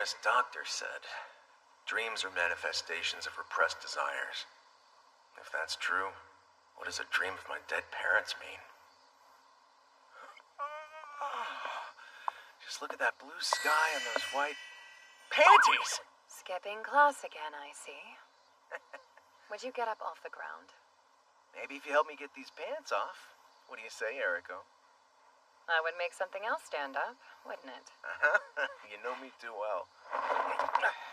As doctor said, dreams are manifestations of repressed desires. If that's true, what does a dream of my dead parents mean? Just look at that blue sky and those white panties! Skipping class again, I see. Would you get up off the ground? Maybe if you help me get these pants off. What do you say, Eriko? I would make something else stand up, wouldn't it? You know me too well.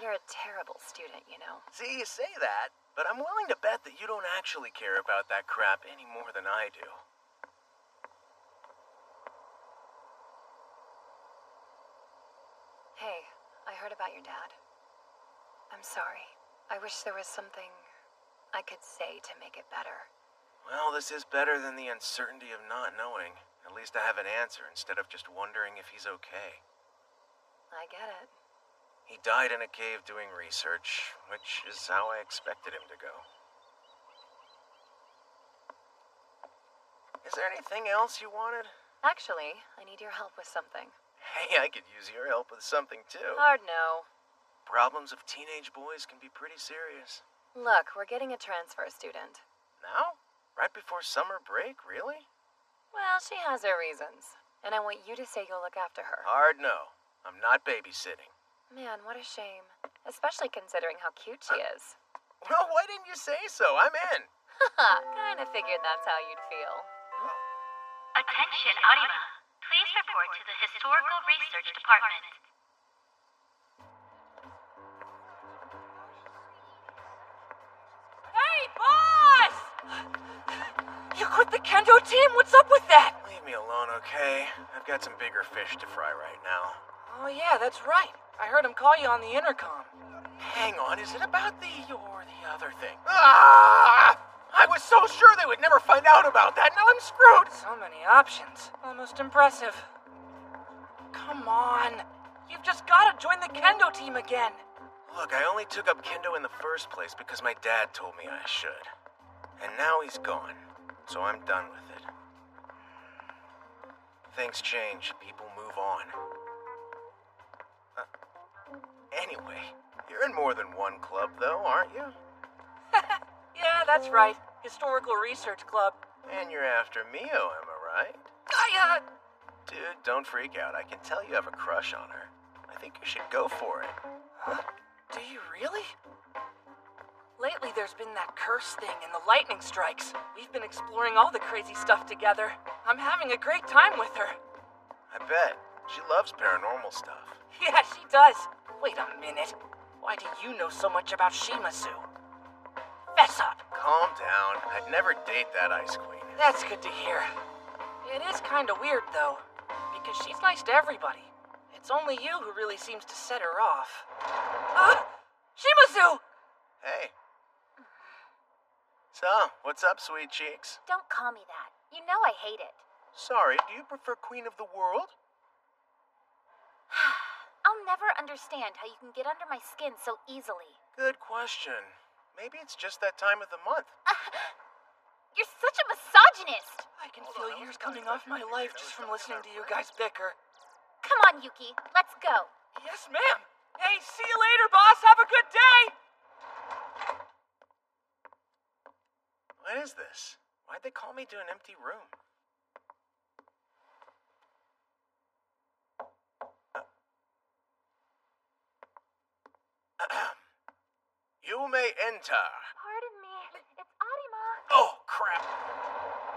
You're a terrible student, you know. See, you say that, but I'm willing to bet that you don't actually care about that crap any more than I do. Hey, I heard about your dad. I'm sorry. I wish there was something I could say to make it better. Well, this is better than the uncertainty of not knowing. At least I have an answer instead of just wondering if he's okay. I get it. He died in a cave doing research, which is how I expected him to go. Is there anything else you wanted? Actually, I need your help with something. Hey, I could use your help with something too. Hard no. Problems of teenage boys can be pretty serious. Look, we're getting a transfer student. Now? Right before summer break, really? Well, she has her reasons. And I want you to say you'll look after her. Hard no. I'm not babysitting. Man, what a shame. Especially considering how cute she is. Well, why didn't you say so? I'm in. Haha, kinda figured that's how you'd feel. Attention, Arima. Please report to the Historical Research Department. Hey, boss! You quit the kendo team? What's up with that? Leave me alone, okay? I've got some bigger fish to fry right now. Oh, yeah, that's right. I heard him call you on the intercom. Hang on, is it about the or the other thing? Ah! I was so sure they would never find out about that. Now I'm screwed. So many options. Almost impressive. Come on. You've just got to join the kendo team again. Look, I only took up kendo in the first place because my dad told me I should. And now he's gone, so I'm done with it. Things change, people move on. Anyway, you're in more than one club though, aren't you? Yeah, that's right. Historical Research Club. And you're after Mio, am I right? Dude, don't freak out. I can tell you have a crush on her. I think you should go for it. Huh? Do you really? Lately, there's been that curse thing and the lightning strikes. We've been exploring all the crazy stuff together. I'm having a great time with her. I bet. She loves paranormal stuff. Yeah, she does. Wait a minute. Why do you know so much about Shimazu? Fess up. Calm down. I'd never date that ice queen. That's good to hear. It is kind of weird, though, because she's nice to everybody. It's only you who really seems to set her off. Shimazu! Hey. So, what's up, sweet cheeks? Don't call me that. You know I hate it. Sorry, do you prefer Queen of the World? I'll never understand how you can get under my skin so easily. Good question. Maybe it's just that time of the month. You're such a misogynist! I can feel years coming off my life just from listening to you guys bicker. Come on, Yuki. Let's go. Yes, ma'am. Hey, see you later, boss. Have a good day. What is this? Why'd they call me to an empty room? You may enter. Pardon me. It's Arima. Oh, crap.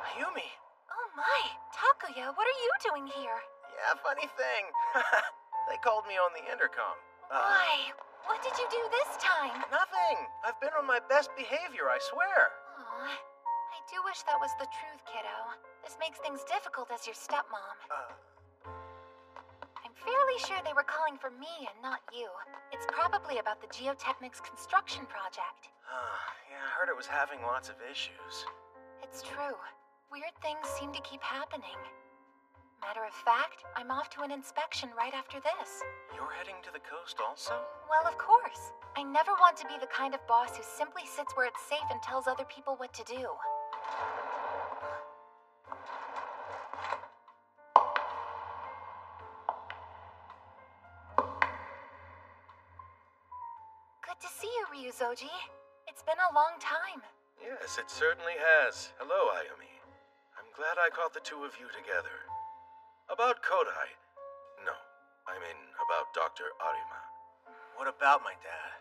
Ayumi. Oh my. Takuya, what are you doing here? Yeah, funny thing. They called me on the intercom. Why? What did you do this time? Nothing. I've been on my best behavior, I swear. Aw. I do wish that was the truth, kiddo. This makes things difficult as your stepmom. I'm fairly sure they were calling for me and not you. It's probably about the geotechnics construction project. Yeah, I heard it was having lots of issues. It's true. Weird things seem to keep happening. Matter of fact, I'm off to an inspection right after this. You're heading to the coast also? Well, of course. I never want to be the kind of boss who simply sits where it's safe and tells other people what to do. to see you, Ryuzoji. It's been a long time. Yes, it certainly has. Hello, Ayumi. I'm glad I caught the two of you together. About Kodai. No, I mean about Dr. Arima. What about my dad?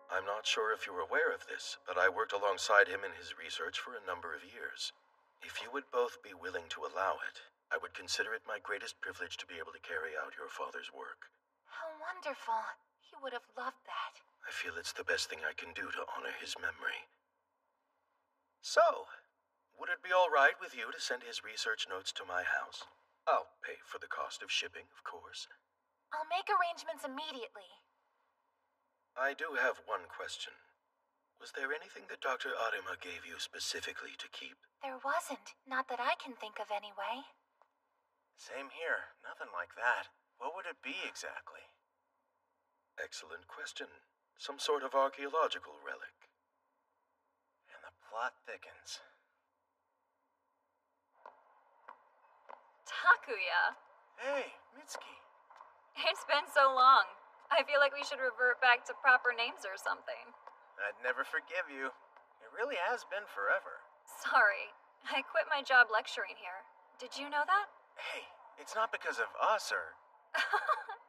I'm not sure if you're aware of this, but I worked alongside him in his research for a number of years. If you would both be willing to allow it, I would consider it my greatest privilege to be able to carry out your father's work. How wonderful. He would have loved that. I feel it's the best thing I can do to honor his memory. So, would it be all right with you to send his research notes to my house? I'll pay for the cost of shipping, of course. I'll make arrangements immediately. I do have one question. Was there anything that Dr. Arima gave you specifically to keep? There wasn't. Not that I can think of anyway. Same here. Nothing like that. What would it be exactly? Excellent question. Some sort of archaeological relic. And the plot thickens. Takuya, Hey, Mitsuki. it's been so long. I feel like we should revert back to proper names or something. I'd never forgive you. It really has been forever. Sorry, I quit my job lecturing here. Did you know that? Hey, it's not because of us or...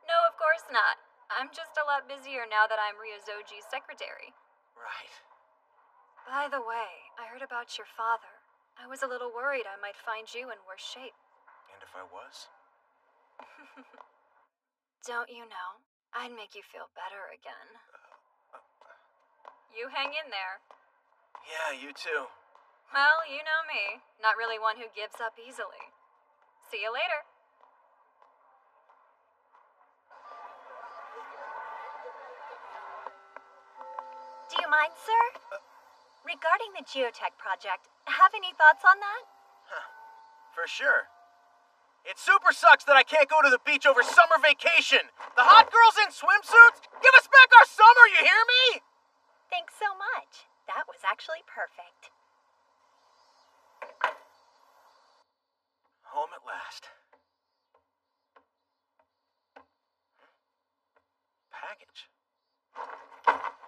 No, of course not. I'm just a lot busier now that I'm Ryuzoji's secretary. Right. By the way, I heard about your father. I was a little worried I might find you in worse shape. And if I was? Don't you know? I'd make you feel better again. You hang in there. Yeah, you too. Well, you know me. Not really one who gives up easily. See you later. Do you mind, sir? Regarding the geotech project, have any thoughts on that? For sure. It super sucks that I can't go to the beach over summer vacation. The hot girls in swimsuits? Give us back our summer, you hear me? Thanks so much. That was actually perfect. Home at last. Package.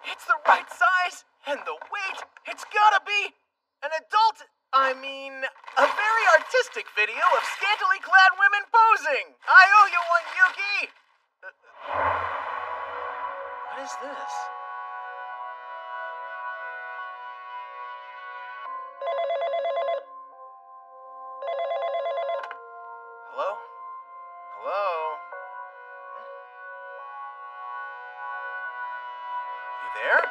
It's the right size and the weight. It's gotta be an adult. I mean, a very artistic video of scantily clad women posing. I owe you one, Yuki. What is this? Hello? Hello? You there?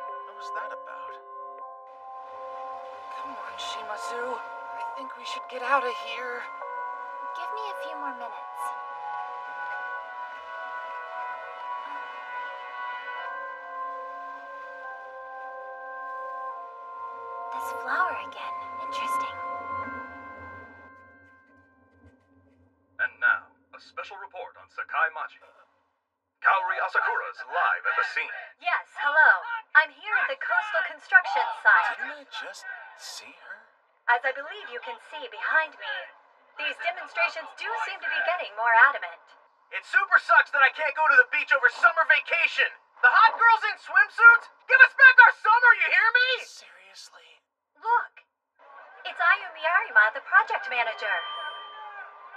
What was that about? Come on, Shimazu. I think we should get out of here. Give me a few more minutes. This flower again. Interesting. And now, a special report on Sakai Machi. Kaori Asakura's live at the scene. Yes, hello. I'm here at the coastal construction site. Didn't I just see her? As I believe you can see behind me, these demonstrations do seem to be getting more adamant. It super sucks that I can't go to the beach over summer vacation. The hot girls in swimsuits? Give us back our summer, you hear me? Seriously? Look, it's Ayumi Arima, the project manager.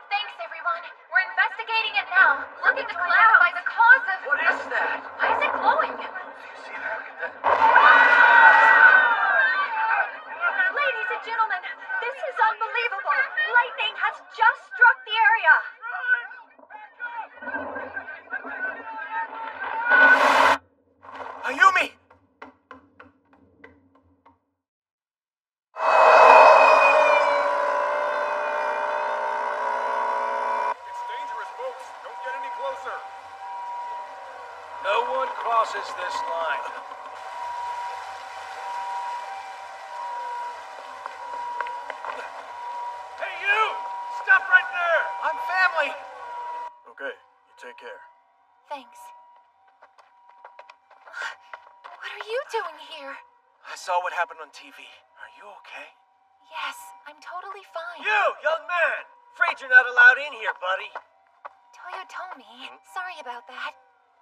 Thanks, everyone. We're investigating it now. Looking to clarify the cause of... What is that? Why is it glowing? Do you see that? Ladies and gentlemen, this is unbelievable. Lightning has just struck the area. Ayumi! It's dangerous, folks. Don't get any closer. No one crosses this line. Hey, you! Stop right there! I'm family! Okay, you take care. Thanks. What are you doing here? I saw what happened on TV. Are you okay? Yes, I'm totally fine. You, young man! Afraid you're not allowed in here, buddy. Toyotomi, sorry about that.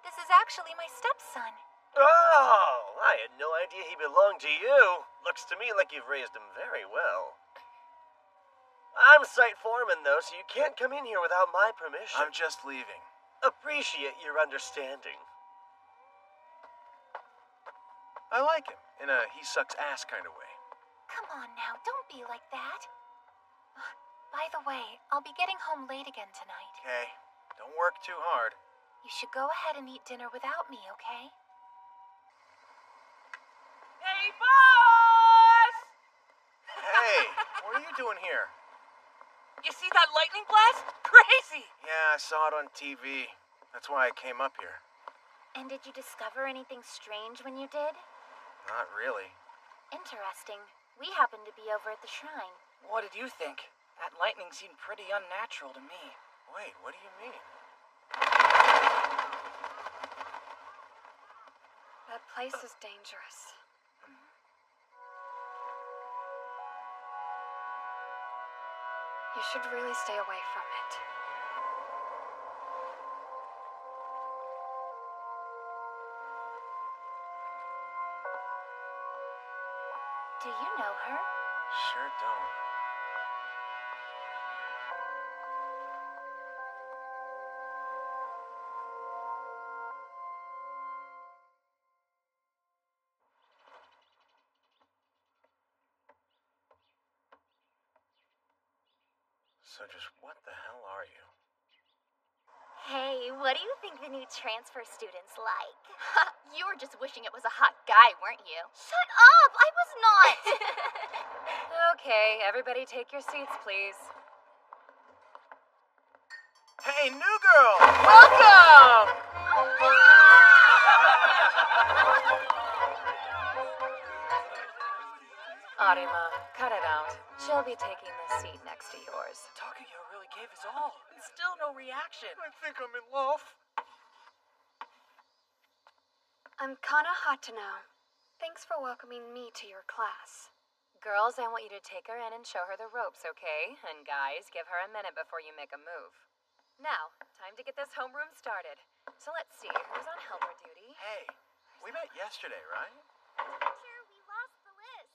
This is actually my stepson. Oh, I had no idea he belonged to you. Looks to me like you've raised him very well. I'm site foreman, though, so you can't come in here without my permission. I'm just leaving. Appreciate your understanding. I like him, in a he-sucks-ass kind of way. Come on now, don't be like that. By the way, I'll be getting home late again tonight. Okay, don't work too hard. You should go ahead and eat dinner without me, okay? Hey, boss! Hey, what are you doing here? You see that lightning blast? Crazy! Yeah, I saw it on TV. That's why I came up here. And did you discover anything strange when you did? Not really. Interesting. We happened to be over at the shrine. What did you think? That lightning seemed pretty unnatural to me. Wait, what do you mean? That place is dangerous. You should really stay away from it. Do you know her? Sure don't. So just what the hell are you? Hey, what do you think the new transfer student's like? You were just wishing it was a hot guy, weren't you? Shut up! I was not! Okay, everybody take your seats, please. Hey, new girl! Welcome! Arima, cut it out. She'll be taking the seat next to yours. Takuya really gave his all, and still no reaction. I think I'm in love. I'm Kana Hatano. Thanks for welcoming me to your class. Girls, I want you to take her in and show her the ropes, okay? And guys, give her a minute before you make a move. Now, time to get this homeroom started. So let's see, who's on helper duty? Hey, we met yesterday, right? Teacher, we lost the list.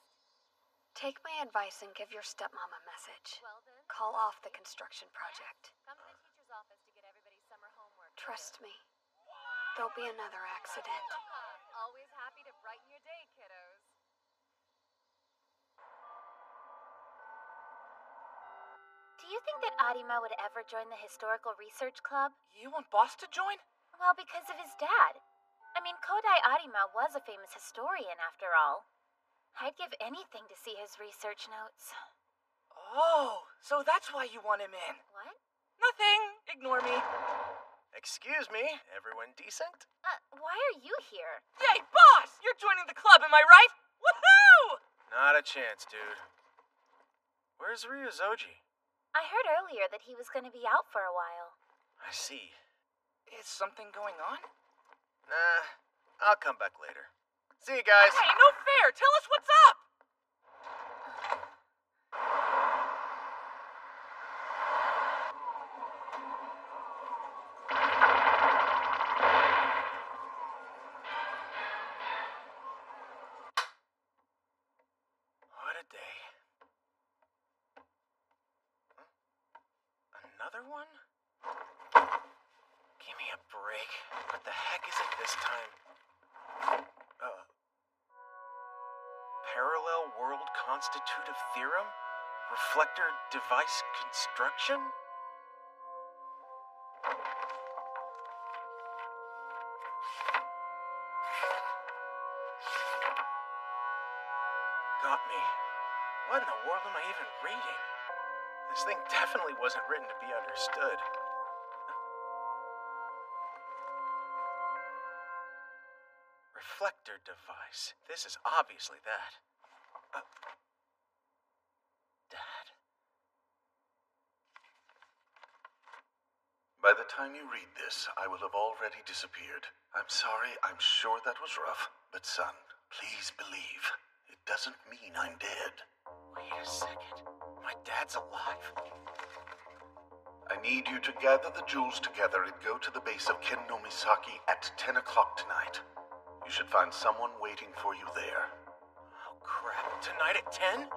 Take my advice and give your stepmom a message. Well then, Call off the construction project. come to the teacher's office to get everybody's summer homework. Trust me, there'll be another accident. Always happy to brighten your day, kiddos. Do you think that Arima would ever join the Historical Research Club? You want Boss to join? Well, because of his dad. I mean, Kodai Arima was a famous historian, after all. I'd give anything to see his research notes. Oh, so that's why you want him in. What? Nothing. Ignore me. Excuse me, everyone decent? Why are you here? Yay, Boss! You're joining the club, am I right? Woohoo! Not a chance, dude. Where's Ryuzoji? I heard earlier that he was going to be out for a while. I see. Is something going on? Nah, I'll come back later. See you guys. Hey, no fair! Tell us what's up! What a day. Another one? Give me a break. What the heck is it this time? Parallel world constitutive theorem? Reflector device construction? Got me. What in the world am I even reading? This thing definitely wasn't written to be understood. Reflector device. This is obviously that. Dad? By the time you read this, I will have already disappeared. I'm sorry, I'm sure that was rough. But son, please believe. It doesn't mean I'm dead. Wait a second. My dad's alive. I need you to gather the jewels together and go to the base of Kennomisaki at 10 o'clock tonight. You should find someone waiting for you there. Oh, crap. Tonight at 10?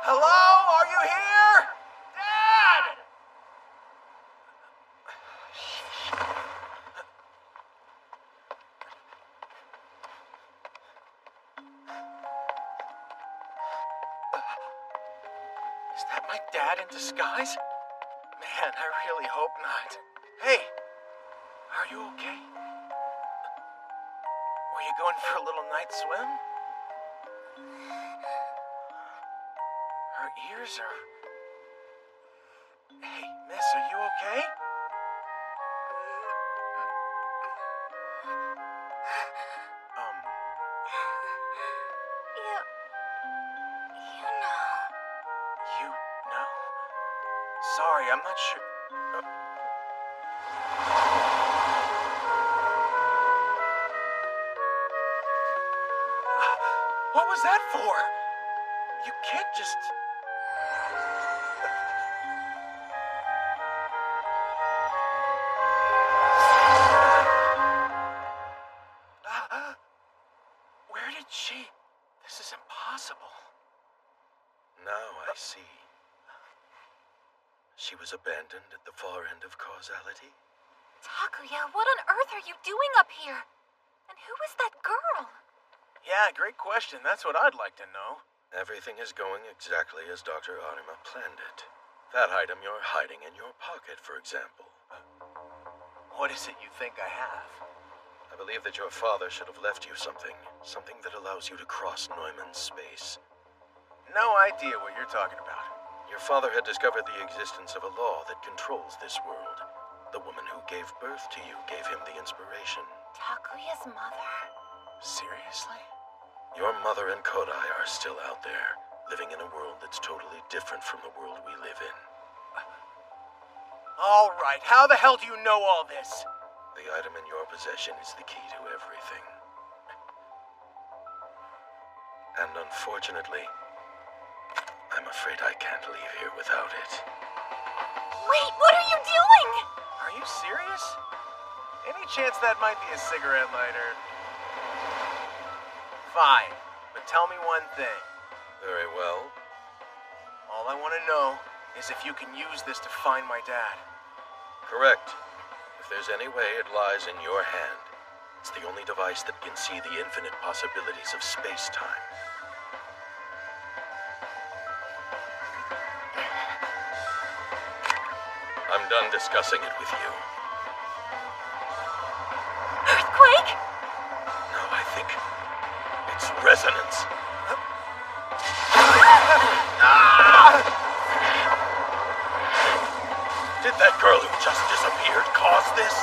Hello? Are you here? Dad! Is that my dad in disguise? Man, I really hope not. Hey, are you okay? Were you going for a little night swim? Her ears are... Hey, miss, are you okay? You know. You know? Sorry, I'm not sure... What was that for? You can't just... Where did she... This is impossible. Now I see. She was abandoned at the far end of causality. Takuya, what on earth are you doing up here? And who is that girl? Yeah, great question. That's what I'd like to know. Everything is going exactly as Dr. Arima planned it. That item you're hiding in your pocket, for example. What is it you think I have? I believe that your father should have left you something. Something that allows you to cross Neumann's space. No idea what you're talking about. Your father had discovered the existence of a law that controls this world. The woman who gave birth to you gave him the inspiration. Takuya's mother? Seriously? Your mother and Kodai are still out there, living in a world that's totally different from the world we live in. All right, how the hell do you know all this? The item in your possession is the key to everything. And unfortunately, I'm afraid I can't leave here without it. Wait, what are you doing? Are you serious? Any chance that might be a cigarette lighter? Fine, but tell me one thing. Very well. All I want to know is if you can use this to find my dad. Correct. If there's any way, it lies in your hand. It's the only device that can see the infinite possibilities of space-time. I'm done discussing it with you. Earthquake? No, I think it's resonance. Did that girl who just disappeared cause this?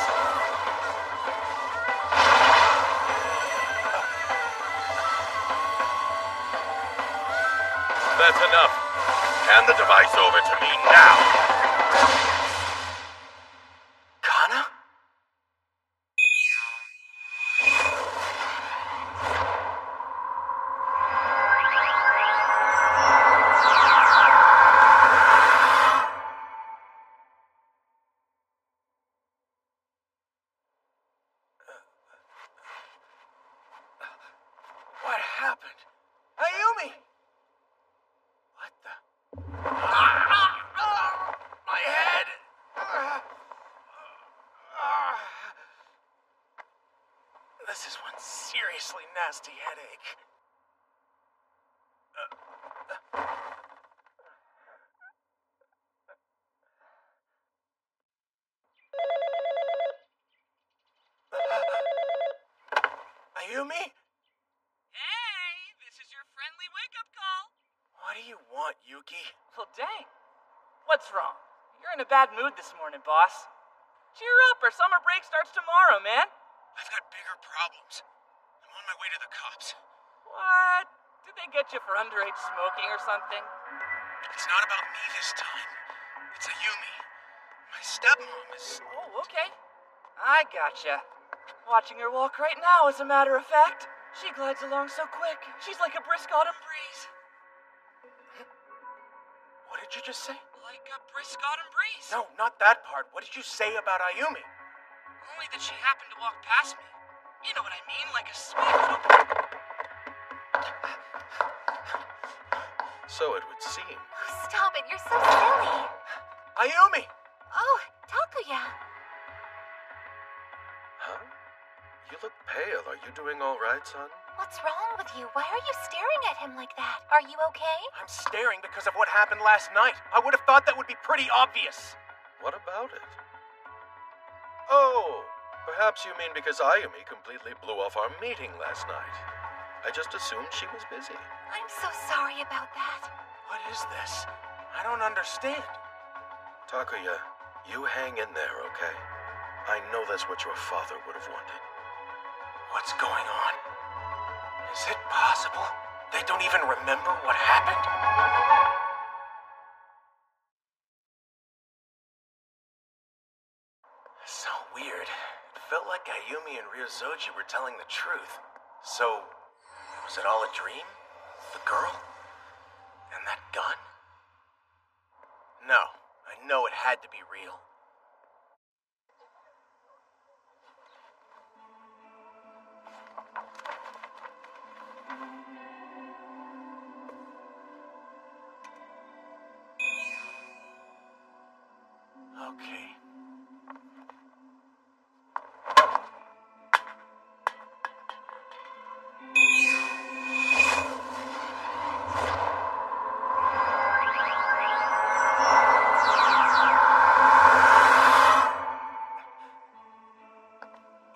That's enough. Hand the device over to me now. Kana? What happened? Ayumi! What the? My head! This is one seriously nasty headache. Ayumi? Hey, this is your friendly wake-up call. What do you want, Yuki? Well, dang. What's wrong? You're in a bad mood this morning, boss. Cheer up, our summer break starts tomorrow, man. I've got bigger problems. on my way to the cops. What? Did they get you for underage smoking or something? It's not about me this time. It's Ayumi. My stepmom is... Oh, okay. I gotcha. Watching her walk right now, as a matter of fact. She glides along so quick. She's like a brisk autumn breeze. What did you just say? Like a brisk autumn breeze. No, not that part. What did you say about Ayumi? Only that she happened to walk past me. You know what I mean, like a sweet little... So it would seem. Oh, stop it, you're so silly. Ayumi! Oh, Takuya. Huh? You look pale. Are you doing all right, son? What's wrong with you? Why are you staring at him like that? Are you okay? I'm staring because of what happened last night. I would have thought that would be pretty obvious. What about it? Oh, perhaps you mean because Ayumi completely blew off our meeting last night. I just assumed she was busy. I'm so sorry about that. What is this? I don't understand. Takuya, you hang in there, okay? I know that's what your father would have wanted. What's going on? Is it possible they don't even remember what happened? So weird. It felt like Ayumi and Ryozoji were telling the truth. So, was it all a dream? The girl? And that gun? No, I know it had to be real. Okay.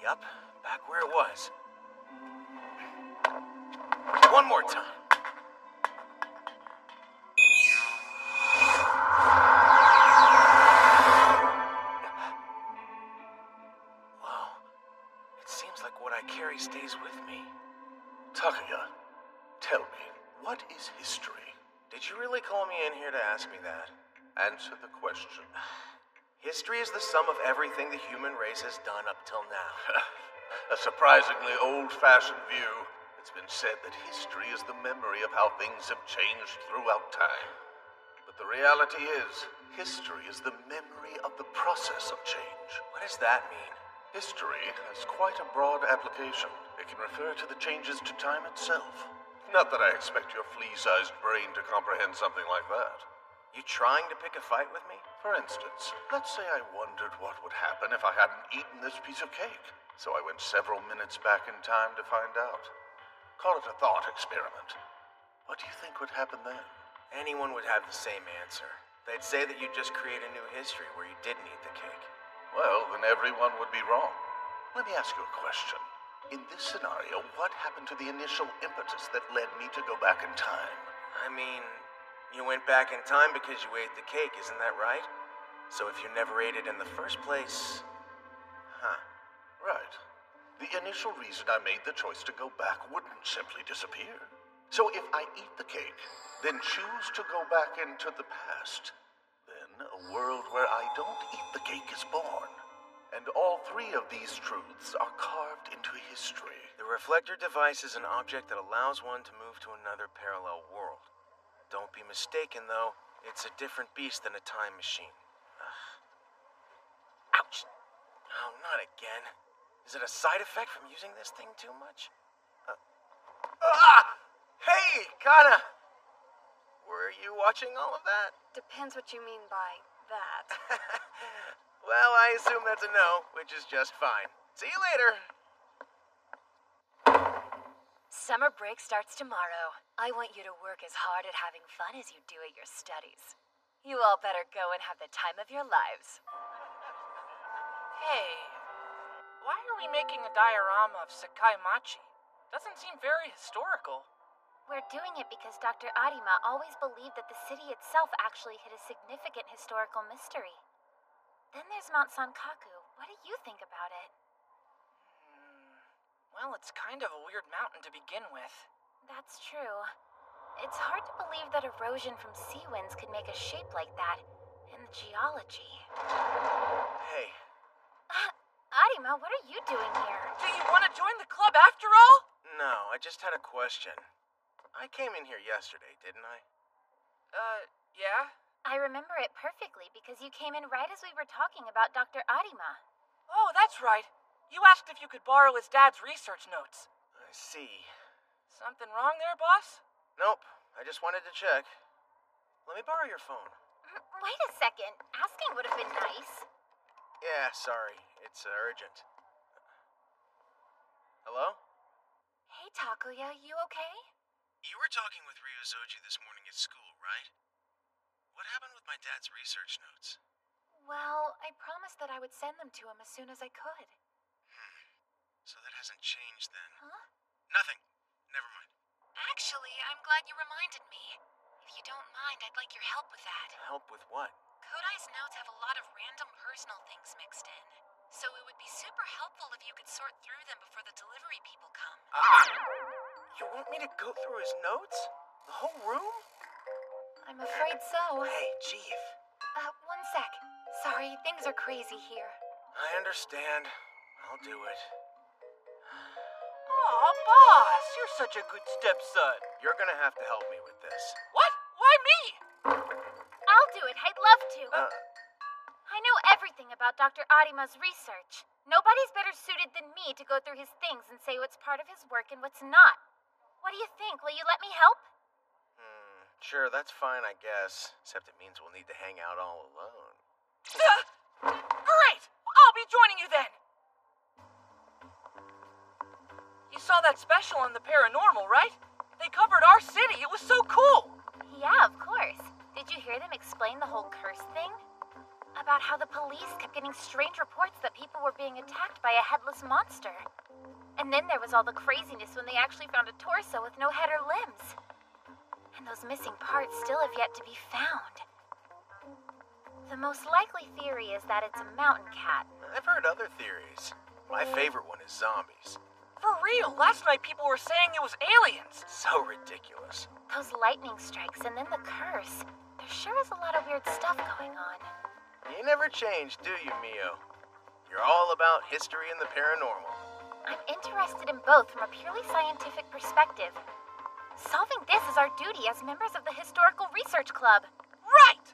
Yup, back where it was. One more time. Carrie stays with me. Takuya, tell me, what is history? Did you really call me in here to ask me that? Answer the question. History is the sum of everything the human race has done up till now. A surprisingly old-fashioned view. It's been said that history is the memory of how things have changed throughout time. But the reality is, history is the memory of the process of change. What does that mean? History has quite a broad application. It can refer to the changes to time itself. Not that I expect your flea-sized brain to comprehend something like that. You trying to pick a fight with me? For instance, let's say I wondered what would happen if I hadn't eaten this piece of cake. So I went several minutes back in time to find out. Call it a thought experiment. What do you think would happen then? Anyone would have the same answer. They'd say that you just create a new history where you didn't eat the cake. Well, then everyone would be wrong. Let me ask you a question. In this scenario, what happened to the initial impetus that led me to go back in time? I mean, you went back in time because you ate the cake, isn't that right? So if you never ate it in the first place... Huh. Right. The initial reason I made the choice to go back wouldn't simply disappear. So if I eat the cake, then choose to go back into the past, a world where I don't eat the cake is born. And all three of these truths are carved into history. The reflector device is an object that allows one to move to another parallel world. Don't be mistaken, though. It's a different beast than a time machine. Ugh. Ouch! Oh, not again. Is it a side effect from using this thing too much? Hey, Kana! Were you watching all of that? Depends what you mean by that. Well, I assume that's a no, which is just fine. See you later. Summer break starts tomorrow. I want you to work as hard at having fun as you do at your studies. You all better go and have the time of your lives. Hey, why are we making a diorama of Sakai Machi? Doesn't seem very historical. We're doing it because Dr. Arima always believed that the city itself actually hid a significant historical mystery. Then there's Mount Sankaku. What do you think about it? Well, it's kind of a weird mountain to begin with. That's true. It's hard to believe that erosion from sea winds could make a shape like that, and the geology. Hey, Arima, what are you doing here? Do you want to join the club after all? no, I just had a question. I came in here yesterday, didn't I? Yeah? I remember it perfectly because you came in right as we were talking about Dr. Arima. Oh, that's right. You asked if you could borrow his dad's research notes. I see. Something wrong there, boss? Nope, I just wanted to check. Let me borrow your phone. Wait a second. Asking would have been nice. Yeah, sorry. It's urgent. Hello? Hey, Takuya, you okay? You were talking with Ryuzoji this morning at school, right? What happened with my dad's research notes? Well, I promised that I would send them to him as soon as I could. So that hasn't changed then. Huh? Nothing. Never mind. Actually, I'm glad you reminded me. If you don't mind, I'd like your help with that. Help with what? Kodai's notes have a lot of random personal things mixed in. So it would be super helpful if you could sort through them before the delivery people come. You want me to go through his notes? The whole room? I'm afraid so. Hey, Chief. One sec. Sorry, things are crazy here. I understand. I'll do it. Aw, boss, you're such a good stepson. You're gonna have to help me with this. What? Why me? I'll do it. I'd love to. I know everything about Dr. Arima's research. Nobody's better suited than me to go through his things and say what's part of his work and what's not. What do you think? Will you let me help? Sure, that's fine, I guess. Except it means we'll need to hang out all alone. Great! I'll be joining you then. You saw that special on the paranormal, right? They covered our city. It was so cool. Yeah, of course. Did you hear them explain the whole curse thing? About how the police kept getting strange reports that people were being attacked by a headless monster. And then there was all the craziness when they actually found a torso with no head or limbs. And those missing parts still have yet to be found. The most likely theory is that it's a mountain cat. I've heard other theories. My favorite one is zombies. For real, last night people were saying it was aliens. So ridiculous. Those lightning strikes and then the curse. There sure is a lot of weird stuff going on. You never change, do you, Mio? You're all about history and the paranormal. I'm interested in both from a purely scientific perspective. Solving this is our duty as members of the Historical Research Club. Right!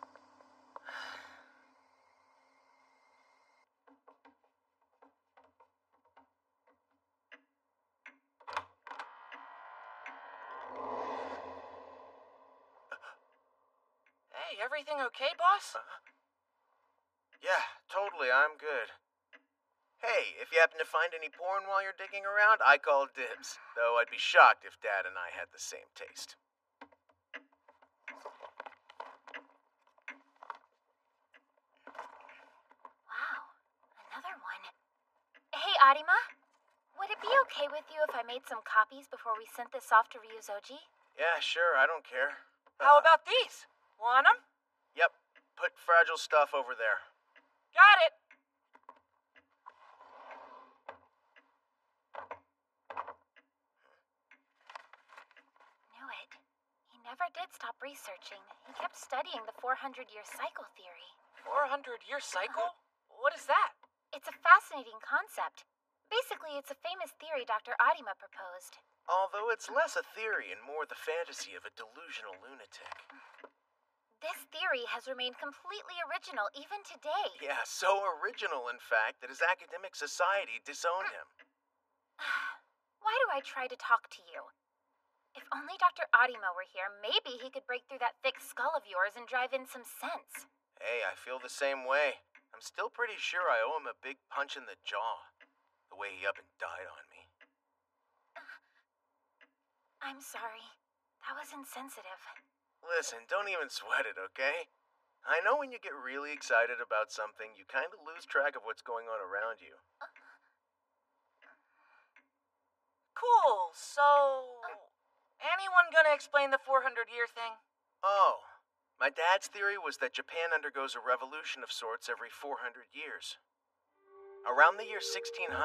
Hey, everything okay, boss? Yeah, totally, I'm good. Hey, if you happen to find any porn while you're digging around, I call dibs. Though I'd be shocked if Dad and I had the same taste. Wow, another one. Hey, Arima, would it be okay with you if I made some copies before we sent this off to Ryuzoji? Yeah, sure, I don't care. How about these? Want 'em? Yep, put fragile stuff over there. Got it. Knew it. He never did stop researching. He kept studying the 400-year cycle theory. 400-year cycle? What is that? It's a fascinating concept. Basically, it's a famous theory Dr. Arima proposed. Although it's less a theory and more the fantasy of a delusional lunatic. This theory has remained completely original even today. Yeah, so original, in fact, that his academic society disowned him. Why do I try to talk to you? If only Dr. Arima were here, maybe he could break through that thick skull of yours and drive in some sense. Hey, I feel the same way. I'm still pretty sure I owe him a big punch in the jaw. The way he up and died on me. I'm sorry. That was insensitive. Listen, don't even sweat it, okay? I know when you get really excited about something, you kind of lose track of what's going on around you. Cool, so... anyone gonna explain the 400-year thing? Oh, my dad's theory was that Japan undergoes a revolution of sorts every 400 years. Around the year 1600,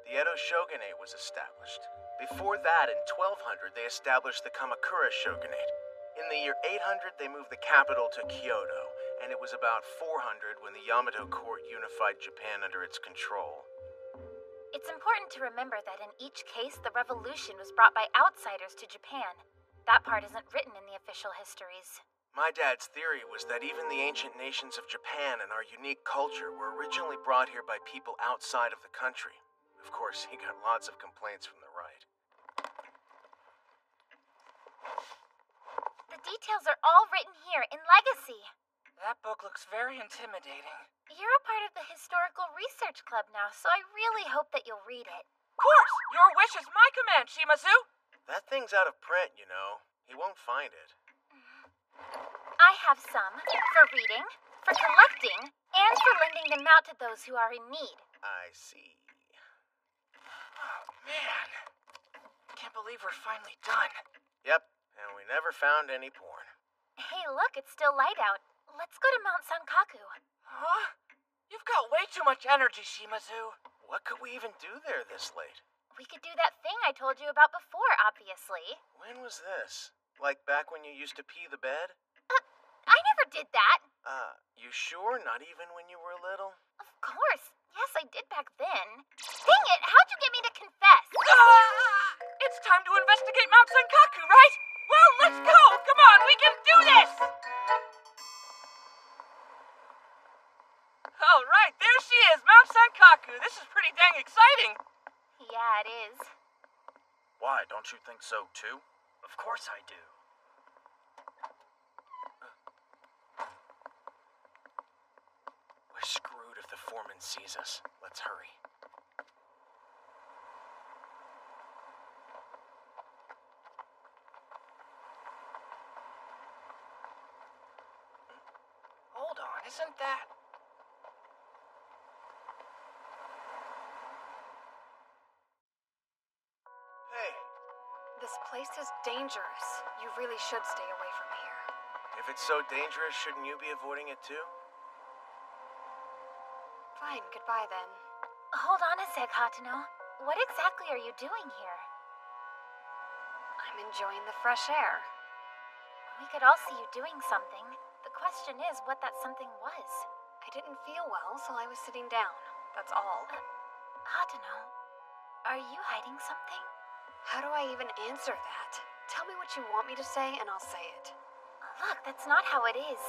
the Edo Shogunate was established. Before that, in 1200, they established the Kamakura Shogunate. In the year 800, they moved the capital to Kyoto, and it was about 400 when the Yamato court unified Japan under its control. It's important to remember that in each case, the revolution was brought by outsiders to Japan. That part isn't written in the official histories. My dad's theory was that even the ancient nations of Japan and our unique culture were originally brought here by people outside of the country. Of course, he got lots of complaints from the right. The details are all written here in Legacy. That book looks very intimidating. You're a part of the Historical Research Club now, so I really hope that you'll read it. Of course! Your wish is my command, Shimazu! That thing's out of print, you know. He won't find it. I have some for reading, for collecting, and for lending them out to those who are in need. I see. Oh, man. Can't believe we're finally done. Yep, and we never found any porn. Hey, look, it's still light out. Let's go to Mount Sankaku. Huh? You've got way too much energy, Shimazu. What could we even do there this late? We could do that thing I told you about before, obviously. When was this? Like back when you used to pee the bed? I never did that. You sure? Not even when you were little? Of course. Yes, I did back then. Dang it, how'd you get me to confess? It's time to investigate Mount Sankaku, right? Well, let's go! Come on, we can do this! All right, there she is, Mount Sankaku. This is pretty dang exciting. Yeah, it is. Why, don't you think so too? Of course I do. We're screwed if the foreman sees us. Let's hurry. Hold on, isn't that... Hey, This place is dangerous. You really should stay away from here. if it's so dangerous, shouldn't you be avoiding it too? Fine, goodbye then. Hold on a sec, Hatano. What exactly are you doing here? I'm enjoying the fresh air. We could all see you doing something. The question is what that something was. I didn't feel well, so I was sitting down. That's all. Hatano, are you hiding something? How do I even answer that? Tell me what you want me to say, and I'll say it. Look, that's not how it is.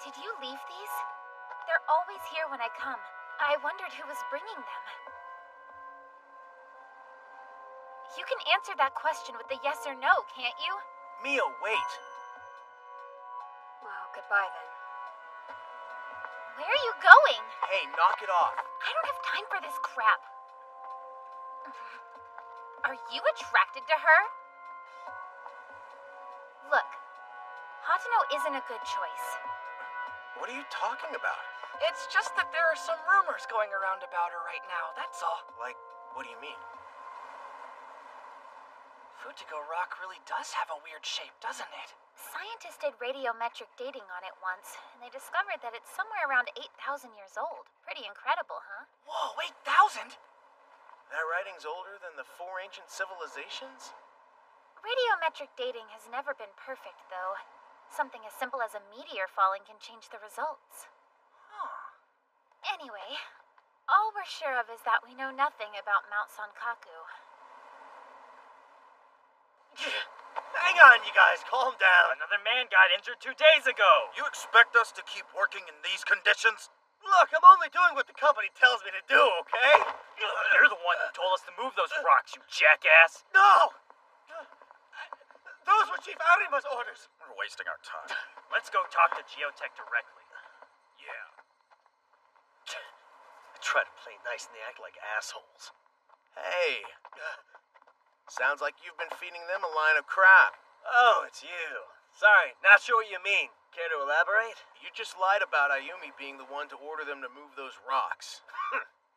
Did you leave these? They're always here when I come. I wondered who was bringing them. You can answer that question with a yes or no, can't you? Mia, wait! Well, goodbye then. Where are you going? Hey, knock it off. I don't have time for this crap. Are you attracted to her? Look, Hatano isn't a good choice. What are you talking about? It's just that there are some rumors going around about her right now, that's all. Like, what do you mean? Futigo Rock really does have a weird shape, doesn't it? Scientists did radiometric dating on it once, and they discovered that it's somewhere around 8,000 years old. Pretty incredible, huh? Whoa, 8,000? That writing's older than the 4 ancient civilizations? Radiometric dating has never been perfect, though. Something as simple as a meteor falling can change the results. Huh. Anyway, all we're sure of is that we know nothing about Mount Sankaku. Hang on, you guys. Calm down. Another man got injured 2 days ago. You expect us to keep working in these conditions? Look, I'm only doing what the company tells me to do, okay? You're the one who told us to move those rocks, you jackass. No! Those were Chief Arima's orders. We're wasting our time. Let's go talk to Geotech directly. Yeah. Try to play nice and they act like assholes. Hey. Sounds like you've been feeding them a line of crap. Oh, it's you. Sorry, not sure what you mean. Care to elaborate? You just lied about Ayumi being the one to order them to move those rocks.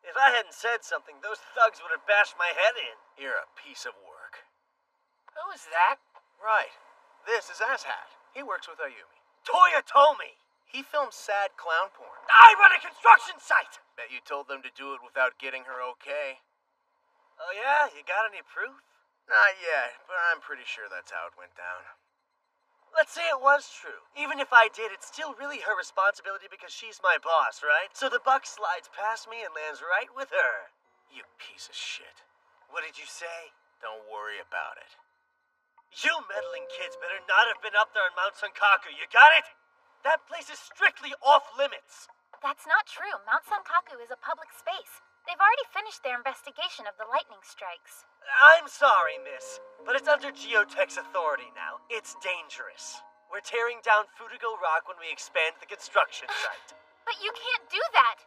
If I hadn't said something, those thugs would have bashed my head in. You're a piece of work. Who is that? Right. This is Asshat. He works with Ayumi. Toyotomi! He filmed sad clown porn. I run a construction site! Bet you told them to do it without getting her okay. Oh yeah? You got any proof? Not yet, but I'm pretty sure that's how it went down. Let's say it was true. Even if I did, it's still really her responsibility because she's my boss, right? So the buck slides past me and lands right with her. You piece of shit. What did you say? Don't worry about it. You meddling kids better not have been up there on Mount Sankaku, you got it? That place is strictly off limits. That's not true. Mount Sankaku is a public space. They've already finished their investigation of the lightning strikes. I'm sorry, miss, but it's under Geotech's authority now. It's dangerous. We're tearing down Fudigo Rock when we expand the construction site. But you can't do that.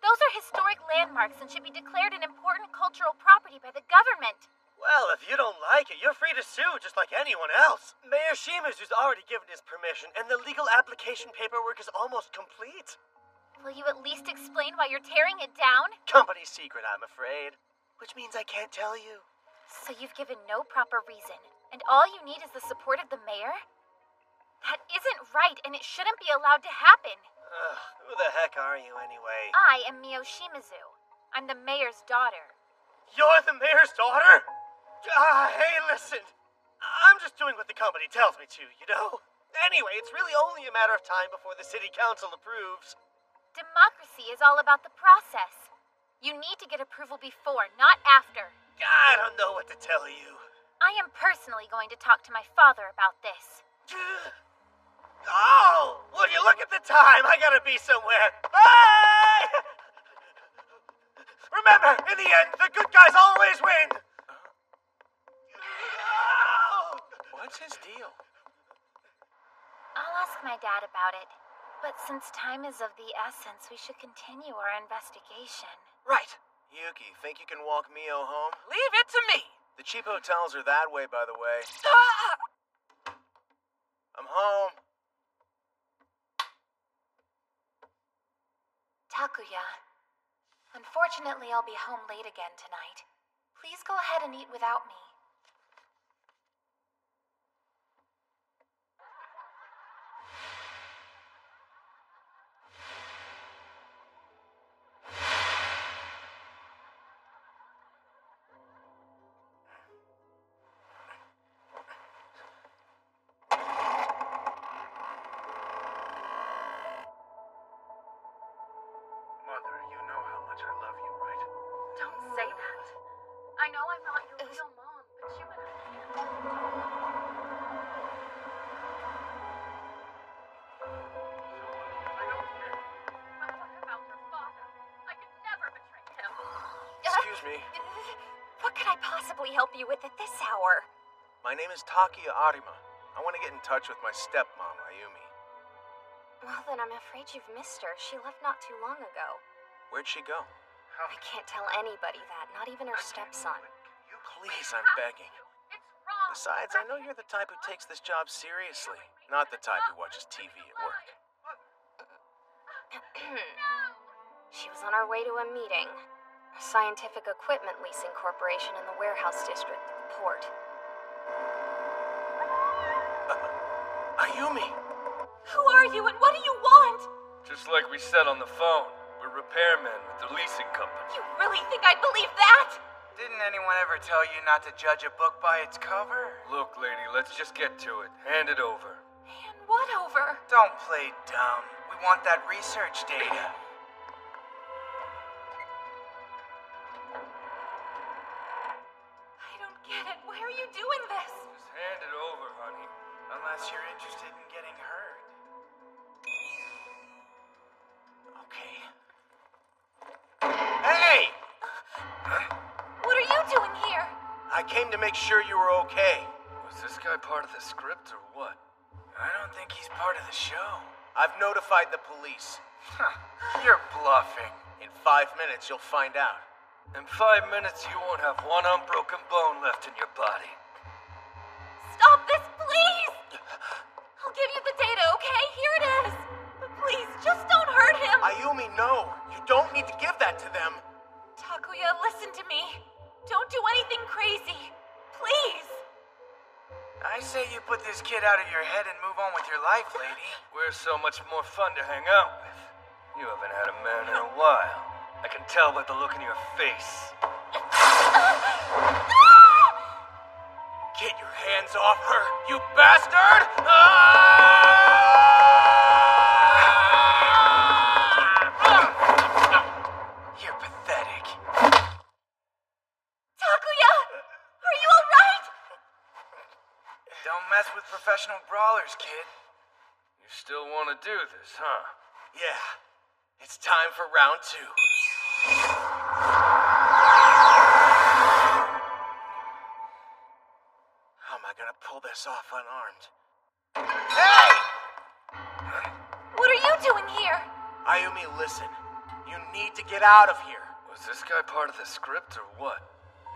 Those are historic landmarks and should be declared an important cultural property by the government. Well, if you don't like it, you're free to sue just like anyone else. Mayor Shimazu's already given his permission, and the legal application paperwork is almost complete. Will you at least explain why you're tearing it down? Company secret, I'm afraid. Which means I can't tell you. So you've given no proper reason, and all you need is the support of the mayor? That isn't right, and it shouldn't be allowed to happen. Who the heck are you anyway? I am Mio Shimazu. I'm the mayor's daughter. You're the mayor's daughter? Hey, listen. I'm just doing what the company tells me to, you know? Anyway, it's really only a matter of time before the city council approves. Democracy is all about the process. You need to get approval before, not after. I don't know what to tell you. I am personally going to talk to my father about this. Oh! Would you look at the time? I gotta be somewhere. Bye! Remember, in the end, the good guys always win! What's his deal? I'll ask my dad about it. But since time is of the essence, we should continue our investigation. Right. Yuki, think you can walk Mio home? Leave it to me. The cheap hotels are that way, by the way. Ah! I'm home. Takuya, unfortunately, I'll be home late again tonight. Please go ahead and eat without me. Mother, you know how much I love you, right? Don't say that. I know I'm not your real mom, but you and I can't. I don't care. But what about your father? I could never betray him. Excuse me. What could I possibly help you with at this hour? My name is Takuya Arima. I want to get in touch with my stepmom, Ayumi. Well, then I'm afraid you've missed her. She left not too long ago. Where'd she go? I can't tell anybody that, not even her stepson. Please, I'm begging. Besides, I know you're the type who takes this job seriously, not the type who watches TV at work. She was on her way to a meeting. A scientific equipment leasing corporation in the warehouse district of the port. Ayumi! Who are you and what do you want? Just like we said on the phone, we're repairmen with the leasing company. You really think I'd believe that? Didn't anyone ever tell you not to judge a book by its cover? Look, lady, let's just get to it. Hand it over. And what over? Don't play dumb. We want that research data. I don't get it. Why are you doing this? Just hand it over, honey. Unless you're interested in getting hurt. Okay. Hey! What are you doing here? I came to make sure you were okay. Was this guy part of the script or what? I don't think he's part of the show. I've notified the police. You're bluffing. In 5 minutes, you'll find out. In 5 minutes, you won't have one unbroken bone left in your body. Stop this, please! I'll give you the data, okay? Here it is. But please, just don't hurt him. Ayumi, no. You don't need to give that to them. Takuya, listen to me. Don't do anything crazy. Please. I I say you put this kid out of your head and move on with your life, lady. We're so much more fun to hang out with. You haven't had a man in a while. I can tell by the look in your face. Get your hands off her, you bastard! You're pathetic. Takuya! Are you alright? Don't mess with professional brawlers, kid. You still want to do this, huh? Yeah, it's time for round 2. How am I gonna pull this off unarmed? Hey! What are you doing here? Ayumi, listen. You need to get out of here. Was this guy part of the script or what?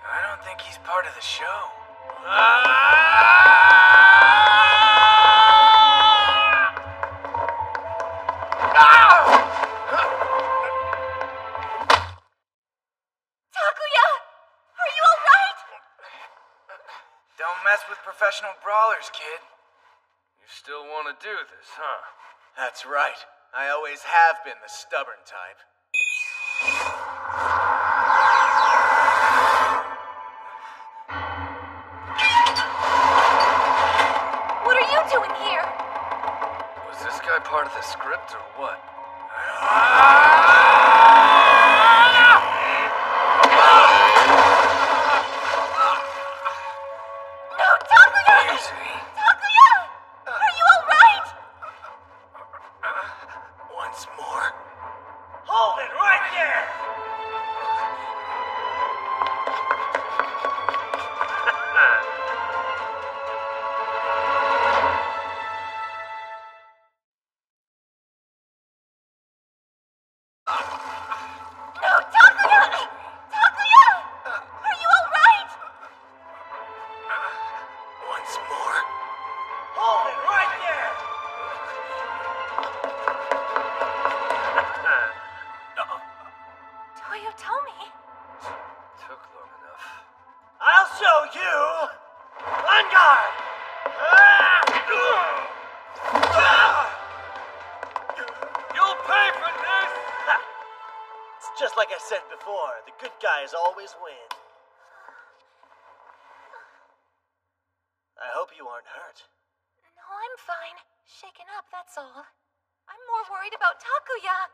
I don't think he's part of the show. Takuya! Are you alright? Don't mess with professional brawlers, kid. You still want to do this, huh? That's right. I always have been the stubborn type. What are you doing here? Was this guy part of the script or what? No, Takuya! Easy. Takuya! Are you alright? Once more. Hold it right there! No, Takuya! Takuya! Are you alright? Once more. Hold it right there! Toyotomi? Took long enough. I'll show you! On guard! You'll pay for this! It's just like I said before. The good guys always win. I hope you aren't hurt. No, I'm fine. Shaken up, that's all. I'm more worried about Takuya.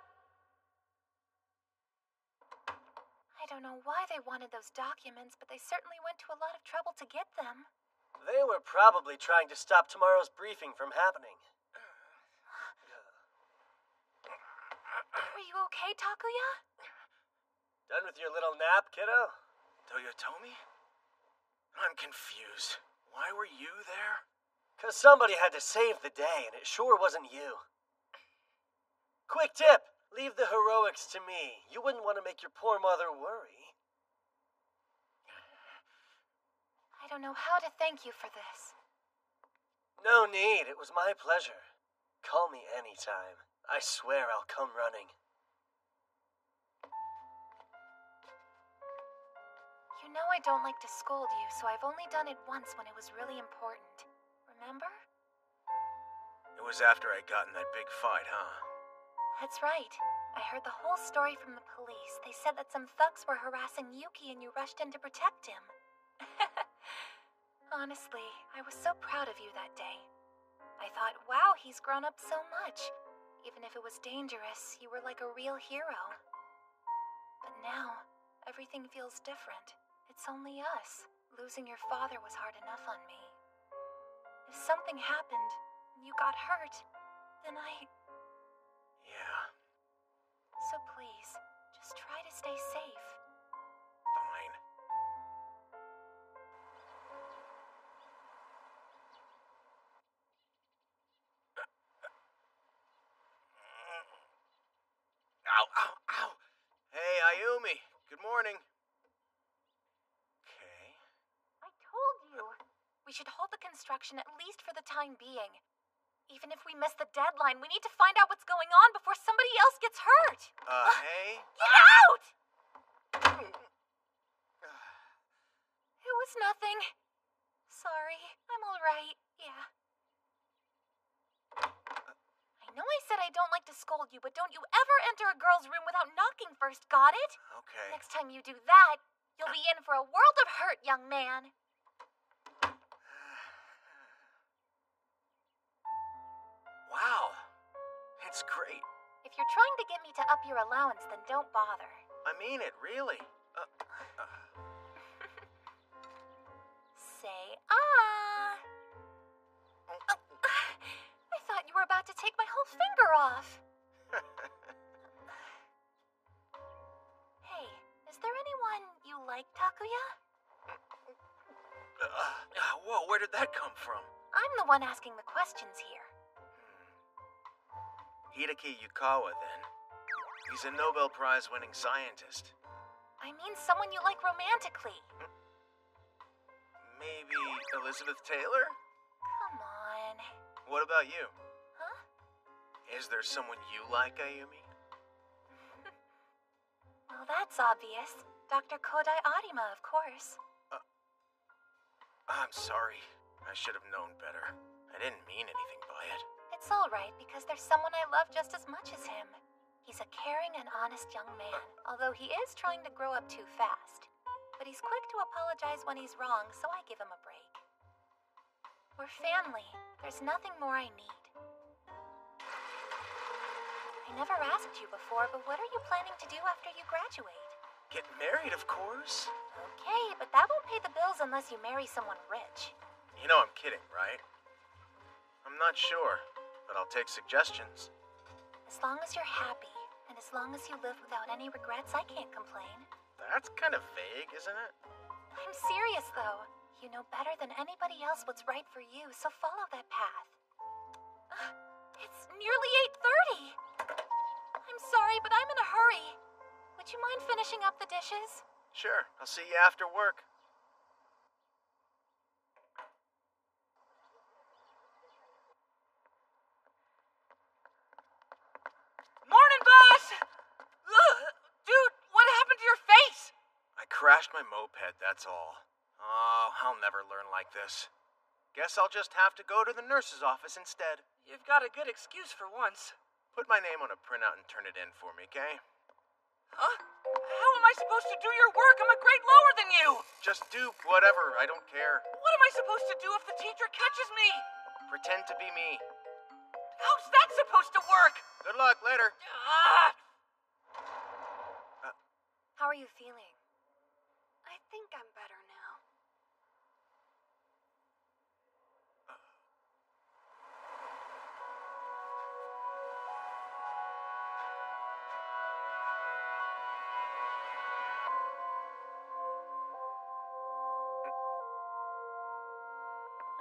I don't know why they wanted those documents, but they certainly went to a lot of trouble to get them. They were probably trying to stop tomorrow's briefing from happening. Are you okay, Takuya? Done with your little nap, kiddo? Toyotomi? I'm confused. Why were you there? 'Cause somebody had to save the day, and it sure wasn't you. Quick tip! Leave the heroics to me. You wouldn't want to make your poor mother worry. I don't know how to thank you for this. No need. It was my pleasure. Call me anytime. I swear I'll come running. You know I don't like to scold you, so I've only done it once when it was really important. Remember? It was after I got in that big fight, huh? That's right. I heard the whole story from the police. They said that some thugs were harassing Yuki and you rushed in to protect him. Honestly, I was so proud of you that day. I thought, wow, he's grown up so much. Even if it was dangerous, you were like a real hero. But now, everything feels different. It's only us. Losing your father was hard enough on me. If something happened, and you got hurt, then Yeah, So please, just try to stay safe. fine. Ow, ow, ow. Hey, Ayumi. Good morning. Okay. I told you. We should hold the construction at least for the time being. Even if we miss the deadline, we need to find out what's going on before somebody else gets hurt. Hey? Get out! It was nothing. Sorry, I'm alright. right. Yeah. I know I said I don't like to scold you, but don't you ever enter a girl's room without knocking first, got it? Okay. Next time you do that, you'll be in for a world of hurt, young man. Wow. It's great. If you're trying to get me to up your allowance, then don't bother. I mean it, really. Say ah. I thought you were about to take my whole finger off. Hey, is there anyone you like, Takuya? Whoa, where did that come from? I'm the one asking the questions here. Hideki Yukawa, then. He's a Nobel Prize-winning scientist. I mean someone you like romantically. Maybe Elizabeth Taylor? Come on. What about you? Huh? Is there someone you like, Ayumi? Well, that's obvious. Dr. Kodai Arima, of course. I'm sorry. I should have known better. I didn't mean anything by it. It's all right, because there's someone I love just as much as him. He's a caring and honest young man, although he is trying to grow up too fast. But he's quick to apologize when he's wrong, so I give him a break. We're family. There's nothing more I need. I never asked you before, but what are you planning to do after you graduate? Get married, of course. Okay, but that won't pay the bills unless you marry someone rich. You know I'm kidding, right? I'm not sure, but I'll take suggestions. As long as you're happy, and as long as you live without any regrets, I can't complain. That's kind of vague, isn't it? I'm serious, though. You know better than anybody else what's right for you, so follow that path. It's nearly 8:30. I'm sorry, but I'm in a hurry. Would you mind finishing up the dishes? Sure, I'll see you after work. Morning, boss! Ugh, dude, what happened to your face? I crashed my moped, that's all. Oh, I'll never learn like this. Guess I'll just have to go to the nurse's office instead. You've got a good excuse for once. Put my name on a printout and turn it in for me, okay? Huh? How am I supposed to do your work? I'm a grade lower than you! Just do whatever, I don't care. What am I supposed to do if the teacher catches me? Pretend to be me. How's that supposed to work? Good luck, later. How are you feeling? I think I'm better now.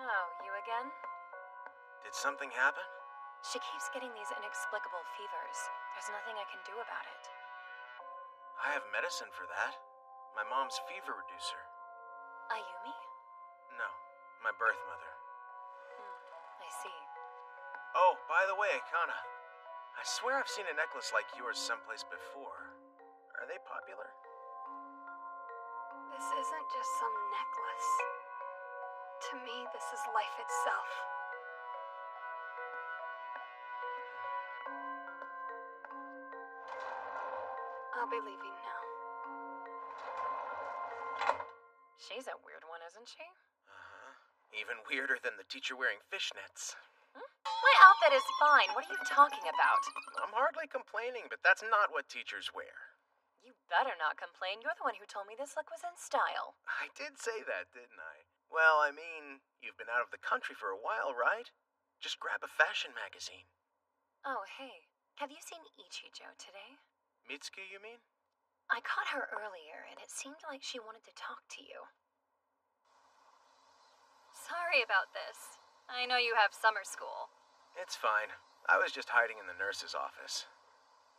Oh, you again? Did something happen? She keeps getting these inexplicable fevers. There's nothing I can do about it. I have medicine for that. My mom's fever reducer. Ayumi? No, my birth mother. I see. Oh, by the way, Akana. I swear I've seen a necklace like yours someplace before. Are they popular? This isn't just some necklace. To me, this is life itself. I'll be leaving now. She's a weird one, isn't she? Even weirder than the teacher wearing fishnets. My outfit is fine. What are you talking about? I'm hardly complaining, but that's not what teachers wear. You better not complain. You're the one who told me this look was in style. I did say that, didn't I? Well, I mean, you've been out of the country for a while, right? Just grab a fashion magazine. Oh, hey. Have you seen Ichijo today? Mitsuki, you mean? I caught her earlier, and it seemed like she wanted to talk to you. Sorry about this. I know you have summer school. It's fine. I was just hiding in the nurse's office.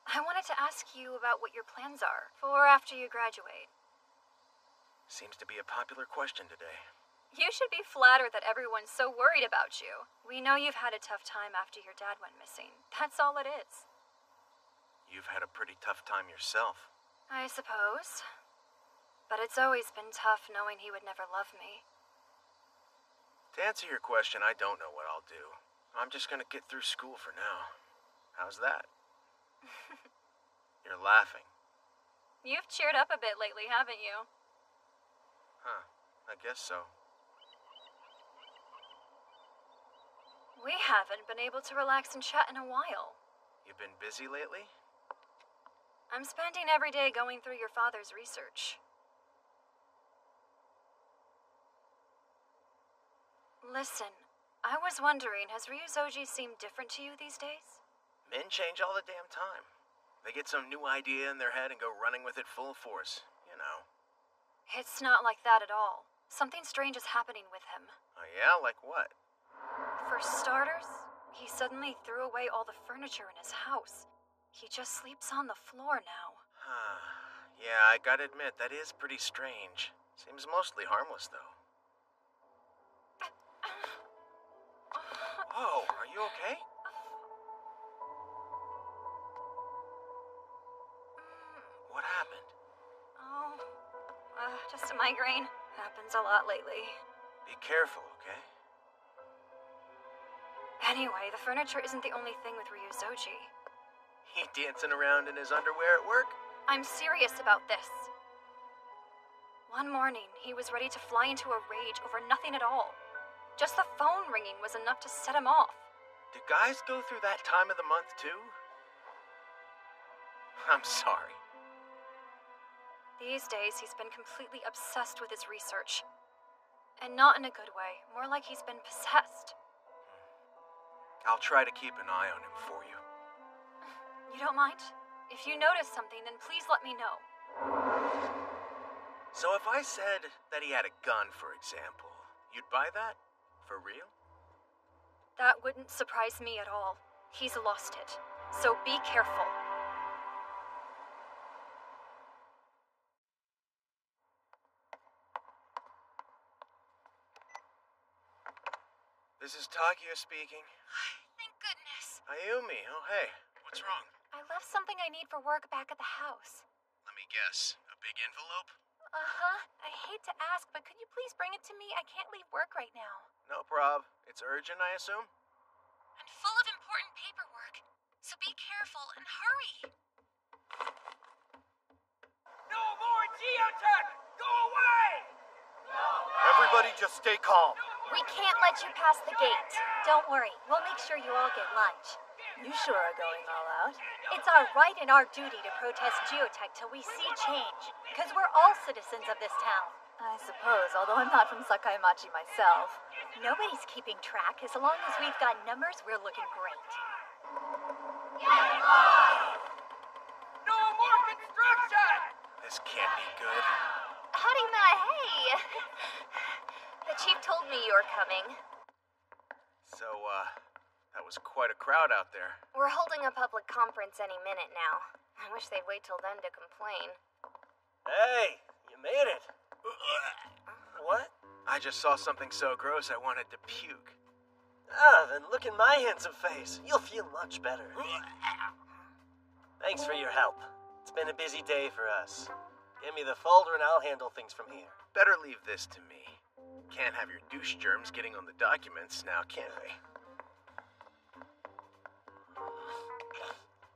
I wanted to ask you about what your plans are for after you graduate. Seems to be a popular question today. You should be flattered that everyone's so worried about you. We know you've had a tough time after your dad went missing. That's all it is. You've had a pretty tough time yourself. I suppose. But it's always been tough knowing he would never love me. To answer your question, I don't know what I'll do. I'm just gonna get through school for now. How's that? You're laughing. You've cheered up a bit lately, haven't you? Huh. I guess so. We haven't been able to relax and chat in a while. You've been busy lately? I'm spending every day going through your father's research. Listen, I was wondering, has Ryuzoji seemed different to you these days? Men change all the damn time. They get some new idea in their head and go running with it full force, you know. It's not like that at all. Something strange is happening with him. Oh yeah? Like what? For starters, he suddenly threw away all the furniture in his house. He just sleeps on the floor now. Yeah, I gotta admit, that is pretty strange. Seems mostly harmless, though. Whoa, are you okay? What happened? Oh, just a migraine. Happens a lot lately. Be careful, okay? Anyway, the furniture isn't the only thing with Ryuzoji. He dancing around in his underwear at work? I'm serious about this. One morning, he was ready to fly into a rage over nothing at all. Just the phone ringing was enough to set him off. Do guys go through that time of the month, too? I'm sorry. These days, he's been completely obsessed with his research. And not in a good way, more like he's been possessed. I'll try to keep an eye on him for you. You don't mind? If you notice something, then please let me know. So if I said that he had a gun, for example, you'd buy that? For real? That wouldn't surprise me at all. He's lost it. So be careful. This is Takio speaking. Thank goodness. Ayumi, oh hey, what's wrong? I left something I need for work back at the house. Let me guess, a big envelope? Uh-huh. I hate to ask, but could you please bring it to me? I can't leave work right now. No prob. It's urgent, I assume? And full of important paperwork. So be careful and hurry. No more geotech! Go away! Everybody just stay calm. We can't let you pass the gate. Don't worry. We'll make sure you all get lunch. You sure are going all out. It's our right and our duty to protest geotech till we see change. Because we're all citizens of this town. I suppose, although I'm not from Sakaimachi myself. Nobody's keeping track. As long as we've got numbers, we're looking great. No more construction! This can't be good. Howdy, hey! The chief told me you were coming. So, that was quite a crowd out there. We're holding a public conference any minute now. I wish they'd wait till then to complain. Hey, you made it. What? I just saw something so gross I wanted to puke. Ah, then look at my handsome face. You'll feel much better. Thanks for your help. It's been a busy day for us. Give me the folder and I'll handle things from here. Better leave this to me. Can't have your douche germs getting on the documents now, can we?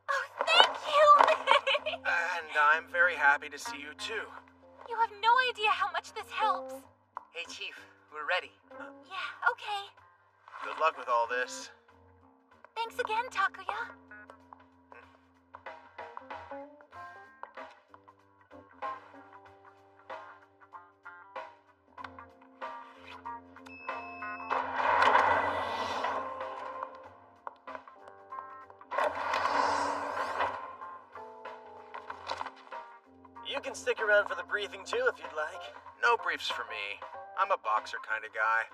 Oh, thank you! And I'm very happy to see you too. You have no idea how much this helps. Hey, Chief, we're ready. Yeah, okay. Good luck with all this. Thanks again, Takuya. You can stick around for the briefing too if you'd like. No briefs for me. I'm a boxer kind of guy.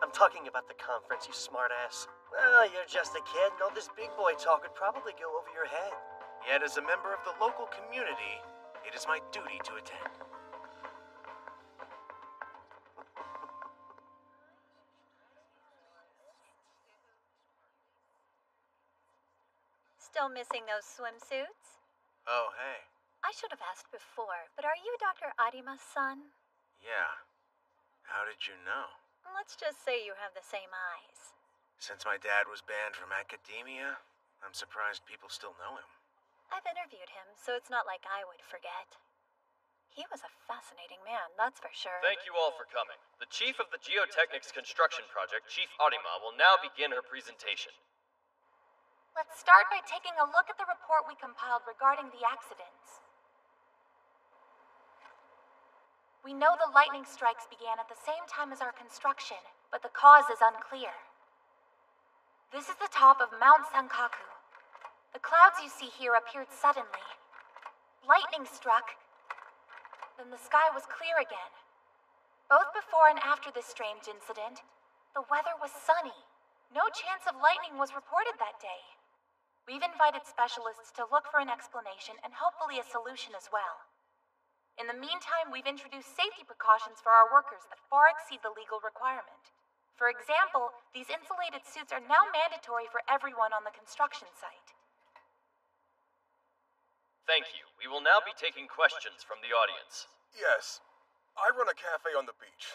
I'm talking about the conference, you smartass. Well, you're just a kid, and all this big boy talk would probably go over your head. Yet as a member of the local community, it is my duty to attend. Still missing those swimsuits? Oh, hey. I should have asked before, but are you Dr. Arima's son? Yeah. How did you know? Let's just say you have the same eyes. Since my dad was banned from academia, I'm surprised people still know him. I've interviewed him, so it's not like I would forget. He was a fascinating man, that's for sure. Thank you all for coming. The chief of the Geotechnics construction project, Chief Arima, will now begin her presentation. Let's start by taking a look at the report we compiled regarding the accidents. We know the lightning strikes began at the same time as our construction, but the cause is unclear. This is the top of Mount Sankaku. The clouds you see here appeared suddenly. Lightning struck, then the sky was clear again. Both before and after this strange incident, the weather was sunny. No chance of lightning was reported that day. We've invited specialists to look for an explanation and hopefully a solution as well. In the meantime, we've introduced safety precautions for our workers that far exceed the legal requirement. For example, these insulated suits are now mandatory for everyone on the construction site. Thank you. We will now be taking questions from the audience. Yes. I run a cafe on the beach.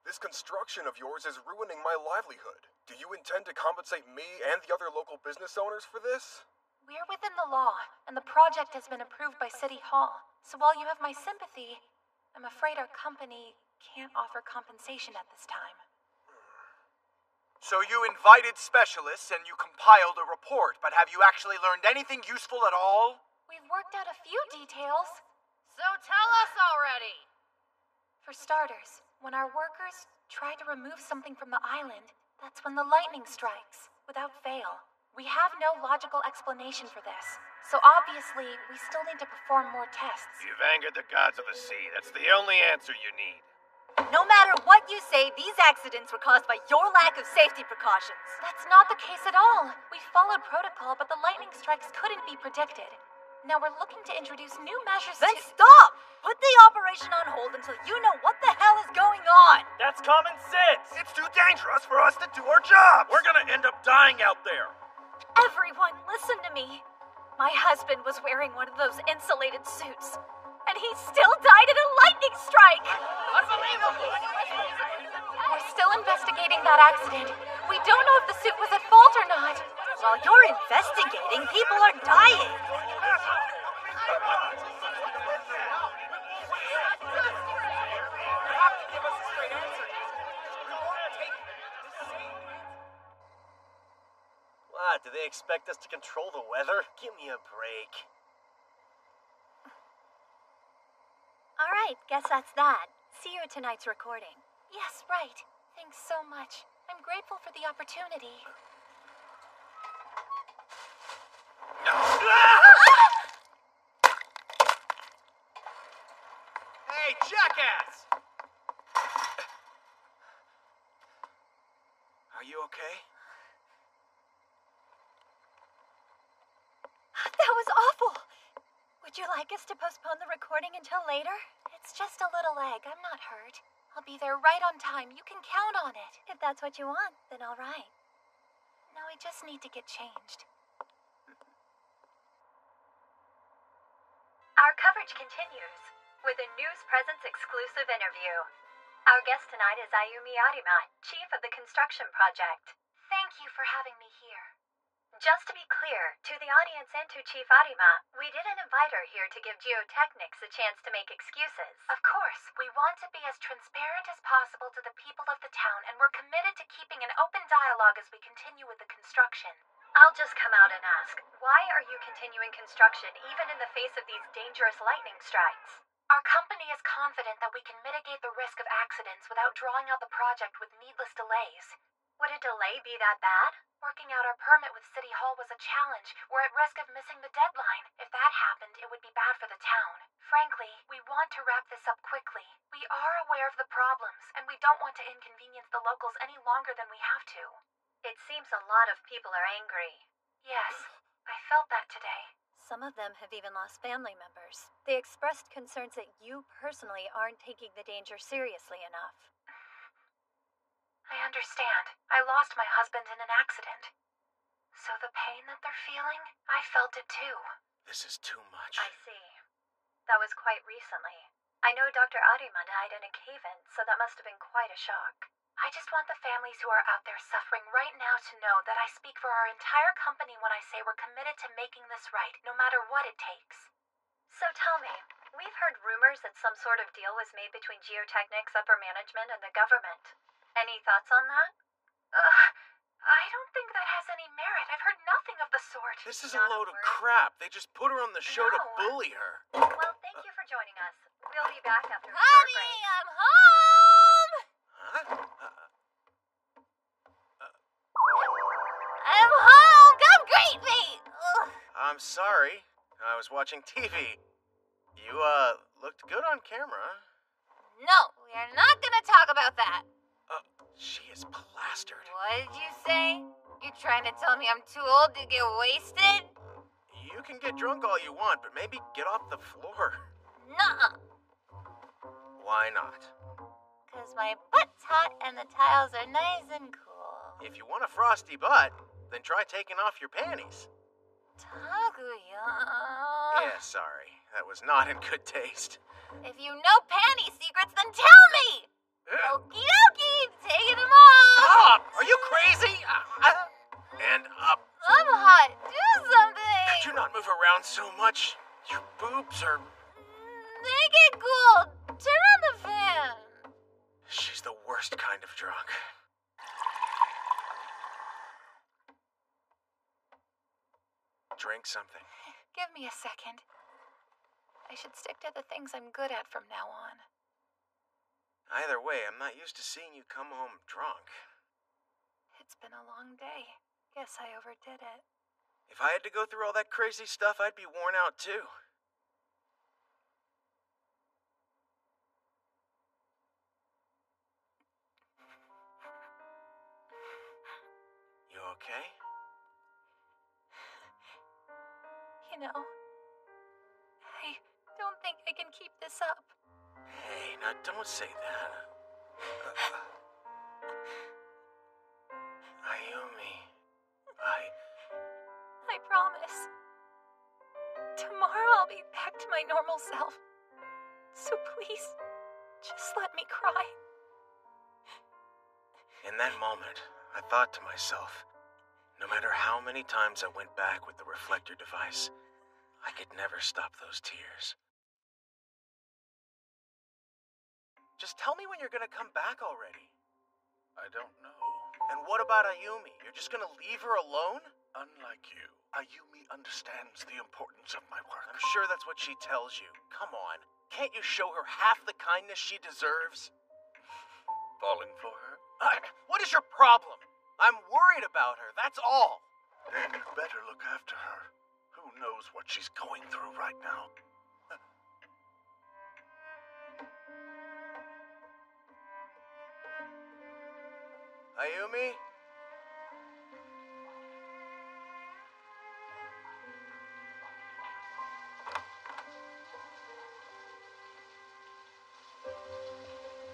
This construction of yours is ruining my livelihood. Do you intend to compensate me and the other local business owners for this? We're within the law, and the project has been approved by City Hall. So while you have my sympathy, I'm afraid our company can't offer compensation at this time. So you invited specialists and you compiled a report, but have you actually learned anything useful at all? We've worked out a few details. So tell us already! For starters, when our workers try to remove something from the island, that's when the lightning strikes, without fail. We have no logical explanation for this, so obviously we still need to perform more tests. You've angered the gods of the sea. That's the only answer you need. No matter what you say, these accidents were caused by your lack of safety precautions. That's not the case at all. We followed protocol, but the lightning strikes couldn't be predicted. Now we're looking to introduce new measures Then to— stop! Put the operation on hold until you know what the hell is going on! That's common sense. It's too dangerous for us to do our job. We're gonna end up dying out there. Everyone, listen to me. My husband was wearing one of those insulated suits, and he still died in a lightning strike! Unbelievable! We're still investigating that accident. We don't know if the suit was at fault or not. While you're investigating, people are dying! What, do they expect us to control the weather? Give me a break. Alright, guess that's that. See you at tonight's recording. Yes, right. Thanks so much. I'm grateful for the opportunity. Hey, jackass! Are you okay? That was awful! Would you like us to postpone the recording until later? It's just a little egg. I'm not hurt. I'll be there right on time. You can count on it. If that's what you want, then all right. No, I just need to get changed. Our coverage continues with a News Presence exclusive interview. Our guest tonight is Ayumi Arima, chief of the construction project. Thank you for having me here. Just to be clear, to the audience and to Chief Arima, we didn't invite her here to give Geotechnics a chance to make excuses. Of course, we want to be as transparent as possible to the people of the town, and we're committed to keeping an open dialogue as we continue with the construction. I'll just come out and ask, why are you continuing construction even in the face of these dangerous lightning strikes? Our company is confident that we can mitigate the risk of accidents without drawing out the project with needless delays. Would a delay be that bad? Working out our permit with City Hall was a challenge. We're at risk of missing the deadline. If that happened, it would be bad for the town. Frankly, we want to wrap this up quickly. We are aware of the problems, and we don't want to inconvenience the locals any longer than we have to. It seems a lot of people are angry. Yes, I felt that today. Some of them have even lost family members. They expressed concerns that you personally aren't taking the danger seriously enough. I understand. I lost my husband in an accident. So the pain that they're feeling, I felt it too. This is too much. I see. That was quite recently. I know Dr. Arima died in a cave-in, so that must have been quite a shock. I just want the families who are out there suffering right now to know that I speak for our entire company when I say we're committed to making this right, no matter what it takes. So tell me, we've heard rumors that some sort of deal was made between Geotechnic's upper management and the government. Any thoughts on that? I don't think that has any merit. I've heard nothing of the sort. This is a load of crap. They just put her on the show to bully her. Well, thank you for joining us. We'll be back after a short Honey, break. I'm home! Huh? I'm home! Come greet me! Ugh. I'm sorry. I was watching TV. You, looked good on camera. No, we are not gonna talk about that. She is plastered. What did you say? You trying to tell me I'm too old to get wasted? You can get drunk all you want, but maybe get off the floor. Nuh-uh. Why not? 'Cause my butt's hot and the tiles are nice and cool. If you want a frosty butt, then try taking off your panties. Takuya. Yeah, sorry. That was not in good taste. If you know panty secrets, then tell me! Okie dokie, taking them off! Stop! Are you crazy? And up. I'm hot. Do something! Could you not move around so much? Your boobs are... Make it cool. Turn on the fan. She's the worst kind of drunk. Drink something. Give me a second. I should stick to the things I'm good at from now on. Either way, I'm not used to seeing you come home drunk. It's been a long day. Guess I overdid it. If I had to go through all that crazy stuff, I'd be worn out too. You okay? You know, I don't think I can keep this up. Hey, now don't say that. Ayumi, I promise. Tomorrow I'll be back to my normal self. So please, just let me cry. In that moment, I thought to myself, no matter how many times I went back with the reflector device, I could never stop those tears. Just tell me when you're gonna come back already. I don't know. And what about Ayumi? You're just gonna leave her alone? Unlike you, Ayumi understands the importance of my work. I'm sure that's what she tells you. Come on. Can't you show her half the kindness she deserves? Falling for her? What is your problem? I'm worried about her, that's all. Then you better look after her. Who knows what she's going through right now? Ayumi?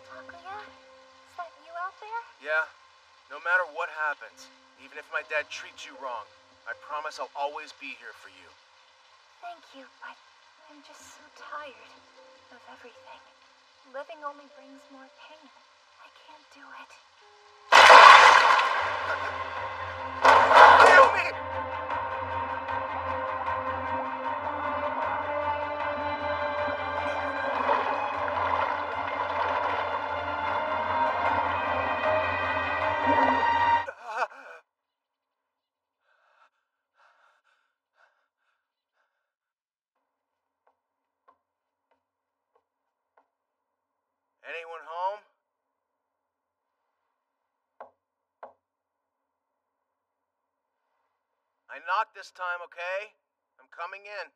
Takuya? Is that you out there? Yeah. No matter what happens, even if my dad treats you wrong, I promise I'll always be here for you. Thank you, but I'm just so tired of everything. Living only brings more pain. I can't do it. Ayumi! Anyone home? I knocked this time, okay? I'm coming in.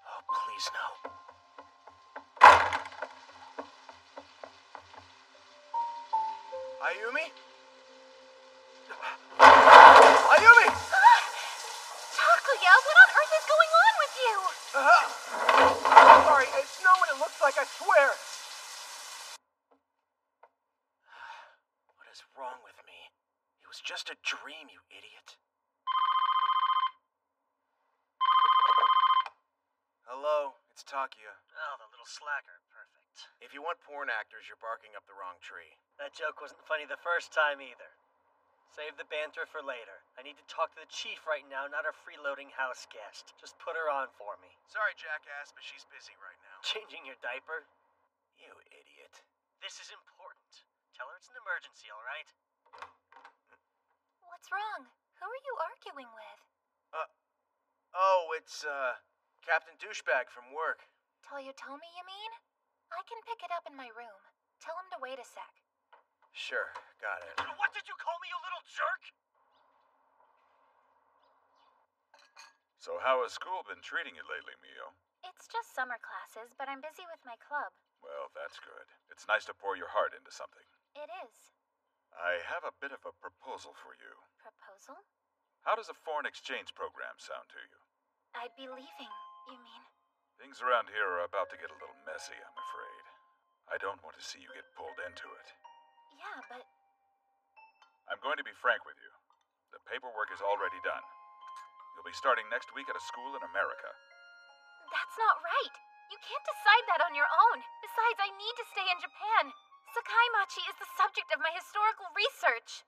Oh, please no. Ayumi? Ayumi! Takuya, what on earth is going on with you? Sorry, it's snowing, it looks like, I swear. What is wrong with me? It was just a dream, you idiot. It's Takia. Oh, the little slacker. Perfect. If you want porn actors, you're barking up the wrong tree. That joke wasn't funny the first time either. Save the banter for later. I need to talk to the chief right now, not a freeloading house guest. Just put her on for me. Sorry, jackass, but she's busy right now. Changing your diaper? You idiot. This is important. Tell her it's an emergency, all right? What's wrong? Who are you arguing with? It's, Captain Douchebag from work. Toyotomi, you mean? I can pick it up in my room. Tell him to wait a sec. Sure, got it. What did you call me, you little jerk? So how has school been treating you lately, Mio? It's just summer classes, but I'm busy with my club. Well, that's good. It's nice to pour your heart into something. It is. I have a bit of a proposal for you. Proposal? How does a foreign exchange program sound to you? I'd be leaving, you mean? Things around here are about to get a little messy, I'm afraid. I don't want to see you get pulled into it. Yeah, but... I'm going to be frank with you. The paperwork is already done. You'll be starting next week at a school in America. That's not right. You can't decide that on your own. Besides, I need to stay in Japan. Sakaimachi is the subject of my historical research.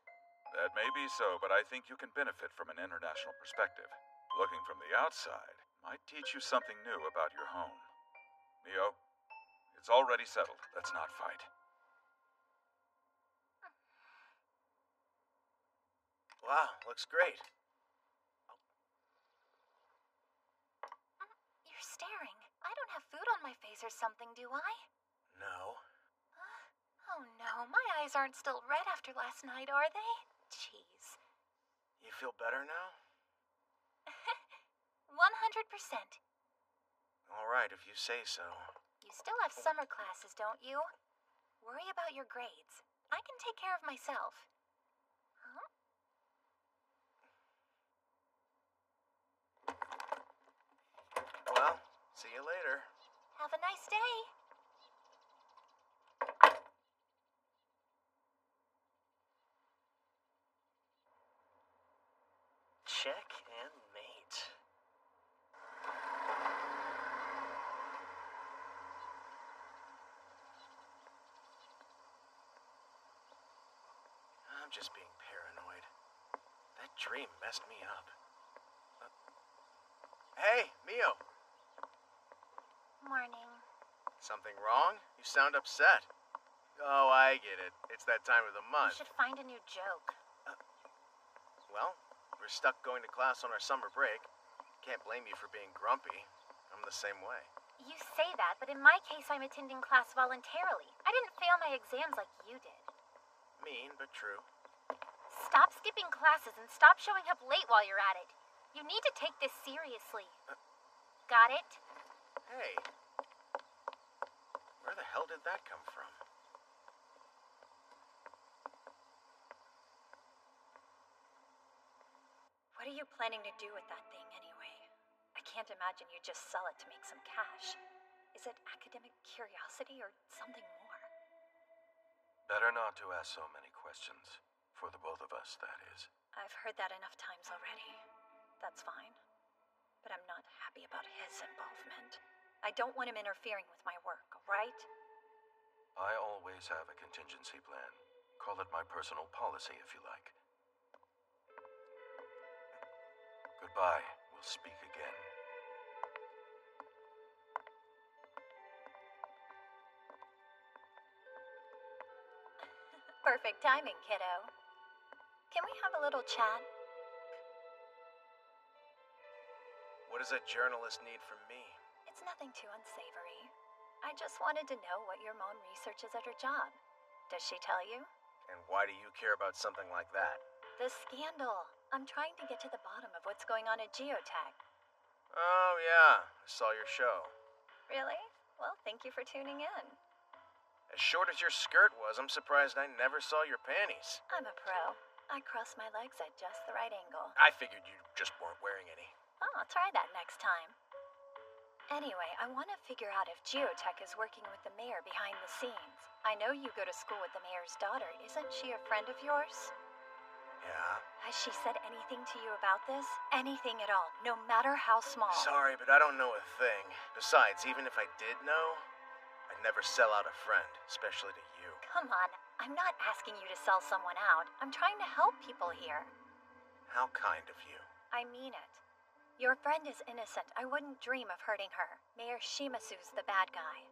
That may be so, but I think you can benefit from an international perspective. Looking from the outside might teach you something new about your home. Mio, it's already settled. Let's not fight. Wow, looks great. You're staring. I don't have food on my face or something, do I? No. Oh no, my eyes aren't still red after last night, are they? Jeez. You feel better now? 100%. All right, if you say so. You still have summer classes, don't you? Worry about your grades. I can take care of myself. Huh? Well, see you later. Have a nice day. Check and mate. I'm just being paranoid. That dream messed me up. Hey, Mio. Morning. Something wrong? You sound upset. Oh, I get it. It's that time of the You month. should find a new joke. Well, we're stuck going to class on our summer break. Can't blame you for being grumpy. I'm the same way. You say that, but in my case, I'm attending class voluntarily. I didn't fail my exams like you did. Mean, but true. Stop skipping classes and stop showing up late while you're at it. You need to take this seriously. Got it? Hey. Where the hell did that come from? What are you planning to do with that thing anyway? I can't imagine you just sell it to make some cash. Is it academic curiosity or something more? Better not to ask so many questions. For the both of us, that is. I've heard that enough times already. That's fine. But I'm not happy about his involvement. I don't want him interfering with my work, right? I always have a contingency plan. Call it my personal policy if you like. Goodbye. We'll speak again. Perfect timing, kiddo. Can we have a little chat? What does a journalist need from me? It's nothing too unsavory. I just wanted to know what your mom researches at her job. Does she tell you? And why do you care about something like that? The scandal. I'm trying to get to the bottom of what's going on at Geotech. Oh, yeah. I saw your show. Really? Well, thank you for tuning in. As short as your skirt was, I'm surprised I never saw your panties. I'm a pro. I cross my legs at just the right angle. I figured you just weren't wearing any. Oh, I'll try that next time. Anyway, I want to figure out if Geotech is working with the mayor behind the scenes. I know you go to school with the mayor's daughter. Isn't she a friend of yours? Yeah? Has she said anything to you about this? Anything at all, no matter how small? Sorry, but I don't know a thing. Besides, even if I did know, I'd never sell out a friend, especially to you. Come on, I'm not asking you to sell someone out. I'm trying to help people here. How kind of you. I mean it. Your friend is innocent. I wouldn't dream of hurting her. Mayor Shimasu's the bad guy.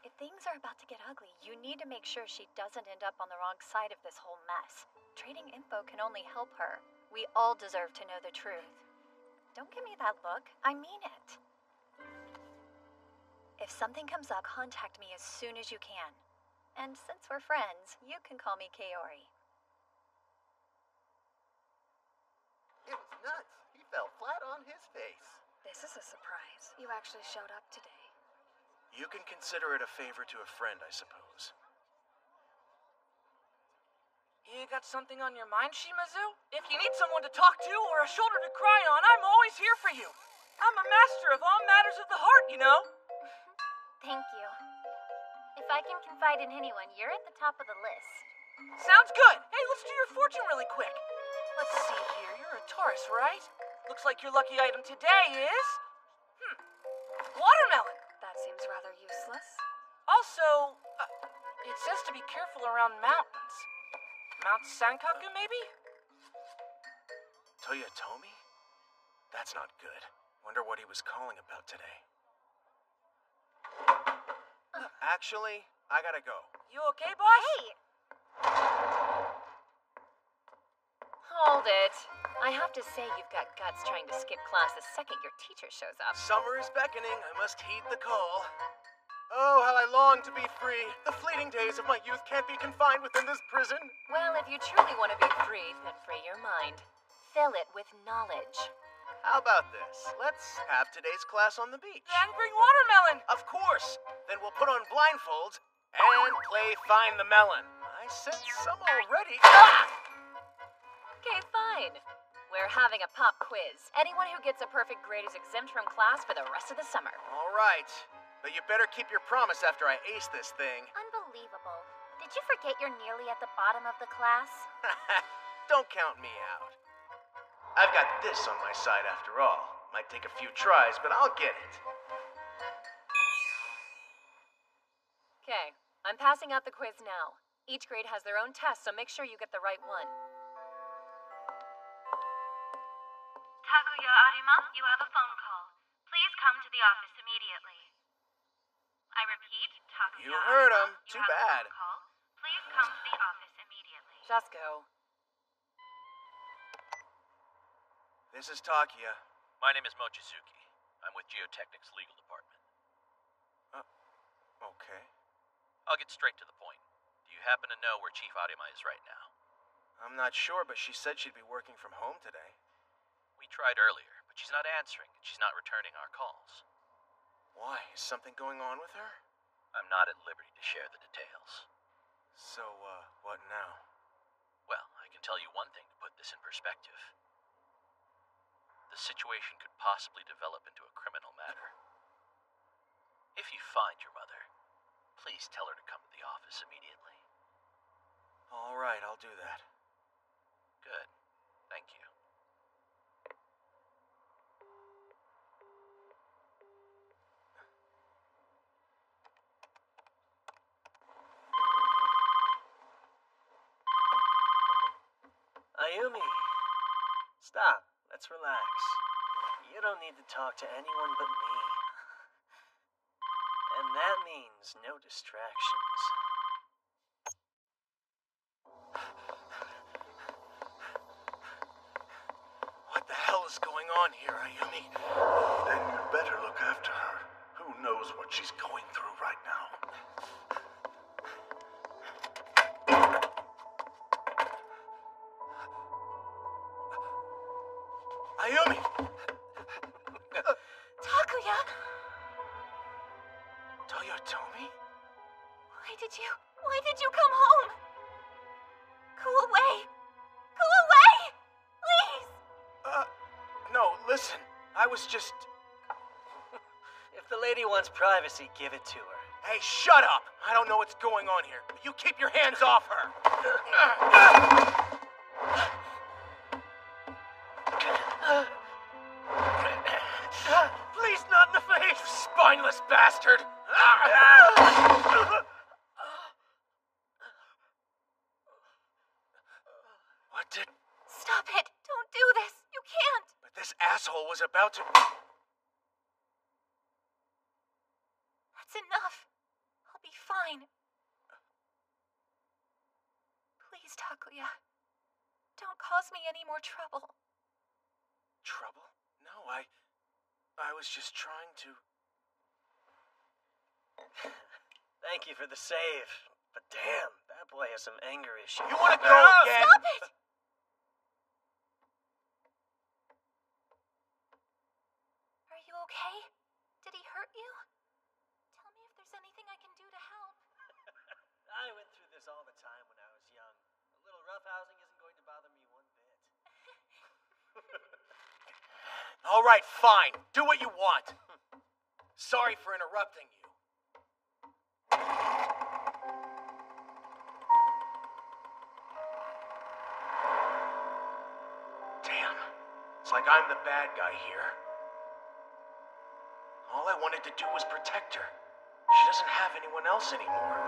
If things are about to get ugly, you need to make sure she doesn't end up on the wrong side of this whole mess. Trading info can only help her. We all deserve to know the truth. Don't give me that look. I mean it. If something comes up, contact me as soon as you can. And since we're friends, you can call me Kaori. It was nuts. He fell flat on his face. This is a surprise. You actually showed up today. You can consider it a favor to a friend, I suppose. You got something on your mind, Shimazu? If you need someone to talk to or a shoulder to cry on, I'm always here for you. I'm a master of all matters of the heart, you know? Thank you. If I can confide in anyone, you're at the top of the list. Sounds good. Hey, let's do your fortune really quick. Let's see here. You're a Taurus, right? Looks like your lucky item today is... watermelon. That seems rather useless. Also, it says to be careful around mountains. Mount Sankaku, maybe? Toyotomi? That's not good. Wonder what he was calling about today. Actually, I gotta go. You okay, boss? Hey! Hold it. I have to say you've got guts trying to skip class the second your teacher shows up. Summer is beckoning. I must heed the call. Oh, how I long to be free. The fleeting days of my youth can't be confined within this prison. Well, if you truly want to be free, then free your mind. Fill it with knowledge. How about this? Let's have today's class on the beach. And bring watermelon! Of course. Then we'll put on blindfolds and play Find the Melon. I sense some already. Ah! Okay, fine. We're having a pop quiz. Anyone who gets a perfect grade is exempt from class for the rest of the summer. All right. But you better keep your promise after I ace this thing. Unbelievable. Did you forget you're nearly at the bottom of the class? Don't count me out. I've got this on my side after all. Might take a few tries, but I'll get it. Okay, I'm passing out the quiz now. Each grade has their own test, so make sure you get the right one. Takuya Arima, you have a phone call. Please come to the office immediately. I repeat, Takuya. You heard him. Too have a bad. phone call. Please come to the office immediately. Just go. This is Takuya. My name is Mochizuki. I'm with Geotechnic's legal department. Okay. I'll get straight to the point. Do you happen to know where Chief Arima is right now? I'm not sure, but she said she'd be working from home today. We tried earlier, but she's not answering and she's not returning our calls. Why? Is something going on with her? I'm not at liberty to share the details. So, what now? Well, I can tell you one thing to put this in perspective. The situation could possibly develop into a criminal matter. If you find your mother, please tell her to come to the office immediately. All right, I'll do that. Good. Thank you. Ayumi, stop. Let's relax. You don't need to talk to anyone but me. And that means no distractions. What the hell is going on here, Ayumi? Then you'd better look after her. Who knows what she's going through right now? Ayumi! Takuya! Toyotomi? Why did you come home? Go away! Go away! Please! No, listen. I was just... If the lady wants privacy, give it to her. Hey, shut up! I don't know what's going on here. You keep your hands off her! spineless bastard! What did... Stop it! Don't do this! You can't! But this asshole was about to... That's enough. I'll be fine. Please, Takuya. Don't cause me any more trouble. Trouble? No, I was just trying to... Thank you for the save. But damn, that boy has some anger issues. You wanna go again? Stop it! Are you okay? Did he hurt you? Tell me if there's anything I can do to help. I went through this all the time when I was young. A little roughhousing isn't going to bother me one bit. All right, fine. Do what you want. Sorry for interrupting you. Damn. It's like I'm the bad guy here. All I wanted to do was protect her. She doesn't have anyone else anymore.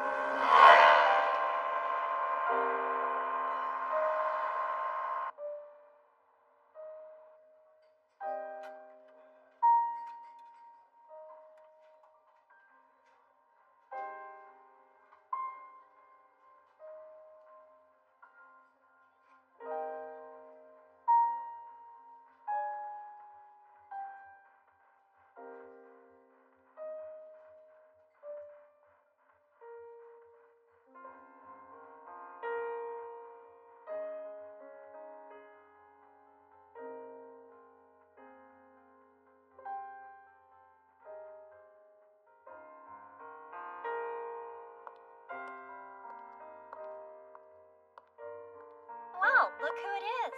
Wow, look who it is.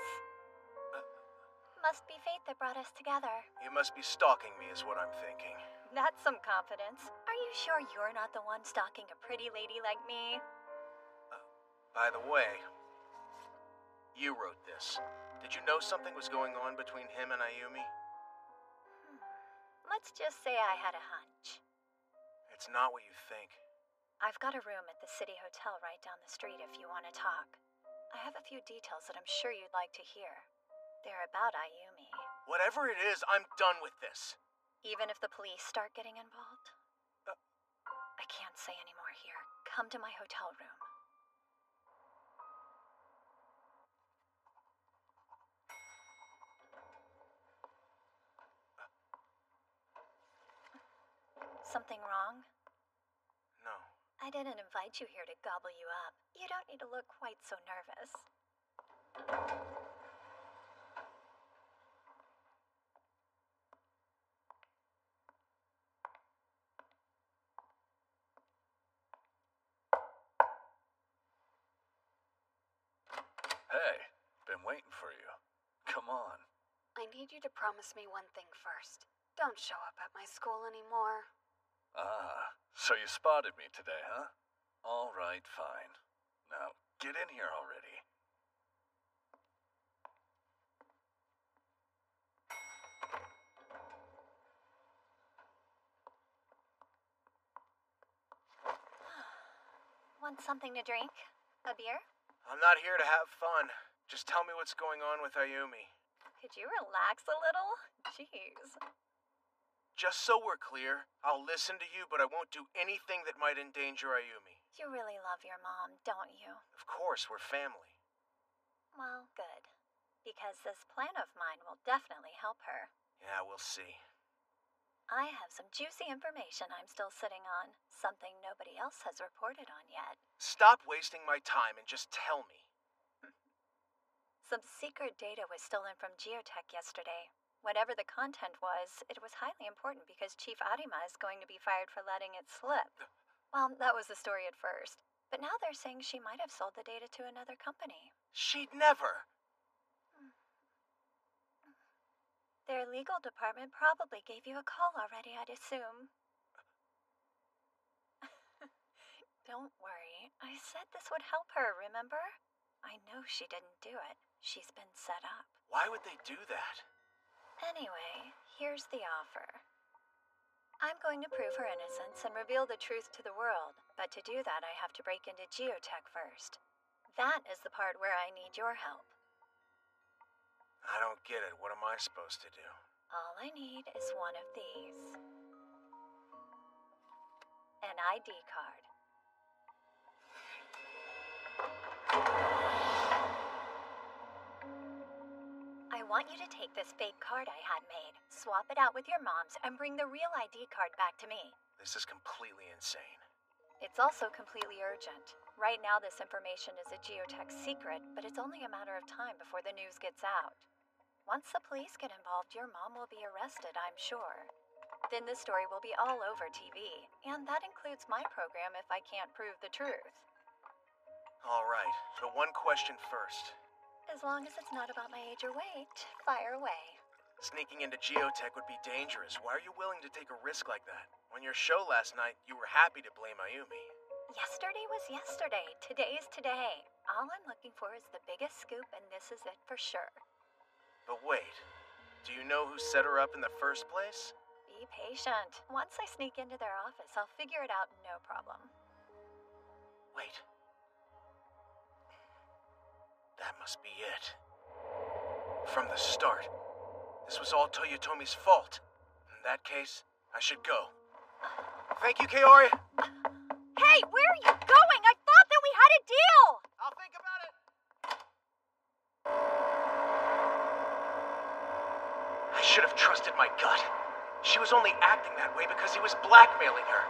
Must be fate that brought us together. You must be stalking me is what I'm thinking. That's some confidence. Are you sure you're not the one stalking a pretty lady like me? By the way, you wrote this. Did you know something was going on between him and Ayumi? Let's just say I had a hunch. It's not what you think. I've got a room at the City Hotel right down the street if you want to talk. I have a few details that I'm sure you'd like to hear. They're about Ayumi. Whatever it is, I'm done with this. Even if the police start getting involved? I can't say any more here. Come to my hotel room. Something wrong? No. I didn't invite you here to gobble you up. You don't need to look quite so nervous. Hey, been waiting for you. Come on. I need you to promise me one thing first. Don't show up at my school anymore. Ah, so you spotted me today, huh? All right, fine. Now, get in here already. Want something to drink? A beer? I'm not here to have fun. Just tell me what's going on with Ayumi. Could you relax a little? Jeez. Just so we're clear, I'll listen to you, but I won't do anything that might endanger Ayumi. You really love your mom, don't you? Of course, we're family. Well, good. Because this plan of mine will definitely help her. Yeah, we'll see. I have some juicy information I'm still sitting on. Something nobody else has reported on yet. Stop wasting my time and just tell me. Some secret data was stolen from Geotech yesterday. Whatever the content was, it was highly important because Chief Arima is going to be fired for letting it slip. Well, that was the story at first. But now they're saying she might have sold the data to another company. She'd never. Their legal department probably gave you a call already, I'd assume. Don't worry. I said this would help her, remember? I know she didn't do it. She's been set up. Why would they do that? Anyway, here's the offer. I'm going to prove her innocence and reveal the truth to the world, but to do that I have to break into Geotech first. That is the part where I need your help. I don't get it. What am I supposed to do? All I need is one of these. An ID card. I want you to take this fake card I had made, swap it out with your mom's, and bring the real ID card back to me. This is completely insane. It's also completely urgent. Right now, this information is a Geotech secret, but it's only a matter of time before the news gets out. Once the police get involved, your mom will be arrested, I'm sure. Then the story will be all over TV, and that includes my program if I can't prove the truth. All right, but one question first. As long as it's not about my age or weight, fire away. Sneaking into Geotech would be dangerous. Why are you willing to take a risk like that? On your show last night, you were happy to blame Ayumi. Yesterday was yesterday. Today is today. All I'm looking for is the biggest scoop, and this is it for sure. But wait, do you know who set her up in the first place? Be patient. Once I sneak into their office, I'll figure it out no problem. Wait. That must be it. From the start, this was all Toyotomi's fault. In that case, I should go. Thank you, Kaori. Hey, where are you going? I thought that we had a deal! I'll think about it. I should have trusted my gut. She was only acting that way because he was blackmailing her.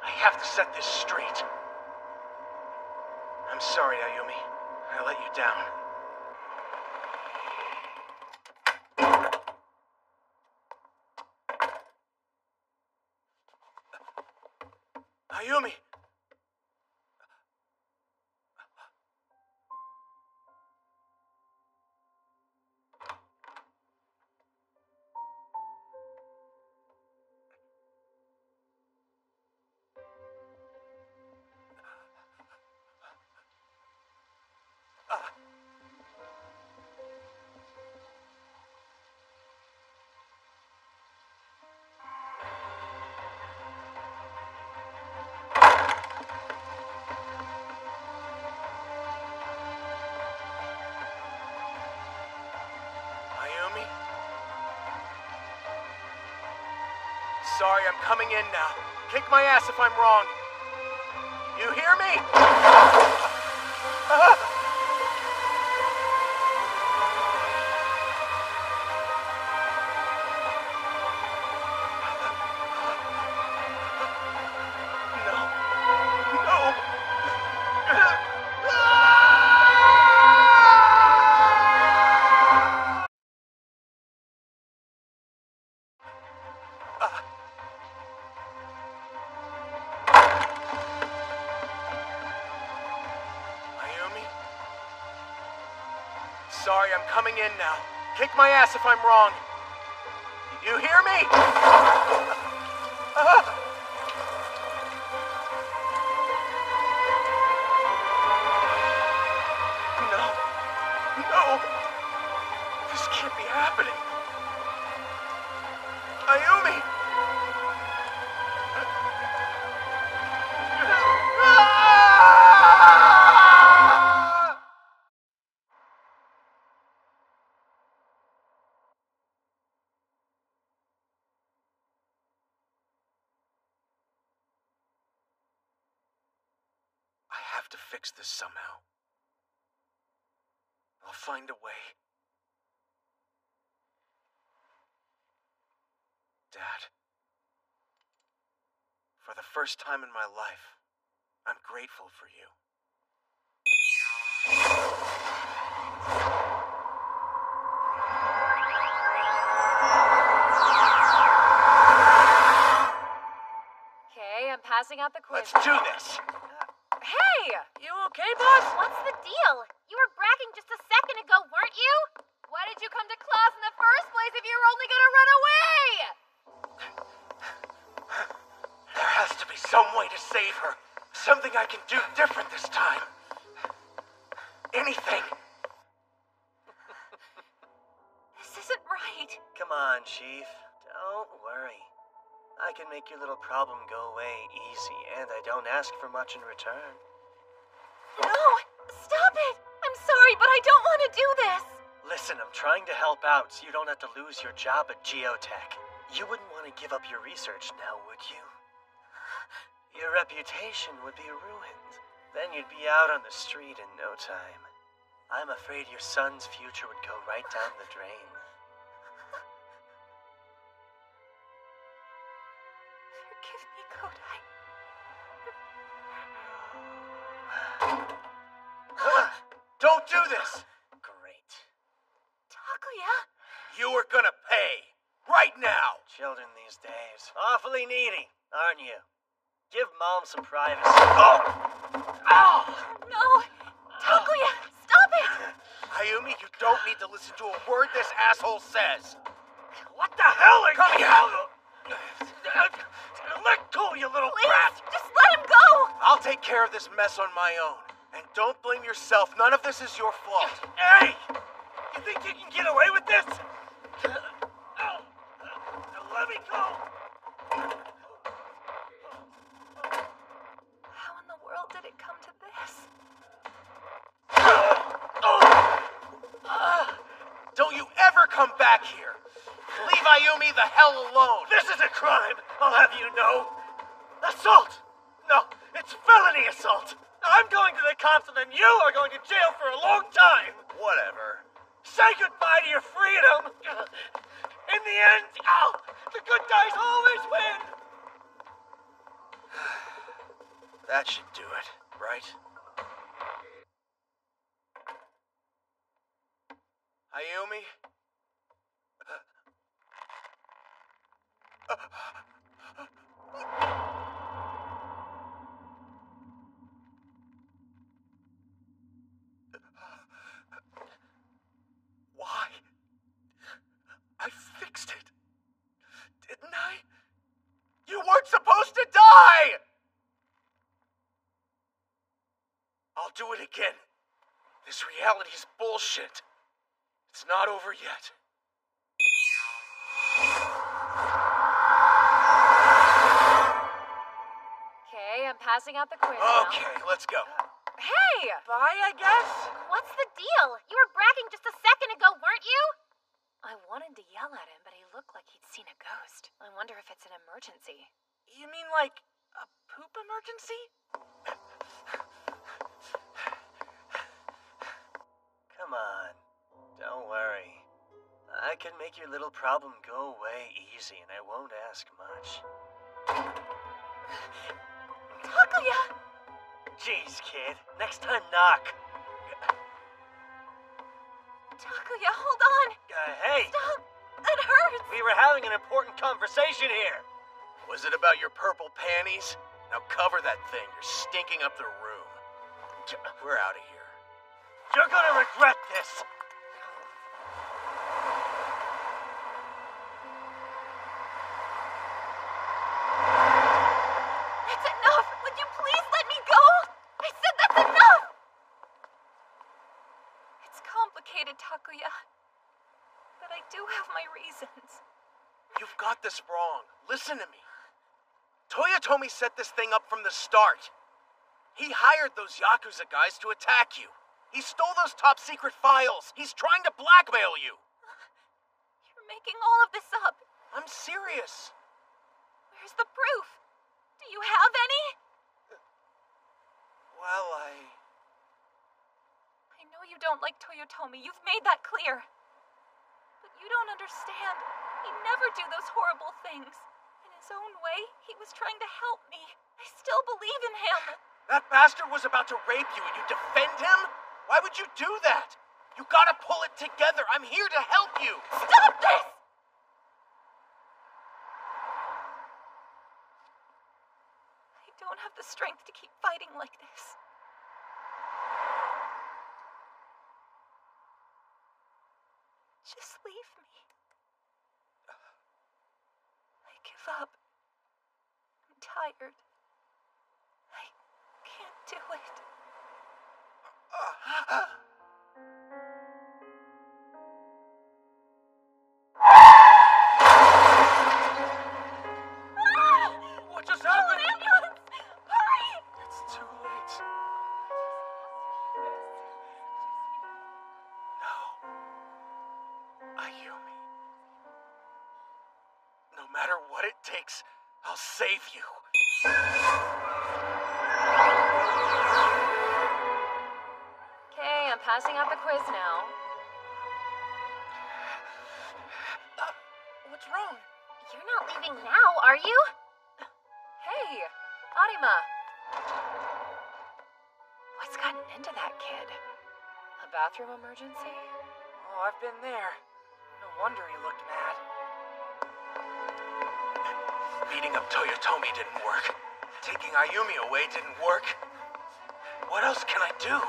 I have to set this straight. I'm sorry, Ayumi. I let you down. Ayumi! Ayumi? Sorry, I'm coming in now. Kick my ass if I'm wrong. You hear me? Sorry, I'm coming in now. Kick my ass if I'm wrong. You hear me? No. This can't be happening. Ayumi! I have to fix this somehow. I'll find a way. Dad, for the first time in my life, I'm grateful for you. Okay, I'm passing out the quiz. Let's do this. Hey! You okay, boss? What's the deal? You were bragging just a second ago, weren't you? Why did you come to class in the first place if you were only gonna run away? There has to be some way to save her. Something I can do different this time. Anything. This isn't right. Come on, Chief. Don't worry. I can make your little problem go away easy, and I don't ask for much in return. No! Stop it! I'm sorry, but I don't want to do this! Listen, I'm trying to help out so you don't have to lose your job at Geotech. You wouldn't want to give up your research now, would you? Your reputation would be ruined. Then you'd be out on the street in no time. I'm afraid your son's future would go right down the drain. Forgive me, Kodai. Don't do this! Great. Takuya? You are gonna pay! Right now! Children these days. Awfully needy, aren't you? Give Mom some privacy. Oh! Ow! No! Takuya, stop it! Ayumi, you don't need to listen to a word this asshole says. What the hell are Come you? Let go, you little Please, brat! just let him go! I'll take care of this mess on my own. And don't blame yourself. None of this is your fault. Hey! You think you can get away with this? Let me go! How in the world did it come to this? Don't you ever come back here. Leave Ayumi the hell alone. This is a crime, I'll have you know. Assault! No, it's felony assault. I'm going to the cops and then you are going to jail for a long time. Whatever. Say goodbye to your freedom. In the end, the good guys always win. That should do it, right? Ayumi? Why? I fixed it. Didn't I? You weren't supposed to die! I'll do it again. This reality's bullshit. It's not over yet. Okay, I'm passing out the quiz Okay, let's go. Hey! Bye, I guess? What's the deal? You were bragging just a second ago, weren't you? I wanted to yell at him, but he looked like he'd seen a ghost. I wonder if it's an emergency. You mean like a poop emergency? Come on. Don't worry. I can make your little problem go away easy, and I won't ask much. Takuya! Jeez, kid. Next time, knock. Takuya, hold on! Hey! Stop! That hurts! We were having an important conversation here. Was it about your purple panties? Now cover that thing. You're stinking up the room. We're out of here. You're gonna regret this. That's enough! Would you please let me go? I said that's enough! It's complicated, Takuya. But I do have my reasons. You've got this wrong. Listen to me. Toyotomi set this thing up from the start. He hired those Yakuza guys to attack you. He stole those top secret files. He's trying to blackmail you. You're making all of this up. I'm serious. Where's the proof? Do you have any? Well, I know you don't like Toyotomi. You've made that clear. But you don't understand. He'd never do those horrible things. In his own way, he was trying to help me. I still believe in him. That bastard was about to rape you and you defend him? Why would you do that? You gotta pull it together. I'm here to help you. Stop this! I don't have the strength to keep fighting like this. Just leave me. I give up. I'm tired. I can't do it. save you. Okay, I'm passing out the quiz now. What's wrong? You're not leaving now, are you? Hey, Arima. What's gotten into that kid? A bathroom emergency? Oh, I've been there. No wonder he looked mad. Beating up Toyotomi didn't work. Taking Ayumi away didn't work. What else can I do?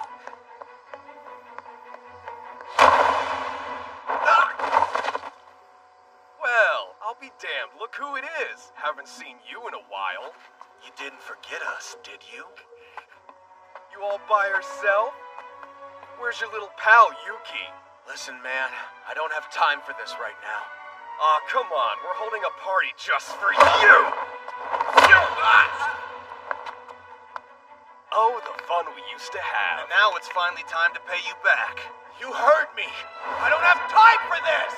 Well, I'll be damned. Look who it is. Haven't seen you in a while. You didn't forget us, did you? You all by yourself? Where's your little pal, Yuki? Listen, man, I don't have time for this right now. Aw, come on. We're holding a party just for you! Oh, the fun we used to have. And now it's finally time to pay you back. You heard me. I don't have time for this!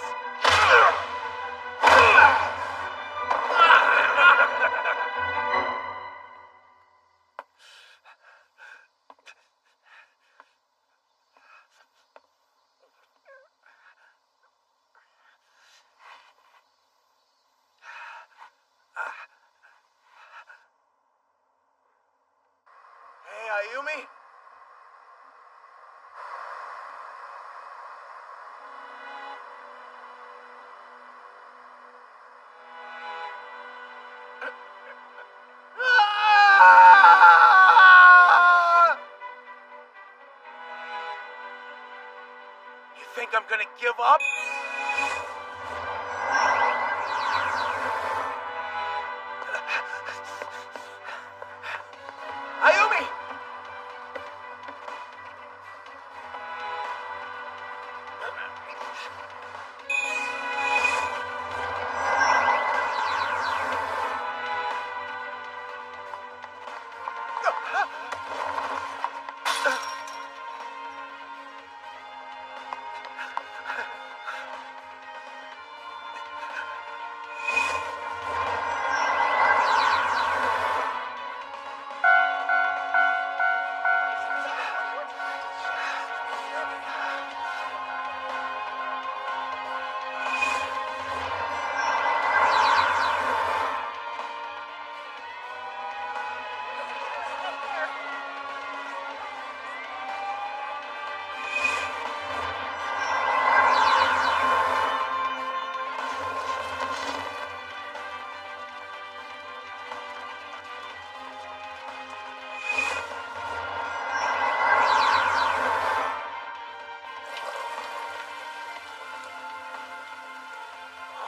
Hey, Ayumi? You think I'm gonna give up? Ayumi!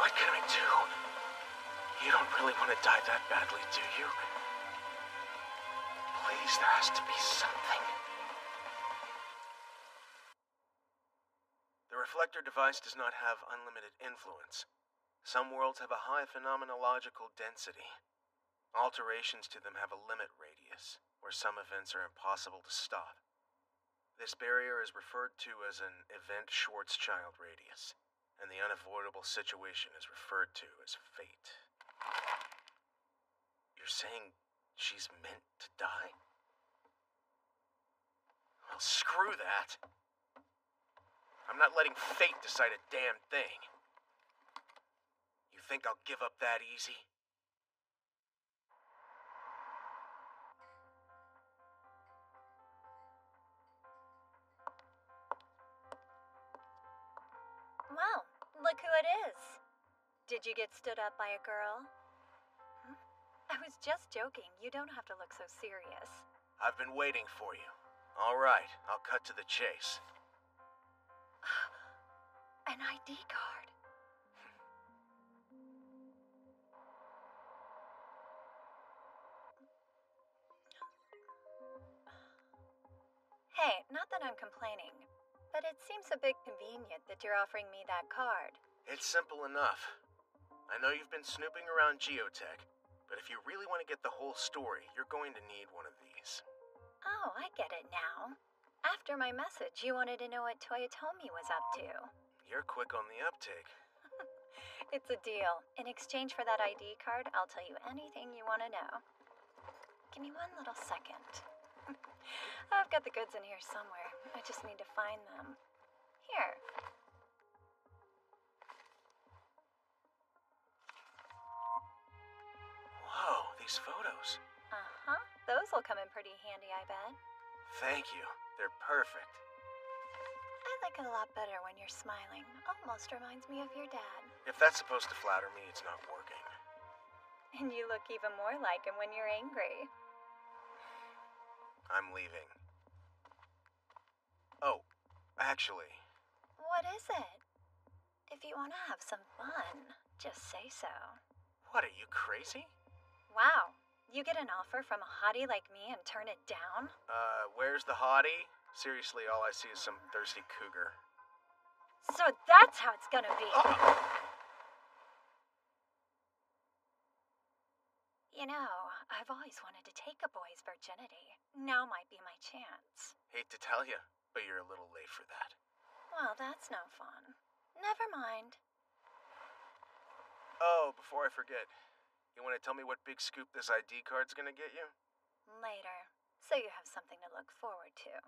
What can I do? You don't really want to die that badly, do you? Please, there has to be something. The reflector device does not have unlimited influence. Some worlds have a high phenomenological density. Alterations to them have a limit radius, where some events are impossible to stop. This barrier is referred to as an event Schwarzschild radius, and the unavoidable situation is referred to as fate. You're saying she's meant to die? Well, screw that. I'm not letting fate decide a damn thing. You think I'll give up that easy? Well, look who it is. Did you get stood up by a girl? I was just joking. You don't have to look so serious. I've been waiting for you. All right, I'll cut to the chase. An ID card. Hey, not that I'm complaining, but it seems a bit convenient that you're offering me that card. It's simple enough. I know you've been snooping around Geotech, but if you really want to get the whole story, you're going to need one of these. Oh, I get it now. After my message, you wanted to know what Toyotomi was up to. You're quick on the uptake. It's a deal. In exchange for that ID card, I'll tell you anything you want to know. Give me one little second. I've got the goods in here somewhere. I just need to find them. Here. Whoa, these photos. Uh-huh. Those will come in pretty handy, I bet. Thank you. They're perfect. I like it a lot better when you're smiling. Almost reminds me of your dad. If that's supposed to flatter me, it's not working. And you look even more like him when you're angry. I'm leaving. Oh, actually. What is it? If you want to have some fun, just say so. What, are you crazy? Wow. You get an offer from a hottie like me and turn it down? Where's the hottie? Seriously, all I see is some thirsty cougar. So that's how it's gonna be. You know, I've always wanted to take a boy's virginity. Now might be my chance. Hate to tell you, but you're a little late for that. Well, that's no fun. Never mind. Oh, before I forget, you want to tell me what big scoop this ID card's gonna get you? Later, so you have something to look forward to.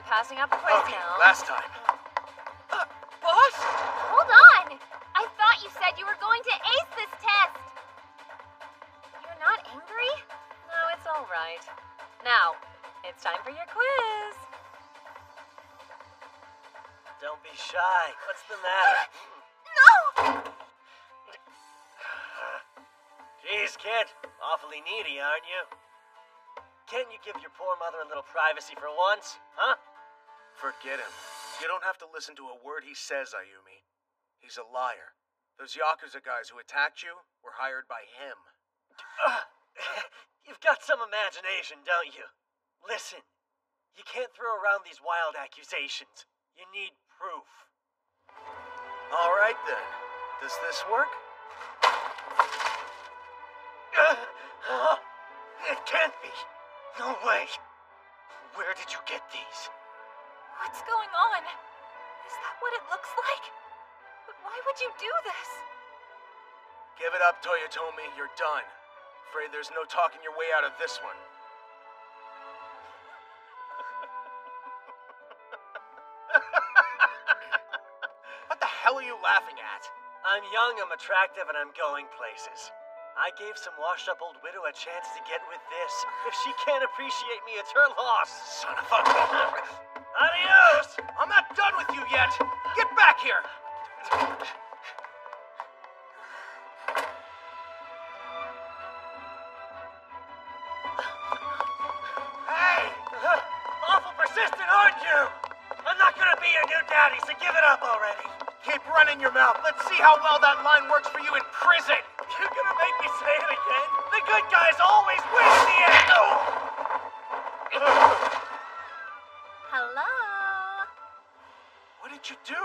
Passing out the quiz now. Last time. Boss? Hold on! I thought you said you were going to ace this test! You're not angry? No, it's all right. Now, it's time for your quiz. Don't be shy. What's the matter? No! Jeez, kid. Awfully needy, aren't you? Can't you give your poor mother a little privacy for once, huh? Forget him. You don't have to listen to a word he says, Ayumi. He's a liar. Those Yakuza guys who attacked you were hired by him. You've got some imagination, don't you? Listen, you can't throw around these wild accusations. You need proof. All right, then. Does this work? It can't be. No way. Where did you get these? What's going on? Is that what it looks like? But why would you do this? Give it up, Toyotomi. You're done. Afraid there's no talking your way out of this one. What the hell are you laughing at? I'm young, I'm attractive, and I'm going places. I gave some washed-up old widow a chance to get with this. If she can't appreciate me, it's her loss. Son of a... Adios! I'm not done with you yet! Get back here! Hey! Awful persistent, aren't you? I'm not gonna be your new daddy, so give it up already. Keep running your mouth. Let's see how well that line works for you in prison. You're gonna make me say it again? The good guys always win in the end! Hello? What did you do?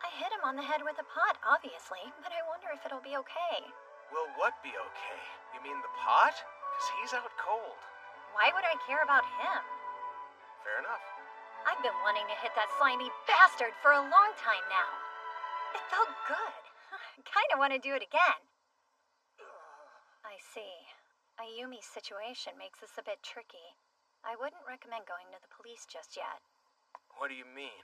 I hit him on the head with a pot, obviously, but I wonder if it'll be okay. Will what be okay? You mean the pot? Because he's out cold. Why would I care about him? Fair enough. I've been wanting to hit that slimy bastard for a long time now. It felt good. I kind of want to do it again. I see. Ayumi's situation makes this a bit tricky. I wouldn't recommend going to the police just yet. What do you mean?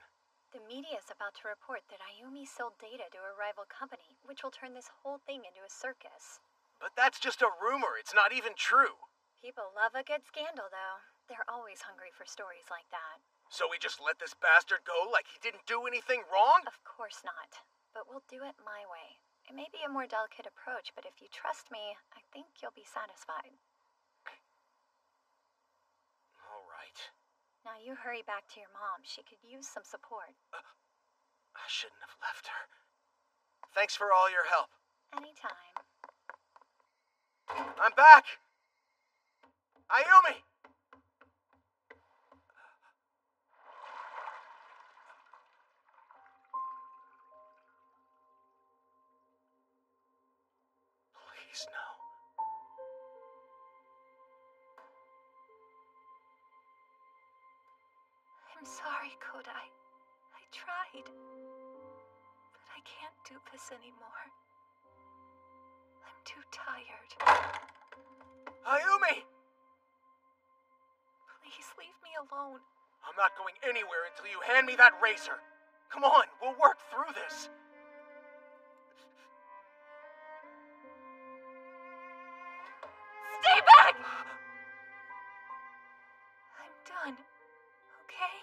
The media is about to report that Ayumi sold data to a rival company, which will turn this whole thing into a circus. But that's just a rumor. It's not even true. People love a good scandal, though. They're always hungry for stories like that. So we just let this bastard go like he didn't do anything wrong? Of course not. But we'll do it my way. It may be a more delicate approach, but if you trust me, I think you'll be satisfied. All right. Now you hurry back to your mom. She could use some support. I shouldn't have left her. Thanks for all your help. Anytime. I'm back! Ayumi! Please, no. I'm sorry, Kodai. I tried. But I can't do this anymore. I'm too tired. Ayumi! Please leave me alone. I'm not going anywhere until you hand me that razor. Come on, we'll work through this. Stay back! I'm done. Okay?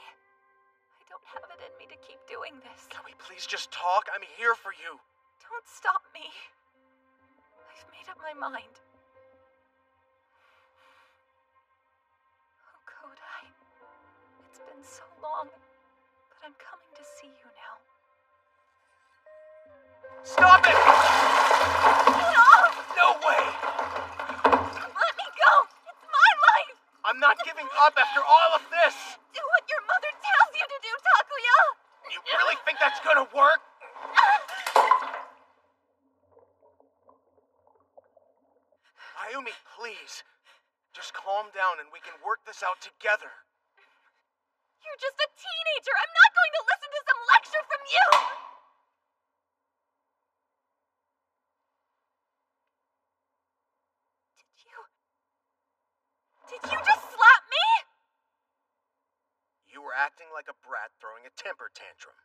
I don't have it in me to keep doing this. Can we please just talk? I'm here for you. Don't stop me. I've made up my mind. Oh, Kodai. It's been so long, but I'm coming to see you now. Stop it! No! No way! Let me go! It's my life! I'm not giving up after all of this! Do what your mother tells you to do, Takuya! You really think that's gonna work? Ayumi, please. Just calm down and we can work this out together. You're just a teenager! I'm not going to listen to some lecture from you! Did you just slap me? You were acting like a brat throwing a temper tantrum.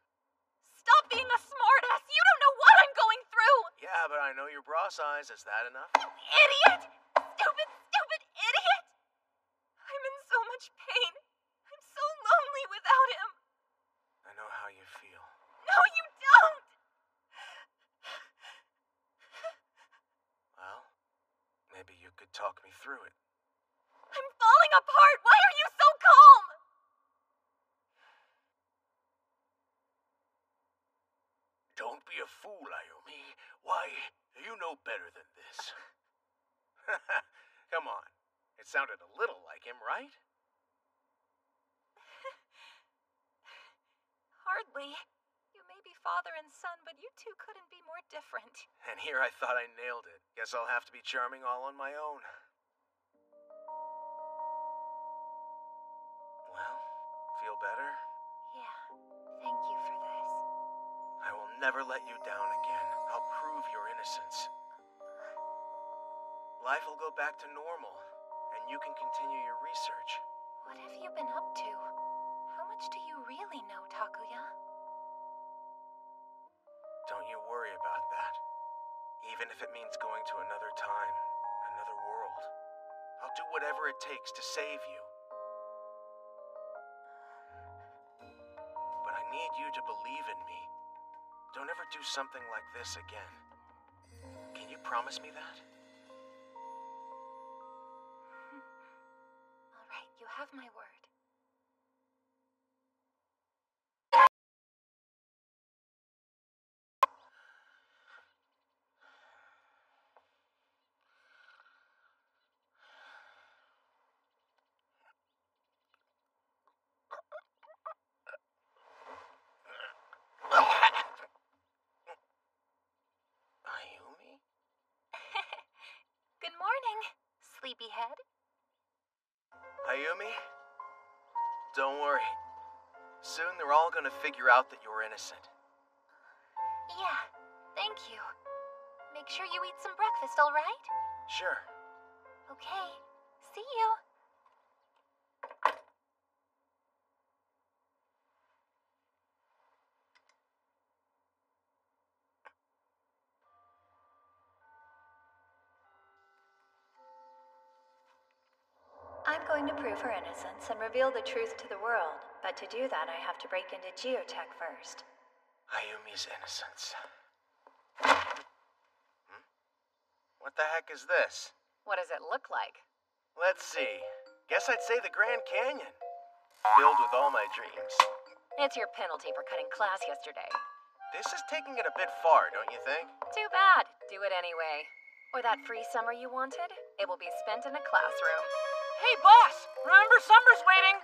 Stop being a smartass! You don't know what I'm going through! Yeah, but I know your bra size. Is that enough? You idiot! Stupid, stupid idiot! I'm in so much pain. I'm so lonely without him. I know how you feel. No, you don't! Well, maybe you could talk me through it. I'm falling apart! Why are you so calm? Don't be a fool, Ayumi. Why, you know better than this. Come on. It sounded a little like him, right? Hardly. You may be father and son, but you two couldn't be more different. And here I thought I nailed it. Guess I'll have to be charming all on my own. Well, feel better? Yeah, thank you for this. I will never let you down again. I'll prove your innocence. Life will go back to normal, and you can continue your research. What have you been up to? How much do you really know, Takuya? Don't you worry about that. Even if it means going to another time, another world. I'll do whatever it takes to save you. But I need you to believe in me. Don't ever do something like this again. Can you promise me that? All right, you have my word. Ayumi? Good morning, sleepyhead. Ayumi? Don't worry. Soon they're all gonna figure out that you're innocent. Yeah, thank you. Make sure you eat some breakfast, all right? Sure. Okay, see you. I'm going to prove her innocence and reveal the truth to the world, but to do that I have to break into Geotech first. Ayumi's innocence. What the heck is this? What does it look like? Let's see. Guess I'd say the Grand Canyon. Filled with all my dreams. It's your penalty for cutting class yesterday. This is taking it a bit far, don't you think? Too bad. Do it anyway. Or that free summer you wanted? It will be spent in a classroom. Hey, boss! Remember summer's waiting?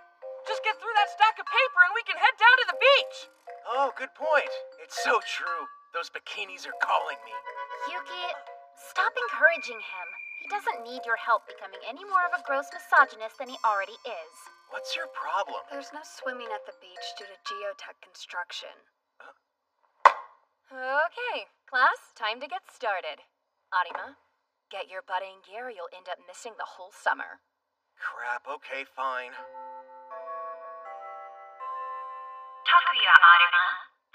Just get through that stack of paper and we can head down to the beach! Oh, good point. It's so true. Those bikinis are calling me. Yuki, Stop encouraging him. He doesn't need your help becoming any more of a gross misogynist than he already is. What's your problem? There's no swimming at the beach due to geotech construction. Okay, class, time to get started. Arima, get your butt in gear or you'll end up missing the whole summer. Crap, okay, fine. Takuya Arima,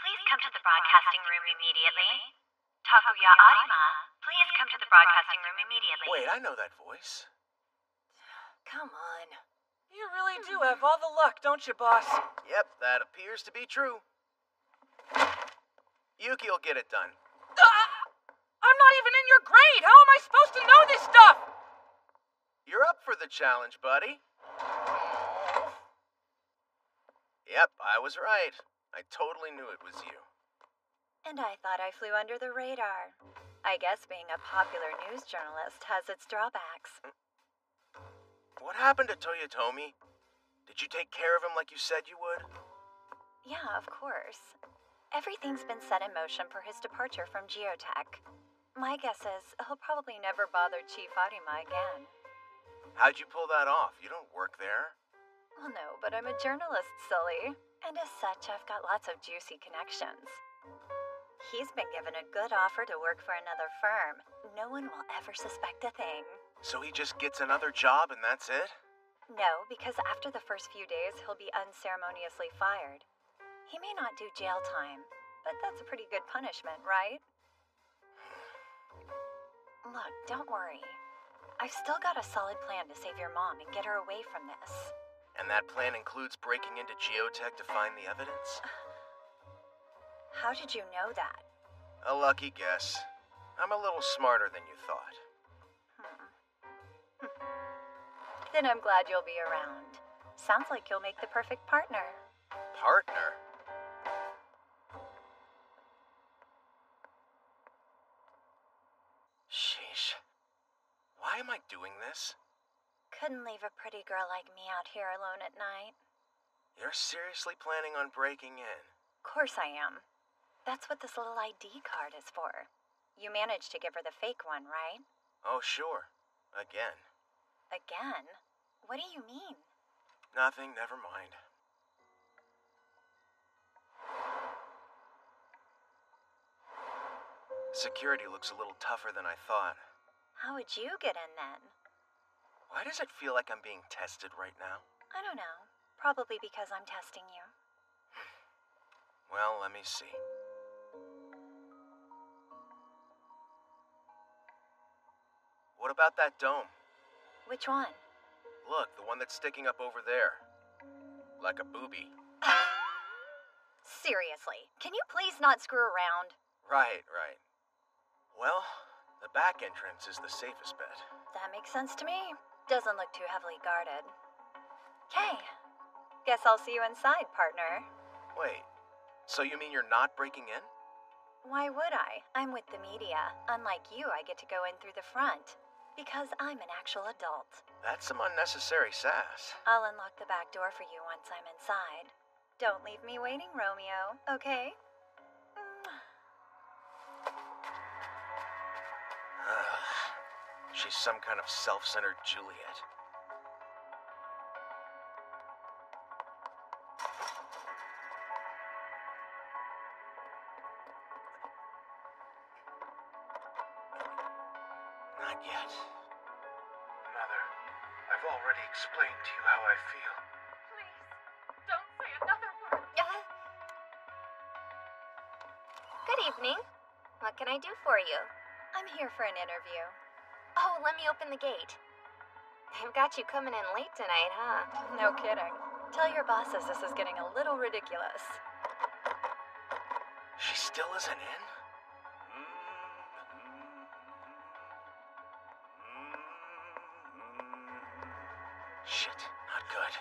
please come to the broadcasting room immediately. Takuya Arima, please come to the broadcasting room immediately. Wait, I know that voice. Come on. You really do have all the luck, don't you, boss? Yep, that appears to be true. Yuki will get it done. I'm not even in your grade! How am I supposed to know this stuff? You're up for the challenge, buddy. Yep, I was right. I totally knew it was you. And I thought I flew under the radar. I guess being a popular news journalist has its drawbacks. What happened to Toyotomi? Did you take care of him like you said you would? Yeah, of course. Everything's been set in motion for his departure from Geotech. My guess is he'll probably never bother Chief Arima again. How'd you pull that off? You don't work there. Well, no, but I'm a journalist, silly. And as such, I've got lots of juicy connections. He's been given a good offer to work for another firm. No one will ever suspect a thing. So he just gets another job and that's it? No, because after the first few days, he'll be unceremoniously fired. He may not do jail time, but that's a pretty good punishment, right? Look, don't worry. I've still got a solid plan to save your mom and get her away from this. And that plan includes breaking into Geotech to find the evidence? How did you know that? A lucky guess. I'm a little smarter than you thought. Then I'm glad you'll be around. Sounds like you'll make the perfect partner. Partner? Sheesh. Why am I doing this? Couldn't leave a pretty girl like me out here alone at night. You're seriously planning on breaking in? Of course I am. That's what this little ID card is for. You managed to give her the fake one, right? Oh, sure. Again. Again? What do you mean? Nothing, never mind. Security looks a little tougher than I thought. How would you get in then? Why does it feel like I'm being tested right now? I don't know. Probably because I'm testing you. Well, let me see. What about that dome? Which one? Look, the one that's sticking up over there. Like a booby. Seriously, can you please not screw around? Right. Well, the back entrance is the safest bet. That makes sense to me. Doesn't look too heavily guarded. Okay. Guess I'll see you inside, partner. Wait, so you mean you're not breaking in? Why would I? I'm with the media. Unlike you, I get to go in through the front. Because I'm an actual adult. That's some unnecessary sass. I'll unlock the back door for you once I'm inside. Don't leave me waiting, Romeo, okay? She's some kind of self-centered Juliet. Not yet. Mother, I've already explained to you how I feel. Please, don't say another word. Good evening. What can I do for you? I'm here for an interview. Oh, let me open the gate. They've got you coming in late tonight, huh? No kidding. Tell your bosses this is getting a little ridiculous. She still isn't in? Shit, not good.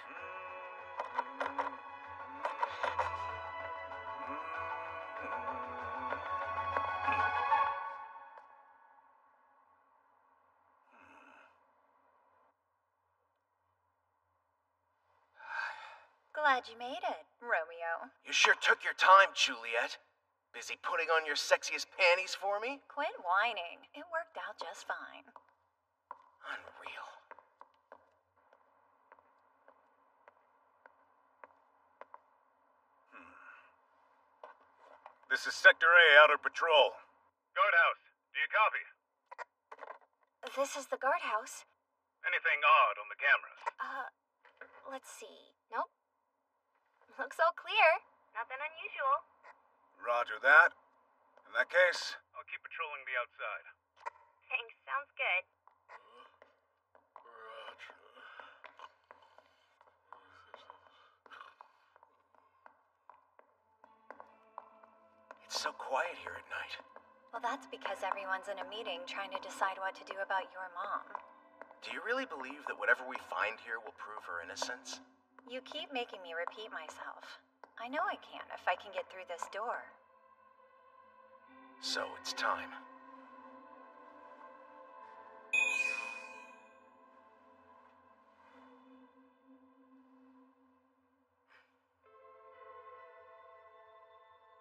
Glad you made it, Romeo. You sure took your time, Juliet. Busy putting on your sexiest panties for me? Quit whining. It worked out just fine. Unreal. This is Sector A, outer patrol. Guardhouse, do you copy? This is the guardhouse. Anything odd on the cameras? Let's see. Nope. Looks all clear. Nothing unusual. Roger that. In that case, I'll keep patrolling the outside. Thanks, sounds good. It's so quiet here at night. Well, that's because everyone's in a meeting trying to decide what to do about your mom. Do you really believe that whatever we find here will prove her innocence? You keep making me repeat myself. I know I can if I can get through this door. So it's time.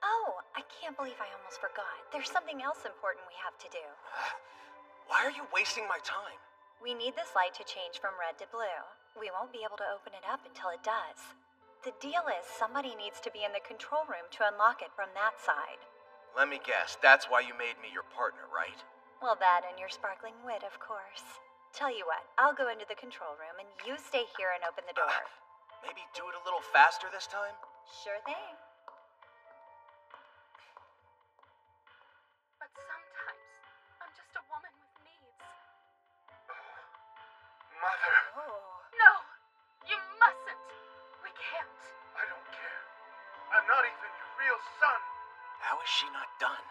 Oh, I can't believe I almost forgot. There's something else important we have to do. Why are you wasting my time? We need this light to change from red to blue. We won't be able to open it up until it does. The deal is somebody needs to be in the control room to unlock it from that side. Let me guess, that's why you made me your partner, right? Well, that and your sparkling wit, of course. Tell you what, I'll go into the control room and you stay here and open the door. Maybe do it a little faster this time? Sure thing. But sometimes, I'm just a woman with needs. Mother. Oh. No! You mustn't! We can't. I don't care. I'm not even your real son. How is she not done?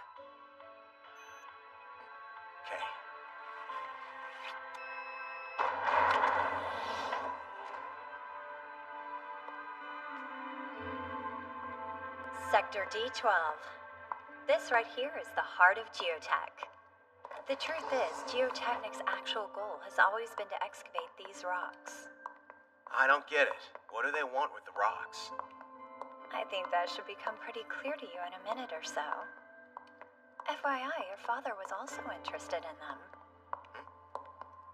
Okay. Sector D12. This right here is the heart of geotech. The truth is, geotechnic's actual goal has always been to excavate these rocks. I don't get it. What do they want with the rocks? I think that should become pretty clear to you in a minute or so. FYI, your father was also interested in them.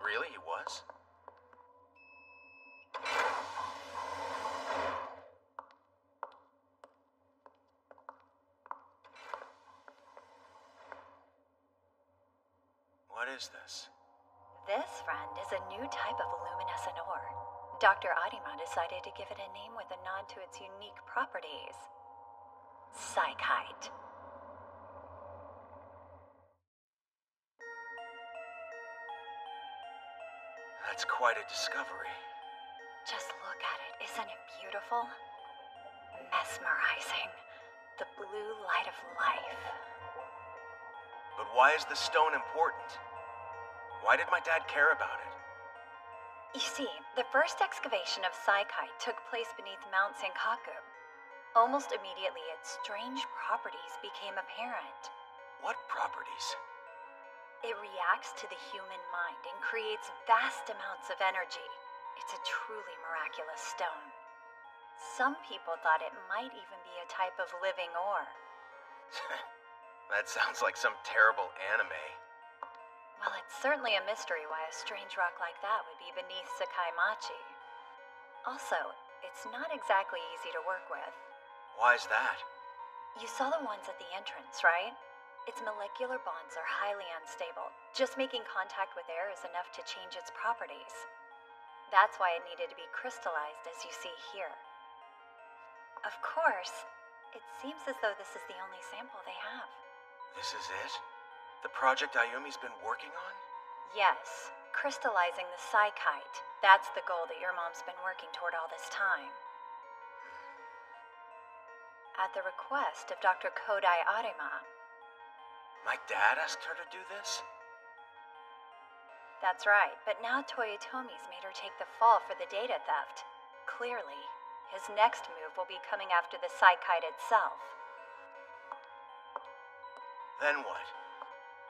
Really, he was? What is this? This, friend, is a new type of luminescent ore. Dr. Adima decided to give it a name with a nod to its unique properties. Psychite. That's quite a discovery. Just look at it. Isn't it beautiful? Mesmerizing. The blue light of life. But why is the stone important? Why did my dad care about it? You see, the first excavation of Psychite took place beneath Mount Senkaku. Almost immediately, its strange properties became apparent. What properties? It reacts to the human mind and creates vast amounts of energy. It's a truly miraculous stone. Some people thought it might even be a type of living ore. That sounds like some terrible anime. Well, it's certainly a mystery why a strange rock like that would be beneath Sakai Machi. Also, it's not exactly easy to work with. Why's that? You saw the ones at the entrance, right? Its molecular bonds are highly unstable. Just making contact with air is enough to change its properties. That's why it needed to be crystallized, as you see here. Of course, it seems as though this is the only sample they have. This is it? The project Ayumi's been working on? Yes, crystallizing the Psychite. That's the goal that your mom's been working toward all this time. At the request of Dr. Kodai Arima. My dad asked her to do this? That's right, but now Toyotomi's made her take the fall for the data theft. Clearly, his next move will be coming after the Psychite itself. Then what?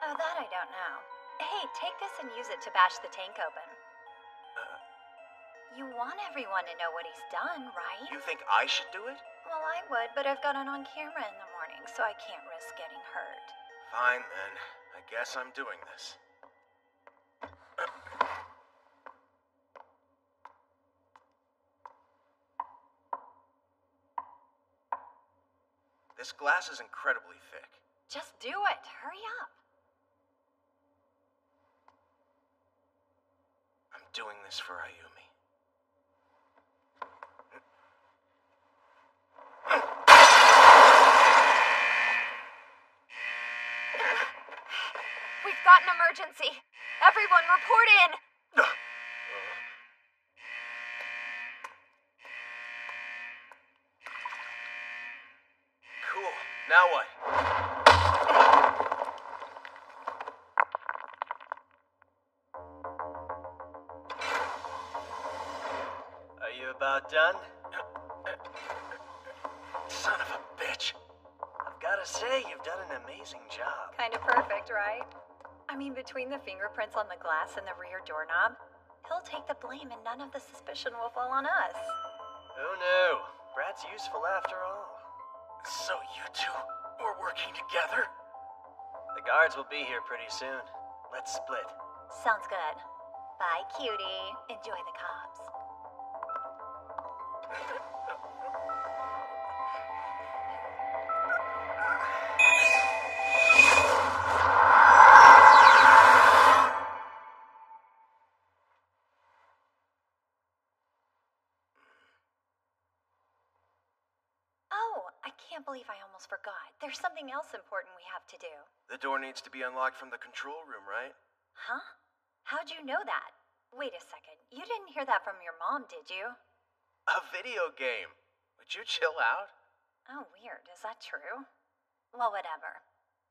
Oh, that I don't know. Hey, take this and use it to bash the tank open. You want everyone to know what he's done, right? You think I should do it? Well, I would, but I've got it on camera in the morning, so I can't risk getting hurt. Fine, then. I guess I'm doing this. This glass is incredibly thick. Just do it. Hurry up. I'm doing this for Ayumi. We've got an emergency. Everyone, report in. Cool. Now what? Are you about done? Son of a bitch. I've gotta say, you've done an amazing job. Kind of perfect, right? I mean, between the fingerprints on the glass and the rear doorknob, he'll take the blame and none of the suspicion will fall on us. Who knew? Brad's useful after all. So you two were working together? The guards will be here pretty soon. Let's split. Sounds good. Bye, cutie. Enjoy the cops. I can't believe I almost forgot. There's something else important we have to do. The door needs to be unlocked from the control room, right? Huh? How'd you know that? Wait a second. You didn't hear that from your mom, did you? A video game. Would you chill out? Oh, weird. Is that true? Well, whatever.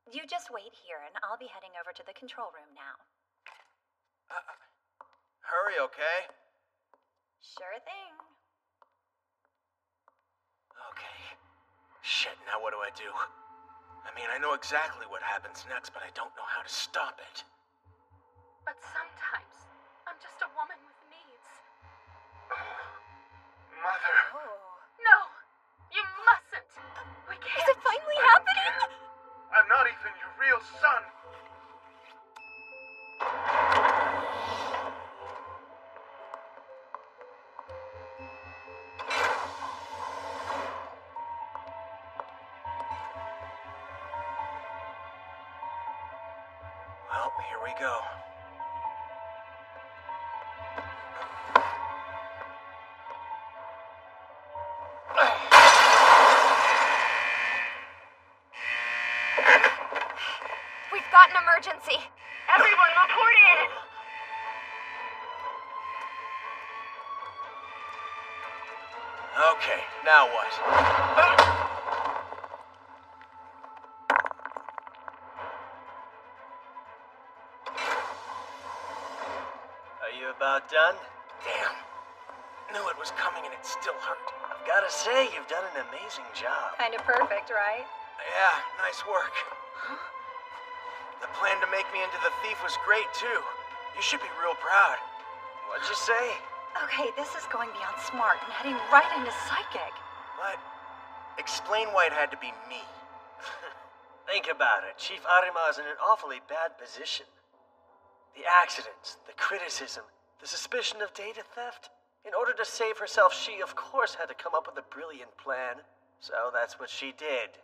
You just wait here, and I'll be heading over to the control room now. Hurry, okay? Sure thing. Okay. Shit, now what do I do? I mean, I know exactly what happens next, but I don't know how to stop it. But sometimes, I'm just a woman with needs. Mother. No! You mustn't! We can't! Is it finally happening? I'm not even your real son. Well, here we go. We've got an emergency. Everyone, report in. Okay, now what? Are you about done? Damn. Knew it was coming and it still hurt. I've gotta say, you've done an amazing job. Kind of perfect, right? Yeah, nice work. The plan to make me into the thief was great, too. You should be real proud. What'd you say? Okay, this is going beyond smart and heading right into psychic. But explain why it had to be me. Think about it. Chief Arima is in an awfully bad position. The accidents, the criticism, the suspicion of data theft. In order to save herself, she, of course, had to come up with a brilliant plan. So that's what she did.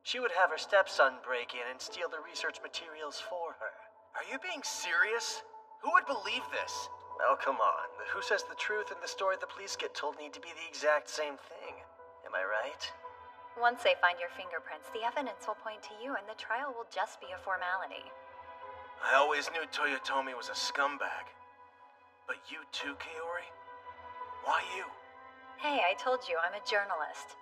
She would have her stepson break in and steal the research materials for her. Are you being serious? Who would believe this? Well, come on. Who says the truth and the story the police get told need to be the exact same thing? Am I right? Once they find your fingerprints, the evidence will point to you and the trial will just be a formality. I always knew Toyotomi was a scumbag. But you too, Kaori? Why you? Hey, I told you I'm a journalist.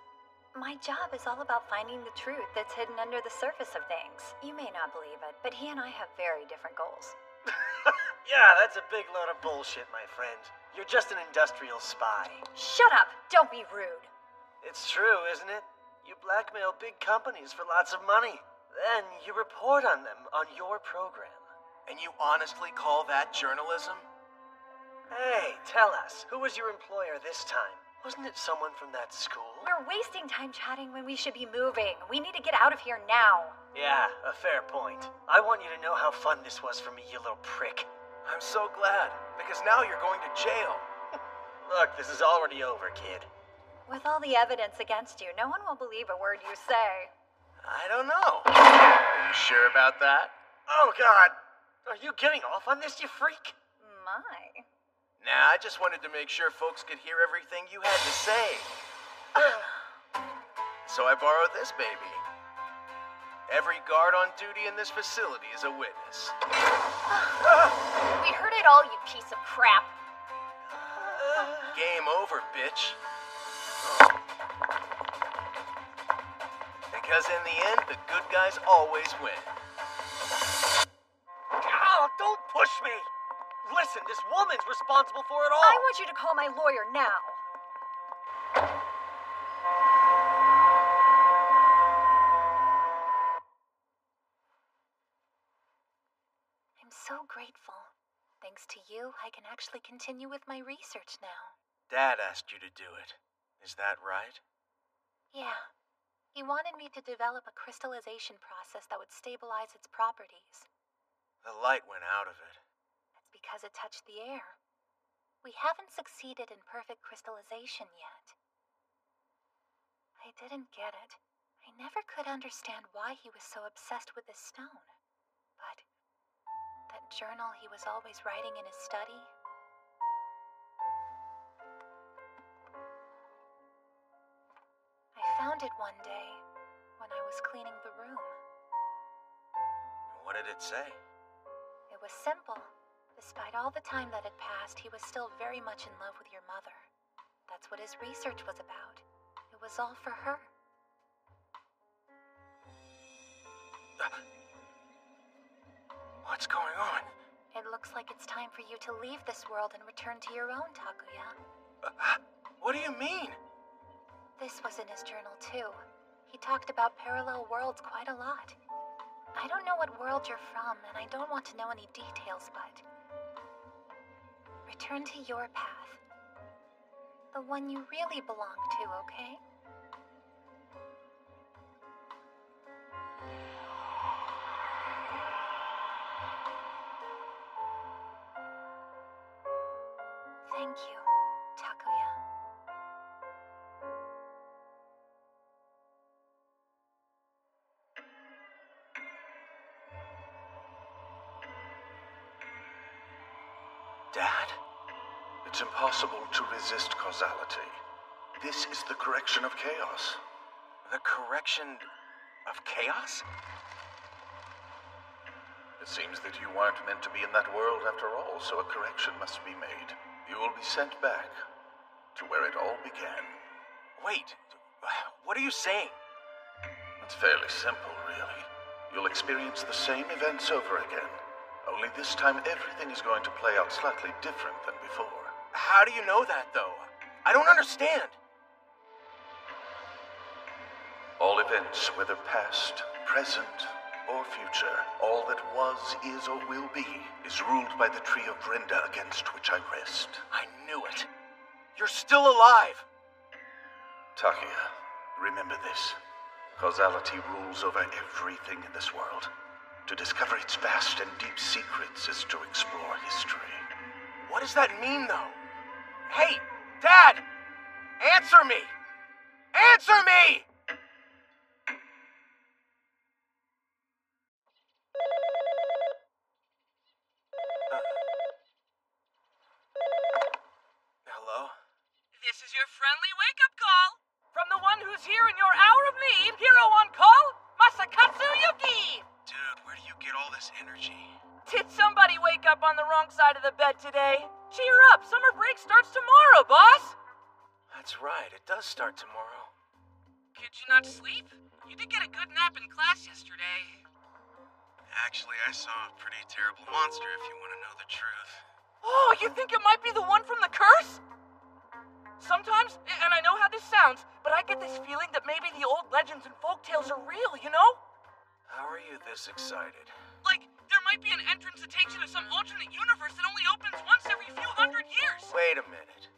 My job is all about finding the truth that's hidden under the surface of things. You may not believe it, but he and I have very different goals. Yeah, that's a big load of bullshit, my friend. You're just an industrial spy. Shut up! Don't be rude. It's true, isn't it? You blackmail big companies for lots of money. Then you report on them on your program. And you honestly call that journalism? Hey, tell us, who was your employer this time? Wasn't it someone from that school? We're wasting time chatting when we should be moving. We need to get out of here now. Yeah, a fair point. I want you to know how fun this was for me, you little prick. I'm so glad, because now you're going to jail. Look, this is already over, kid. With all the evidence against you, no one will believe a word you say. I don't know. Are you sure about that? Oh, God. Are you getting off on this, you freak? My. Nah, I just wanted to make sure folks could hear everything you had to say. So I borrowed this baby. Every guard on duty in this facility is a witness. We heard it all, you piece of crap. Game over, bitch. Because in the end, the good guys always win. Oh, don't push me! Listen, this woman's responsible for it all. I want you to call my lawyer now. I'm so grateful. Thanks to you, I can actually continue with my research now. Dad asked you to do it. Is that right? Yeah. He wanted me to develop a crystallization process that would stabilize its properties. The light went out of it. That's because it touched the air. We haven't succeeded in perfect crystallization yet. I didn't get it. I never could understand why he was so obsessed with this stone. But that journal he was always writing in his study, I found it one day when I was cleaning the room. What did it say? It was simple. Despite all the time that had passed, he was still very much in love with your mother. That's what his research was about. It was all for her. What's going on? It looks like it's time for you to leave this world and return to your own, Takuya. What do you mean? This was in his journal, too. He talked about parallel worlds quite a lot. I don't know what world you're from, and I don't want to know any details, but return to your path. The one you really belong to, okay? Thank you, Takuya. Dad? It's impossible to resist causality. This is the correction of chaos. The correction of chaos? It seems that you weren't meant to be in that world after all, so a correction must be made. You will be sent back to where it all began. Wait, what are you saying? It's fairly simple, really. You'll experience the same events over again. Only this time everything is going to play out slightly different than before. How do you know that, though? I don't understand. All events, whether past, present, or future, all that was, is, or will be, is ruled by the tree of Brenda against which I rest. I knew it. You're still alive. Takuya, remember this. Causality rules over everything in this world. To discover its vast and deep secrets is to explore history. What does that mean, though? Hey, Dad! Answer me! Answer me! Hello? This is your friendly wake-up call. From the one who's here in your hour of need, hero on call, Masakatsu Yuki! Dude, where do you get all this energy? Did somebody wake up on the wrong side of the bed today? Cheer up, summer break starts tomorrow, boss! That's right, it does start tomorrow. Could you not sleep? You did get a good nap in class yesterday. Actually, I saw a pretty terrible monster, if you want to know the truth. Oh, you think it might be the one from the curse? Sometimes, and I know how this sounds, but I get this feeling that maybe the old legends and folktales are real, you know? How are you this excited? Like, there might be an entrance that takes you to some alternate universe that only opens once every few hundred years. Wait a minute.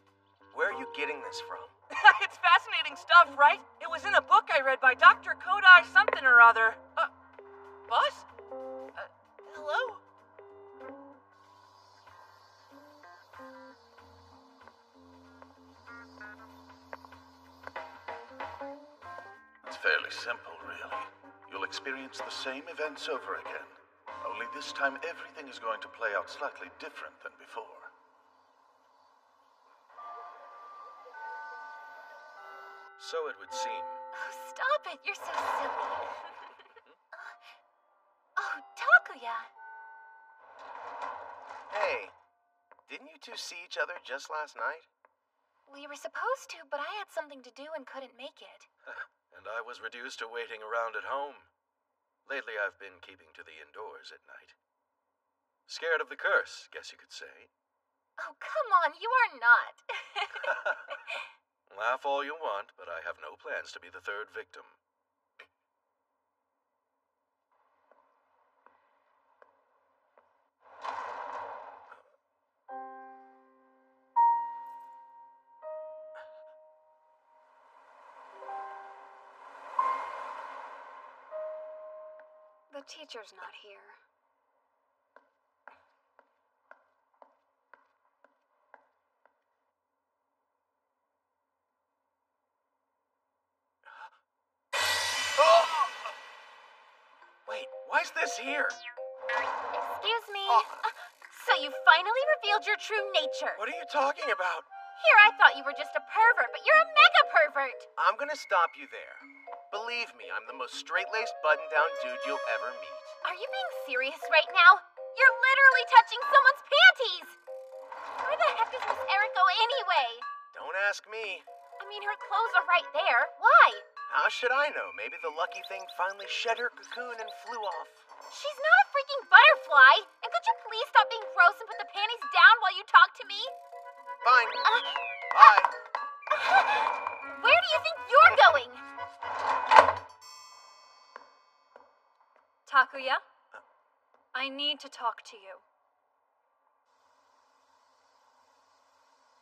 Where are you getting this from? It's fascinating stuff, right? It was in a book I read by Dr. Kodai something or other. Buzz? Hello? It's fairly simple, really. You'll experience the same events over again. Only this time everything is going to play out slightly different than before. So it would seem. Oh, stop it. You're so silly. Oh, Takuya. Hey, didn't you two see each other just last night? We were supposed to, but I had something to do and couldn't make it. And I was reduced to waiting around at home. Lately, I've been keeping to the indoors at night. Scared of the curse, guess you could say. Oh, come on, you are not. Laugh all you want, but I have no plans to be the third victim. The teacher's not here. Wait, why's this here? Excuse me. So you finally revealed your true nature. What are you talking about? Here, I thought you were just a pervert, but you're a mega pervert. I'm gonna stop you there. Believe me, I'm the most straight-laced, button-down dude you'll ever meet. Are you being serious right now? You're literally touching someone's panties. Where the heck is Miss Eriko anyway? Don't ask me. I mean, her clothes are right there. Why? How should I know? Maybe the lucky thing finally shed her cocoon and flew off. She's not a freaking butterfly. And could you please stop being gross and put the panties down while you talk to me? Fine. Bye. Where do you think you're going? Takuya? I need to talk to you.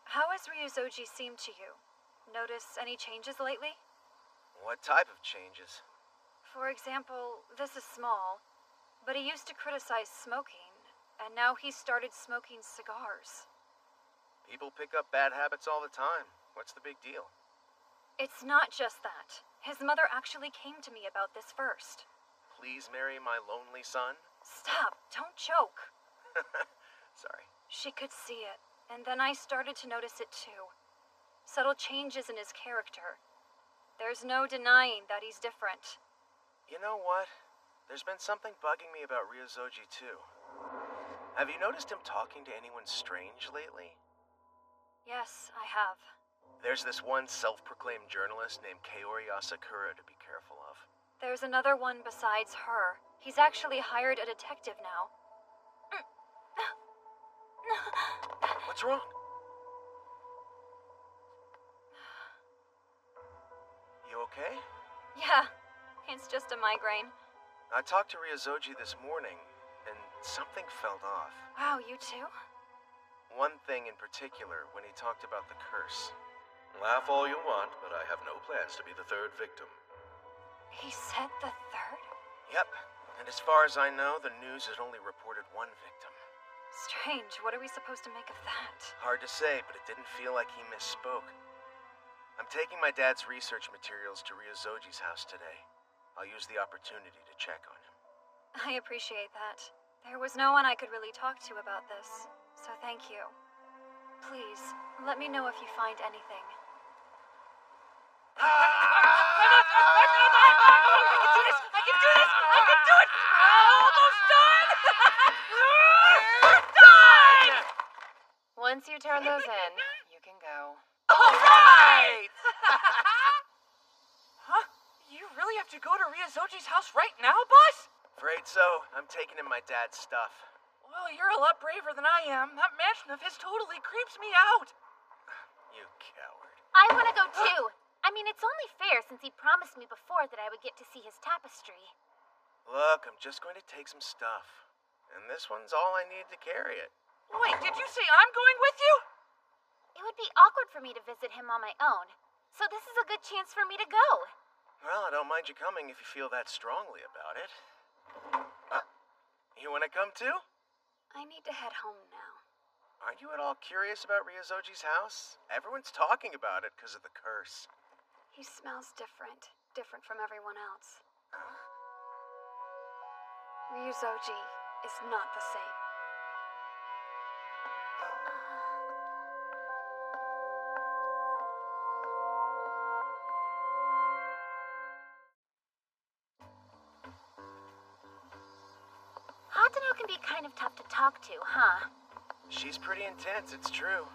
How has Ryuzoji seemed to you? Notice any changes lately? What type of changes? For example, this is small, but he used to criticize smoking, and now he's started smoking cigars. People pick up bad habits all the time. What's the big deal? It's not just that. His mother actually came to me about this first. Please marry my lonely son? Stop, don't choke. Sorry. She could see it, and then I started to notice it too. Subtle changes in his character. There's no denying that he's different. You know what? There's been something bugging me about Ryuzoji too. Have you noticed him talking to anyone strange lately? Yes, I have. There's this one self-proclaimed journalist named Kaori Asakura to be careful of. There's another one besides her. He's actually hired a detective now. What's wrong? You okay? Yeah, it's just a migraine. I talked to Ryuzoji this morning, and something felt off. Wow, you too? One thing in particular, when he talked about the curse. Laugh all you want, but I have no plans to be the third victim. He said the third? Yep, and as far as I know, the news had only reported one victim. Strange, what are we supposed to make of that? Hard to say, but it didn't feel like he misspoke. I'm taking my dad's research materials to Ryuzoji's house today. I'll use the opportunity to check on him. I appreciate that. There was no one I could really talk to about this, so thank you. Please, let me know if you find anything. I can do this! I can do this! I can do it! Almost done! We're done! Once you turn those in, you can go. All right! Huh? You really have to go to Ryuzoji's house right now, boss? Afraid so. I'm taking in my dad's stuff. Well, you're a lot braver than I am. That mansion of his totally creeps me out. You coward. I want to go too. I mean, it's only fair since he promised me before that I would get to see his tapestry. Look, I'm just going to take some stuff. And this one's all I need to carry it. Wait, did you say I'm going with you? It would be awkward for me to visit him on my own, so this is a good chance for me to go. Well, I don't mind you coming if you feel that strongly about it. You want to come too? I need to head home now. Are you at all curious about Ryozoji's house? Everyone's talking about it because of the curse. He smells different. Different from everyone else. Ryozoji is not the same. Hatano can be kind of tough to talk to, huh? She's pretty intense, it's true.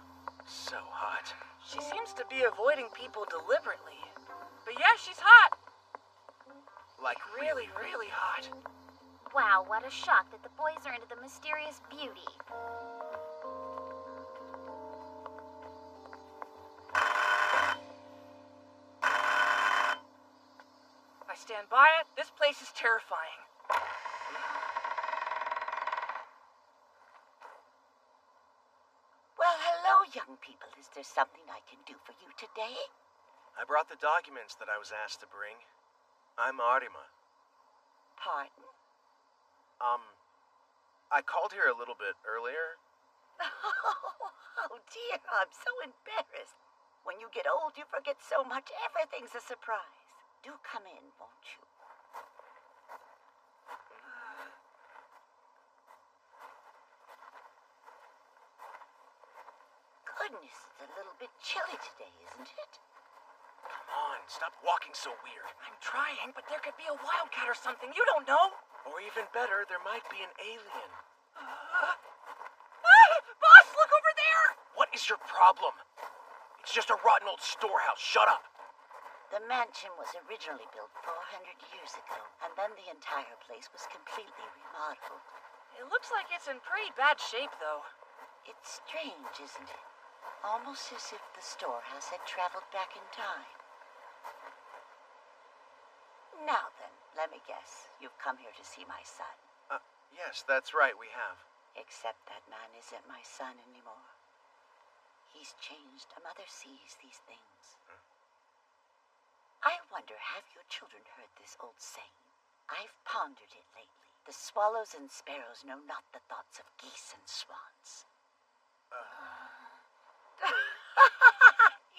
So hot. She seems to be avoiding people deliberately. But yeah, she's hot. Like really, really hot. Wow, what a shock that the boys are into the mysterious beauty. I stand by it. This place is terrifying. Well, hello, young people. Is there something I can do for you today? I brought the documents that I was asked to bring. I'm Arima. Pardon? I called here a little bit earlier. Oh, dear, I'm so embarrassed. When you get old, you forget so much. Everything's a surprise. Do come in, won't you? Goodness, it's a little bit chilly today, isn't it? Come on, stop walking so weird. I'm trying, but there could be a wildcat or something. You don't know. Or even better, there might be an alien. Boss, look over there! What is your problem? It's just a rotten old storehouse. Shut up. The mansion was originally built 400 years ago, and then the entire place was completely remodeled. It looks like it's in pretty bad shape, though. It's strange, isn't it? Almost as if the storehouse had traveled back in time. Now then, let me guess. You've come here to see my son. Yes, that's right, we have. Except that man isn't my son anymore. He's changed. A mother sees these things. I wonder, have you children heard this old saying? I've pondered it lately. The swallows and sparrows know not the thoughts of geese and swans.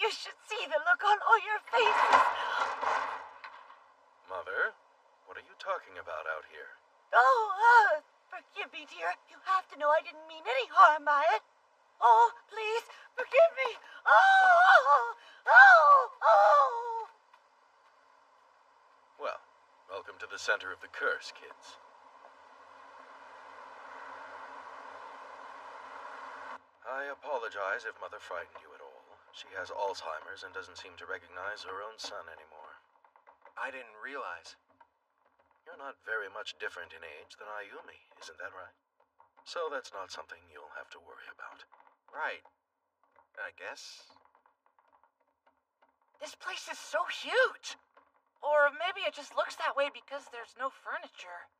You should see the look on all your faces. Mother, what are you talking about out here? Oh, forgive me, dear. You have to know I didn't mean any harm by it. Oh, please, forgive me. Oh. Well, welcome to the center of the curse, kids. I apologize if Mother frightened you at all. She has Alzheimer's and doesn't seem to recognize her own son anymore. I didn't realize. You're not very much different in age than Ayumi, isn't that right? So that's not something you'll have to worry about. Right. I guess. This place is so huge. Or maybe it just looks that way because there's no furniture.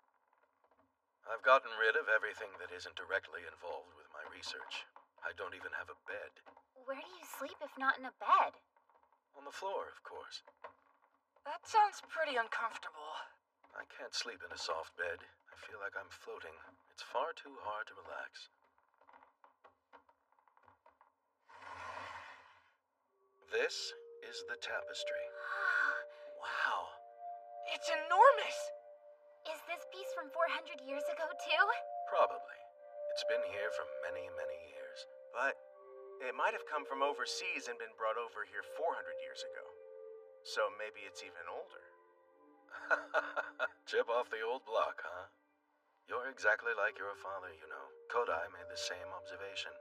I've gotten rid of everything that isn't directly involved with my research. I don't even have a bed. Where do you sleep if not in a bed? On the floor, of course. That sounds pretty uncomfortable. I can't sleep in a soft bed. I feel like I'm floating. It's far too hard to relax. This is the tapestry. Wow. It's enormous! Is this piece from 400 years ago, too? Probably. It's been here for many, many years. But it might have come from overseas and been brought over here 400 years ago. So maybe it's even older. Chip off the old block, huh? You're exactly like your father, you know. Kodai made the same observation.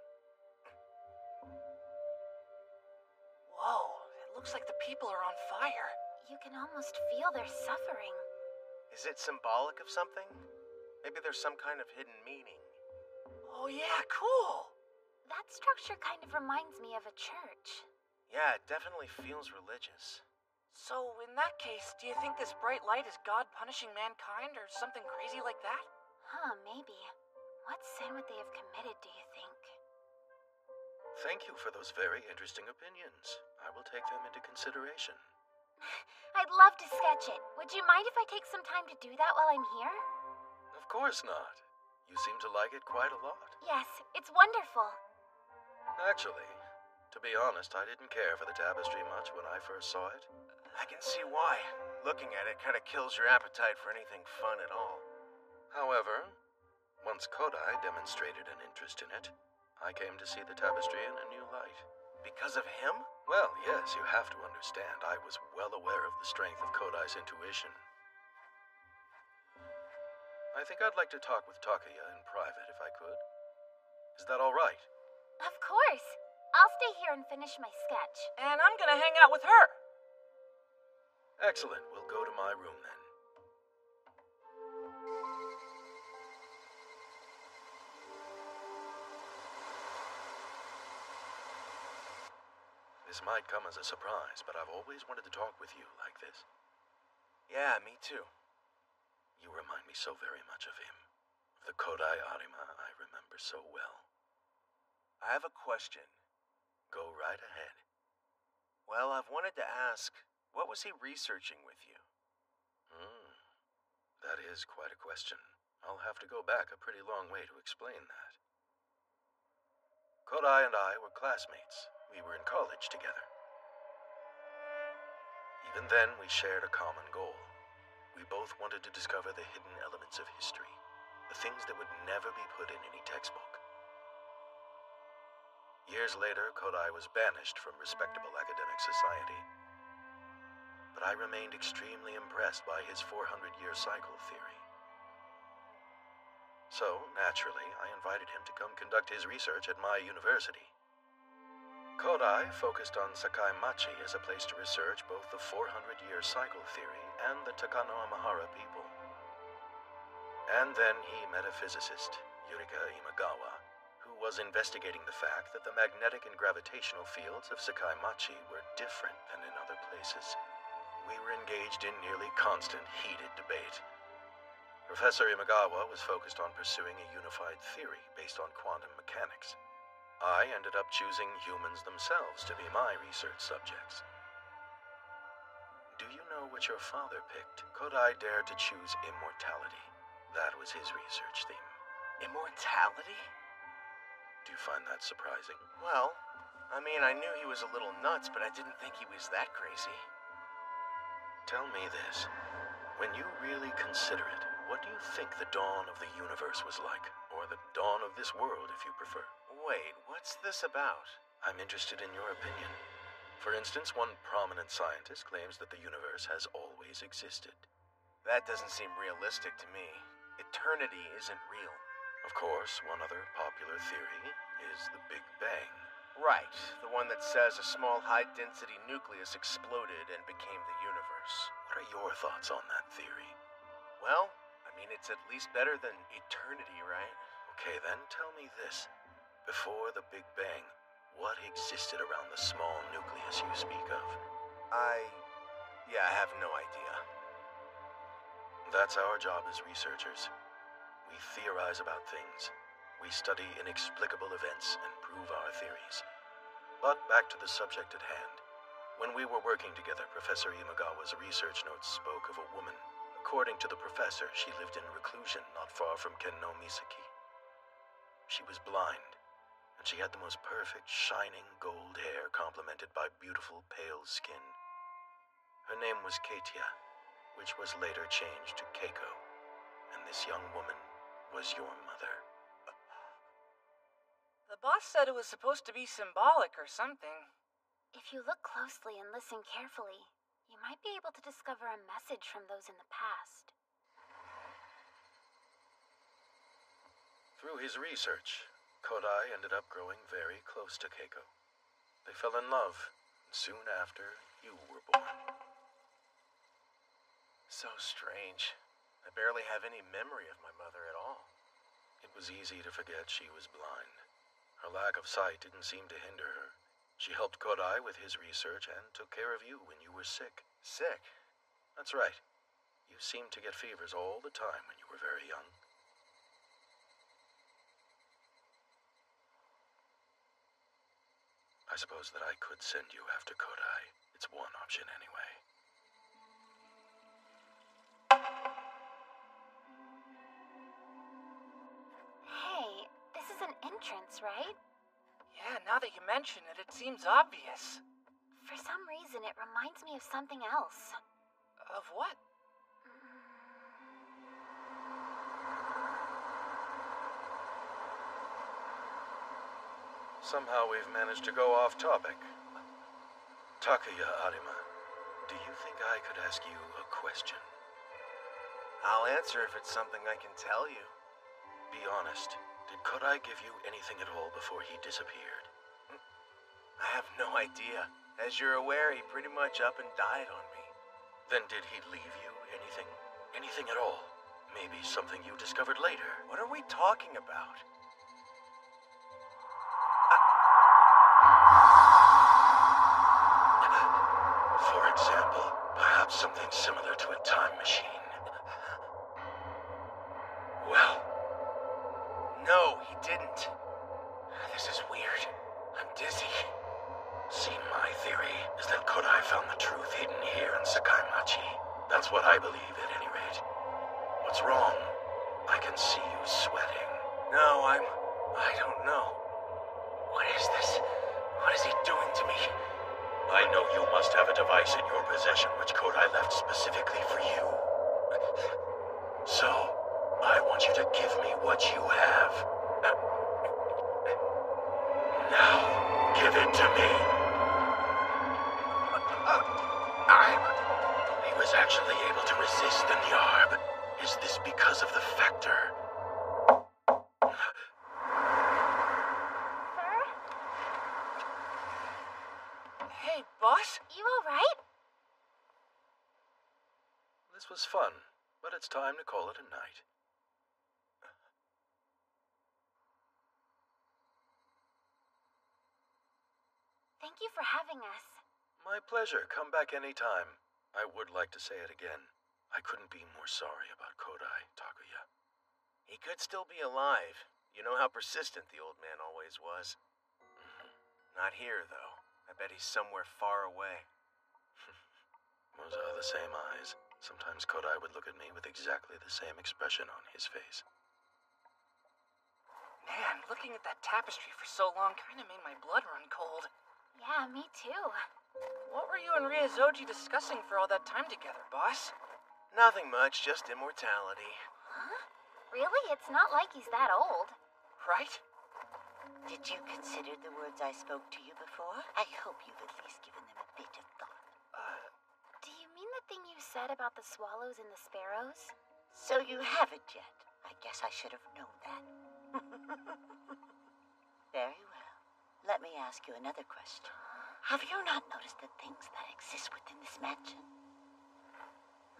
Whoa, it looks like the people are on fire. You can almost feel their suffering. Is it symbolic of something? Maybe there's some kind of hidden meaning. Oh yeah, cool! That structure kind of reminds me of a church. Yeah, it definitely feels religious. So, in that case, do you think this bright light is God punishing mankind or something crazy like that? Huh, maybe. What sin would they have committed, do you think? Thank you for those very interesting opinions. I will take them into consideration. I'd love to sketch it. Would you mind if I take some time to do that while I'm here? Of course not. You seem to like it quite a lot. Yes, it's wonderful. Actually, to be honest, I didn't care for the tapestry much when I first saw it. I can see why. Looking at it kind of kills your appetite for anything fun at all. However, once Kodai demonstrated an interest in it, I came to see the tapestry in a new light. Because of him? Well, yes, you have to understand. I was well aware of the strength of Kodai's intuition. I think I'd like to talk with Takuya in private if I could. Is that all right? Of course. I'll stay here and finish my sketch. And I'm gonna hang out with her. Excellent. We'll go to my room then. This might come as a surprise, but I've always wanted to talk with you like this. Yeah, me too. You remind me so very much of him. Of the Kodai Arima I remember so well. I have a question. Go right ahead. Well, I've wanted to ask, what was he researching with you? That is quite a question. I'll have to go back a pretty long way to explain that. Kodai and I were classmates. We were in college together. Even then, we shared a common goal. We both wanted to discover the hidden elements of history, the things that would never be put in any textbook. Years later, Kodai was banished from respectable academic society. But I remained extremely impressed by his 400-year cycle theory. So, naturally, I invited him to come conduct his research at my university. Kodai focused on Sakai Machi as a place to research both the 400-year cycle theory and the Takano Amahara people. And then he met a physicist, Yurika Imagawa, who was investigating the fact that the magnetic and gravitational fields of Sakai Machi were different than in other places. We were engaged in nearly constant, heated debate. Professor Imagawa was focused on pursuing a unified theory based on quantum mechanics. I ended up choosing humans themselves to be my research subjects. Do you know what your father picked? Kodai dared to choose immortality. That was his research theme. Immortality? Do you find that surprising? Well, I mean, I knew he was a little nuts, but I didn't think he was that crazy. Tell me this. When you really consider it, what do you think the dawn of the universe was like? Or the dawn of this world, if you prefer? Wait, what's this about? I'm interested in your opinion. For instance, one prominent scientist claims that the universe has always existed. That doesn't seem realistic to me. Eternity isn't real. Of course, one other popular theory is the Big Bang. Right, the one that says a small high-density nucleus exploded and became the universe. What are your thoughts on that theory? Well, I mean, it's at least better than eternity, right? Okay, then tell me this. Before the Big Bang, what existed around the small nucleus you speak of? I have no idea. That's our job as researchers. We theorize about things. We study inexplicable events and prove our theories. But back to the subject at hand. When we were working together, Professor Imagawa's research notes spoke of a woman. According to the professor, she lived in reclusion not far from Kenno Misaki. She was blind, and she had the most perfect, shining gold hair complemented by beautiful, pale skin. Her name was Keitia, which was later changed to Keiko, and this young woman was your mother. The boss said it was supposed to be symbolic or something. If you look closely and listen carefully, you might be able to discover a message from those in the past. Through his research, Kodai ended up growing very close to Keiko. They fell in love, and soon after, you were born. So strange. I barely have any memory of my mother at all. It was easy to forget she was blind. Her lack of sight didn't seem to hinder her. She helped Kodai with his research and took care of you when you were sick. Sick? That's right. You seemed to get fevers all the time when you were very young. I suppose that I could send you after Kodai. It's one option anyway. Hey, this is an entrance, right? Yeah, now that you mention it, it seems obvious. For some reason, it reminds me of something else. Of what? Somehow we've managed to go off topic. Takuya Arima, do you think I could ask you a question? I'll answer if it's something I can tell you. Be honest. Did Kodai give you anything at all before he disappeared? I have no idea. As you're aware, he pretty much up and died on me. Then did he leave you anything? Anything at all? Maybe something you discovered later? What are we talking about? For example, perhaps something similar to a time machine. Well, no, he didn't. This is weird. I'm dizzy. See, my theory is that Kodai found the truth hidden here in Sakaimachi. That's what I believe, at any rate. What's wrong? I can see you sweating. No, I don't know. What is this? What is he doing to me? I know you must have a device in your possession which Kodai left specifically for you. So, I want you to give me what you have. Now, give it to me. He was actually able to resist the Nyarb. Is this because of the Factor? Hey, boss? You alright? This was fun, but it's time to call it a night. Thank you for having us. My pleasure. Come back anytime. I would like to say it again. I couldn't be more sorry about Kodai, Takuya. He could still be alive. You know how persistent the old man always was. Not here, though. I bet he's somewhere far away. Those are the same eyes. Sometimes Kodai would look at me with exactly the same expression on his face. Man, looking at that tapestry for so long kind of made my blood run cold. Yeah, me too. What were you and Ryozoji discussing for all that time together, boss? Nothing much, just immortality. Huh? Really? It's not like he's that old. Right? Did you consider the words I spoke to you before? I hope you've at least given them a bit of thought. Do you mean the thing you said about the swallows and the sparrows? So you haven't yet. I guess I should have known that. Very well. Let me ask you another question. Have you not noticed the things that exist within this mansion?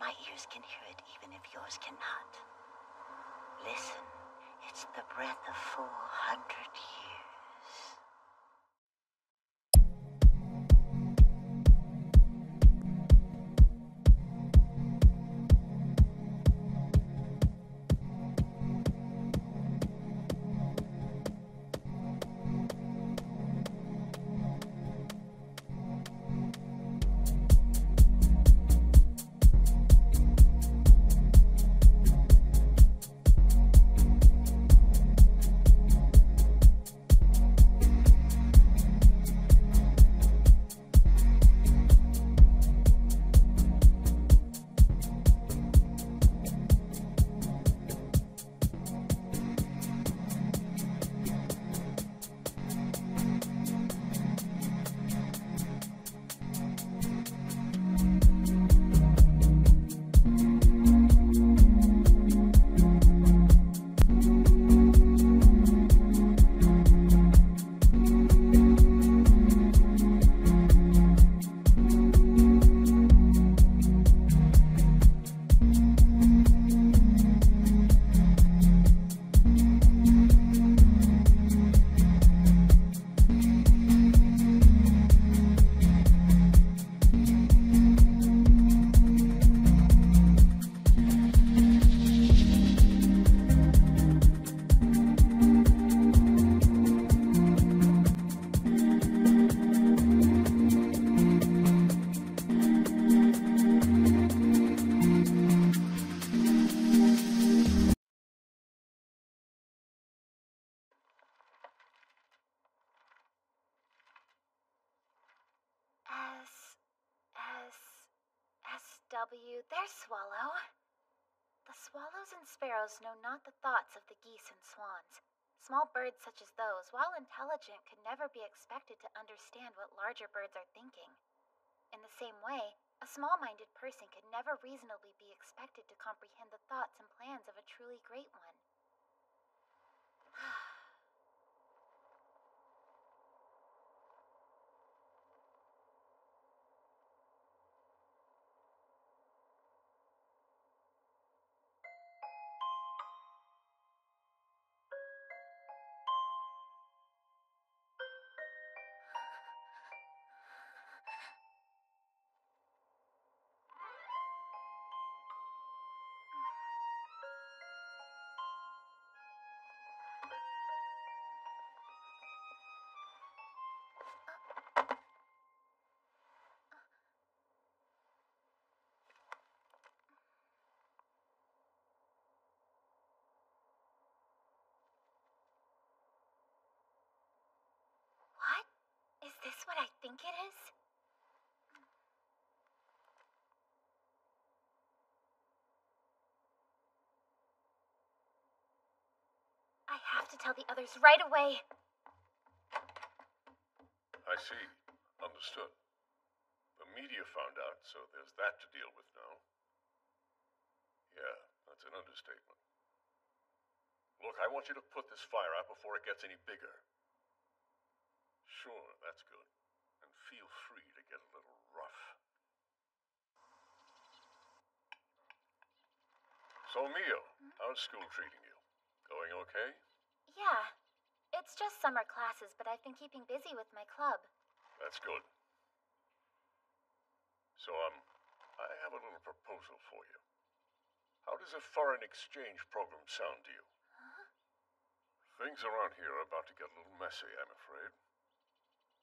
My ears can hear it even if yours cannot. Listen, it's the breath of 400 years. W, there's Swallow. The swallows and sparrows know not the thoughts of the geese and swans. Small birds such as those, while intelligent, could never be expected to understand what larger birds are thinking. In the same way, a small-minded person could never reasonably be expected to comprehend the thoughts and plans of a truly great one. What? Is this what I think it is? I have to tell the others right away. I see. Understood. The media found out, so there's that to deal with now. Yeah, that's an understatement. Look, I want you to put this fire out before it gets any bigger. Sure, that's good. And feel free to get a little rough. So, Mio, how's school treating you? Going okay? Yeah. It's just summer classes, but I've been keeping busy with my club. That's good. So, I have a little proposal for you. How does a foreign exchange program sound to you? Huh? Things around here are about to get a little messy, I'm afraid.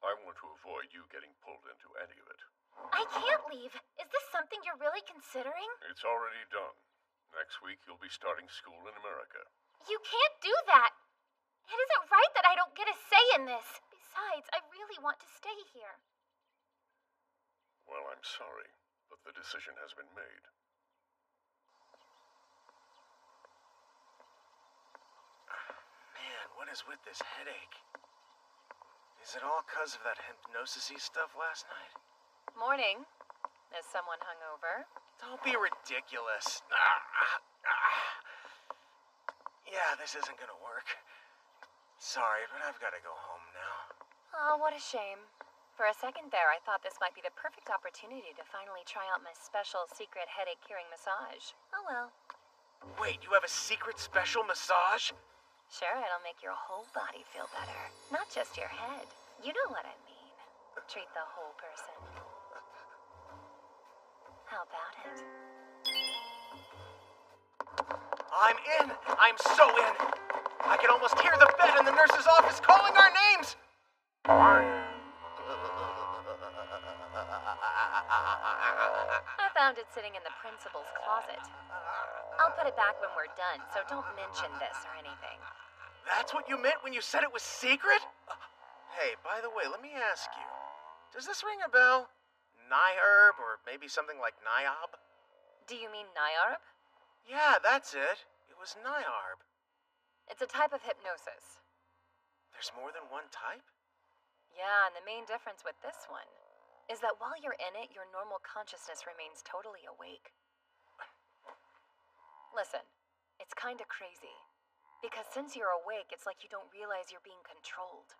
I want to avoid you getting pulled into any of it. I can't leave. Is this something you're really considering? It's already done. Next week, you'll be starting school in America. You can't do that. It isn't right that I don't get a say in this. Besides, I really want to stay here. Well, I'm sorry, but the decision has been made. Man, what is with this headache? Is it all because of that hypnosis-y stuff last night? Morning. Is someone hungover? Don't be ridiculous. Yeah, this isn't gonna work. Sorry, but I've gotta go home now. Oh, what a shame. For a second there, I thought this might be the perfect opportunity to finally try out my special secret headache-curing massage. Oh well. Wait, you have a secret special massage? Sure, it'll make your whole body feel better. Not just your head. You know what I mean. Treat the whole person. How about it? I'm in! I'm so in! I can almost hear the bed in the nurse's office calling our names! I found it sitting in the principal's closet. I'll put it back when we're done, so don't mention this or anything. That's what you meant when you said it was secret? Hey, by the way, let me ask you. Does this ring a bell? Nyherb, or maybe something like Niob? Do you mean Nyarb? Yeah, that's it. It was Nyarb. It's a type of hypnosis. There's more than one type? Yeah, and the main difference with this one is that while you're in it, your normal consciousness remains totally awake. Listen, it's kinda crazy. Because since you're awake, it's like you don't realize you're being controlled.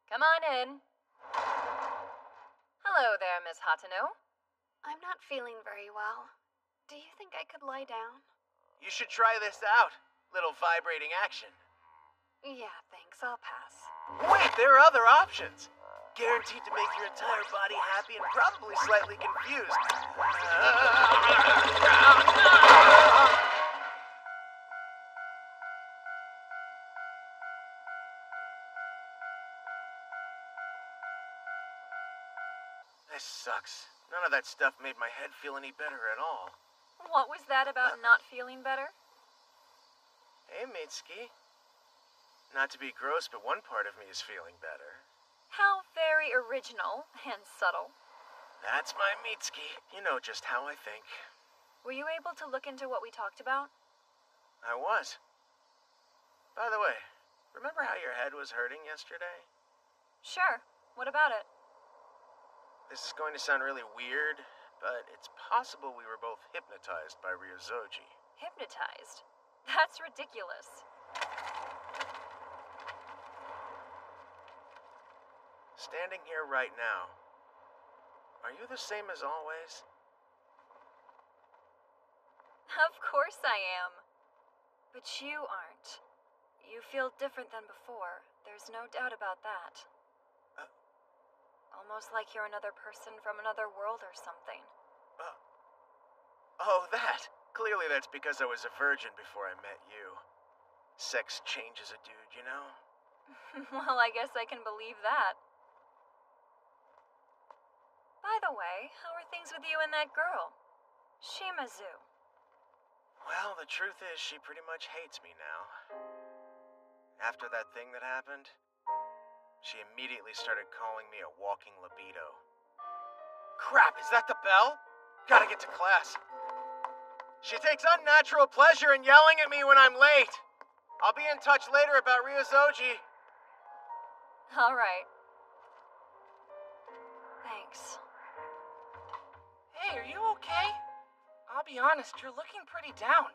Come on in. Hello there, Miss Hatano. I'm not feeling very well. Do you think I could lie down? You should try this out. Little vibrating action. Yeah, thanks. I'll pass. Wait, there are other options. Guaranteed to make your entire body happy and probably slightly confused. This sucks. None of that stuff made my head feel any better at all. What was that about not feeling better? Hey, Mitsuki. Not to be gross, but one part of me is feeling better. How very original and subtle. That's my Mitsuki. You know just how I think. Were you able to look into what we talked about? I was. By the way, remember how your head was hurting yesterday? Sure. What about it? This is going to sound really weird, but it's possible we were both hypnotized by Ryozoji. Hypnotized? That's ridiculous. Standing here right now, are you the same as always? Of course I am. But you aren't. You feel different than before. There's no doubt about that. Almost like you're another person from another world or something. Oh, that! Clearly that's because I was a virgin before I met you. Sex changes a dude, you know? Well, I guess I can believe that. By the way, how are things with you and that girl? Shimazu. Well, the truth is she pretty much hates me now. After that thing that happened, she immediately started calling me a walking libido. Crap, is that the bell? Gotta get to class. She takes unnatural pleasure in yelling at me when I'm late. I'll be in touch later about Ryozoji. All right. Thanks. Hey, are you okay? I'll be honest, you're looking pretty down.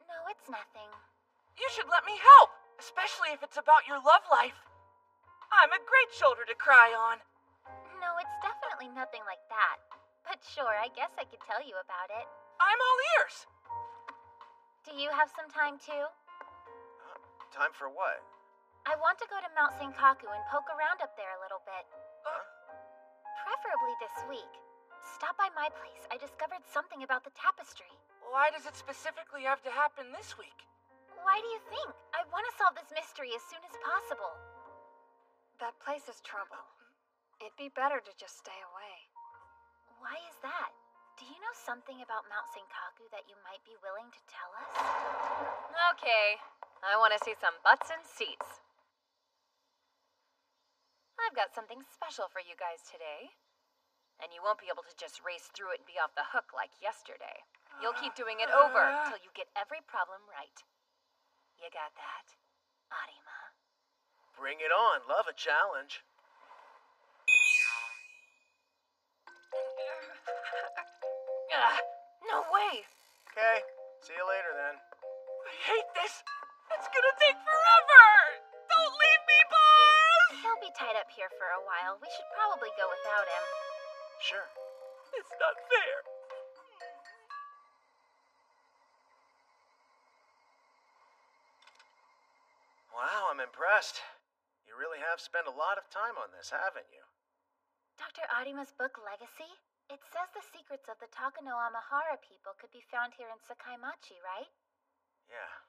No, it's nothing. You should let me help, especially if it's about your love life. I'm a great shoulder to cry on. No, it's definitely nothing like that. But sure, I guess I could tell you about it. I'm all ears. Do you have some time too? Time for what? I want to go to Mount Senkaku and poke around up there a little bit. Preferably this week. Stop by my place. I discovered something about the tapestry. Why does it specifically have to happen this week? Why do you think? I want to solve this mystery as soon as possible. That place is trouble. It'd be better to just stay away. Why is that? Do you know something about Mount Senkaku that you might be willing to tell us? Okay, I want to see some butts and seats. I've got something special for you guys today. And you won't be able to just race through it and be off the hook like yesterday. You'll keep doing it over till you get every problem right. You got that, Arima? Bring it on. Love a challenge. No way. Okay, see you later then. I hate this. It's gonna take forever. Don't leave me, boss. He'll be tied up here for a while. We should probably go without him. Sure. It's not fair. Wow, I'm impressed. You really have spent a lot of time on this, haven't you? Dr. Arima's book, Legacy? It says the secrets of the Takano Amahara people could be found here in Sakaimachi, right? Yeah.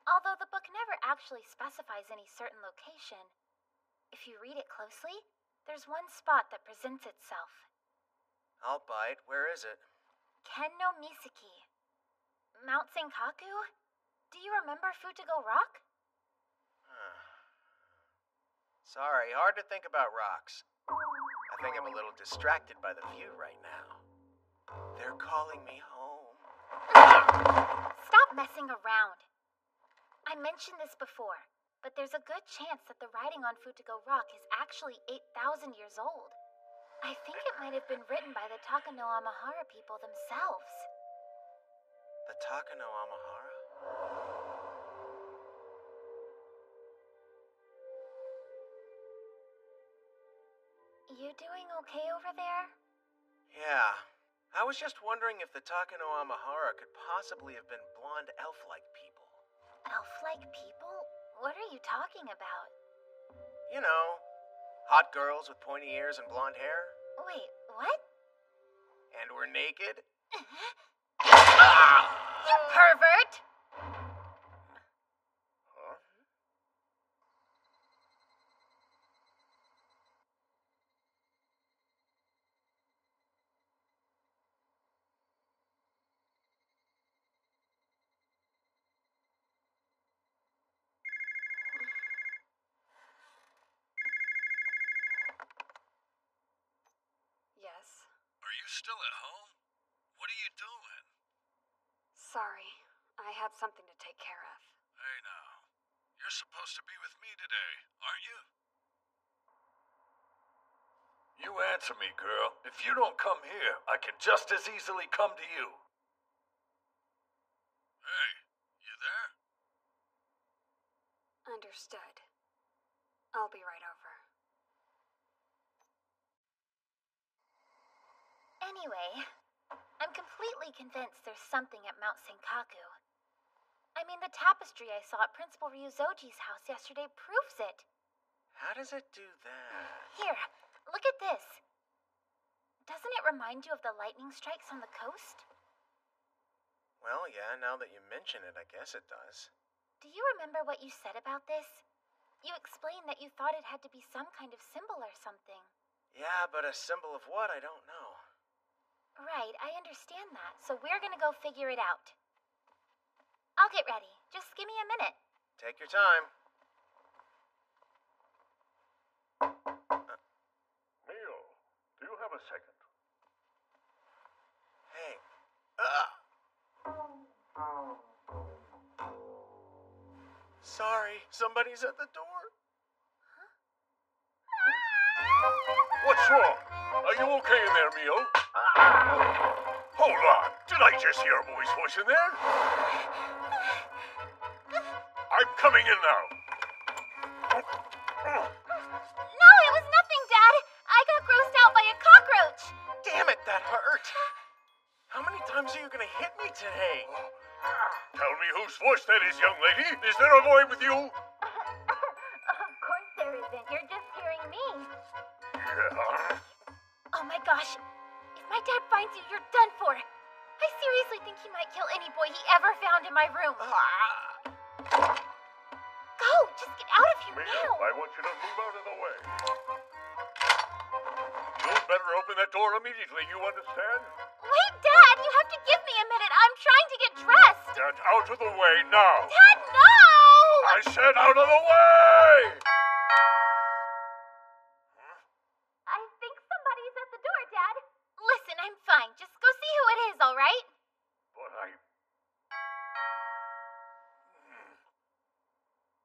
Although the book never actually specifies any certain location, if you read it closely, there's one spot that presents itself. I'll bite. Where is it? Ken no Misaki. Mount Senkaku? Do you remember Futago Rock? Sorry, hard to think about rocks. I think I'm a little distracted by the view right now. They're calling me home. Stop messing around. I mentioned this before, but there's a good chance that the writing on Futago Rock is actually 8,000 years old. I think it might have been written by the Takano Amahara people themselves. The Takano Amahara? You doing okay over there? Yeah. I was just wondering if the Takano Amahara could possibly have been blonde elf-like people. Elf-like people? What are you talking about? You know, hot girls with pointy ears and blonde hair. Wait, what? And were naked. You pervert! Huh? you still at home? What are you doing? Sorry, I had something to take care of. Hey now, you're supposed to be with me today, aren't you? You answer me, girl. If you don't come here, I can just as easily come to you. Hey, you there? Understood. I'll be right over. Anyway, I'm completely convinced there's something at Mount Senkaku. I mean, the tapestry I saw at Principal Ryuzoji's house yesterday proves it. How does it do that? Here, look at this. Doesn't it remind you of the lightning strikes on the coast? Well, yeah, now that you mention it, I guess it does. Do you remember what you said about this? You explained that you thought it had to be some kind of symbol or something. Yeah, but a symbol of what, I don't know. Right, I understand that, so we're gonna go figure it out. I'll get ready. Just give me a minute. Take your time. Mio, do you have a second? Hey. Sorry, somebody's at the door. What's wrong? Are you okay in there, Mio? Hold on. Did I just hear a boy's voice in there? I'm coming in now. No, it was nothing, Dad. I got grossed out by a cockroach. Damn it, that hurt. How many times are you gonna hit me today? Tell me whose voice that is, young lady. Is there a boy with you? Of course there isn't. You're just hearing me. Yeah. Oh my gosh. If my dad finds you, you're done for. I seriously think he might kill any boy he ever found in my room. Go! Just get out of here Mio, now! I want you to move out of the way. You'd better open that door immediately, you understand? Wait, Dad! You have to give me a minute. I'm trying to get dressed. Get out of the way now! Dad, no! I said out of the way! I think somebody's at the door, Dad. Listen, I'm fine. Just go see who it is, all right? But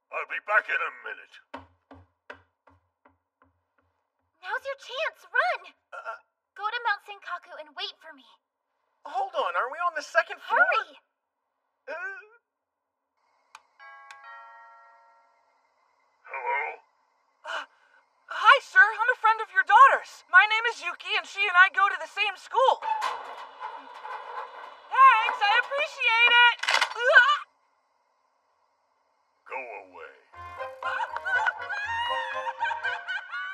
I'll be back in a minute. Now's your chance. Run! Go to Mount Senkaku and wait for me. Hold on, are we on the second floor? Hurry! Hello? Hi, sir. I'm a friend of your daughter's. My name is Yuki, and she and I go to the same school. Thanks, I appreciate it. Go away.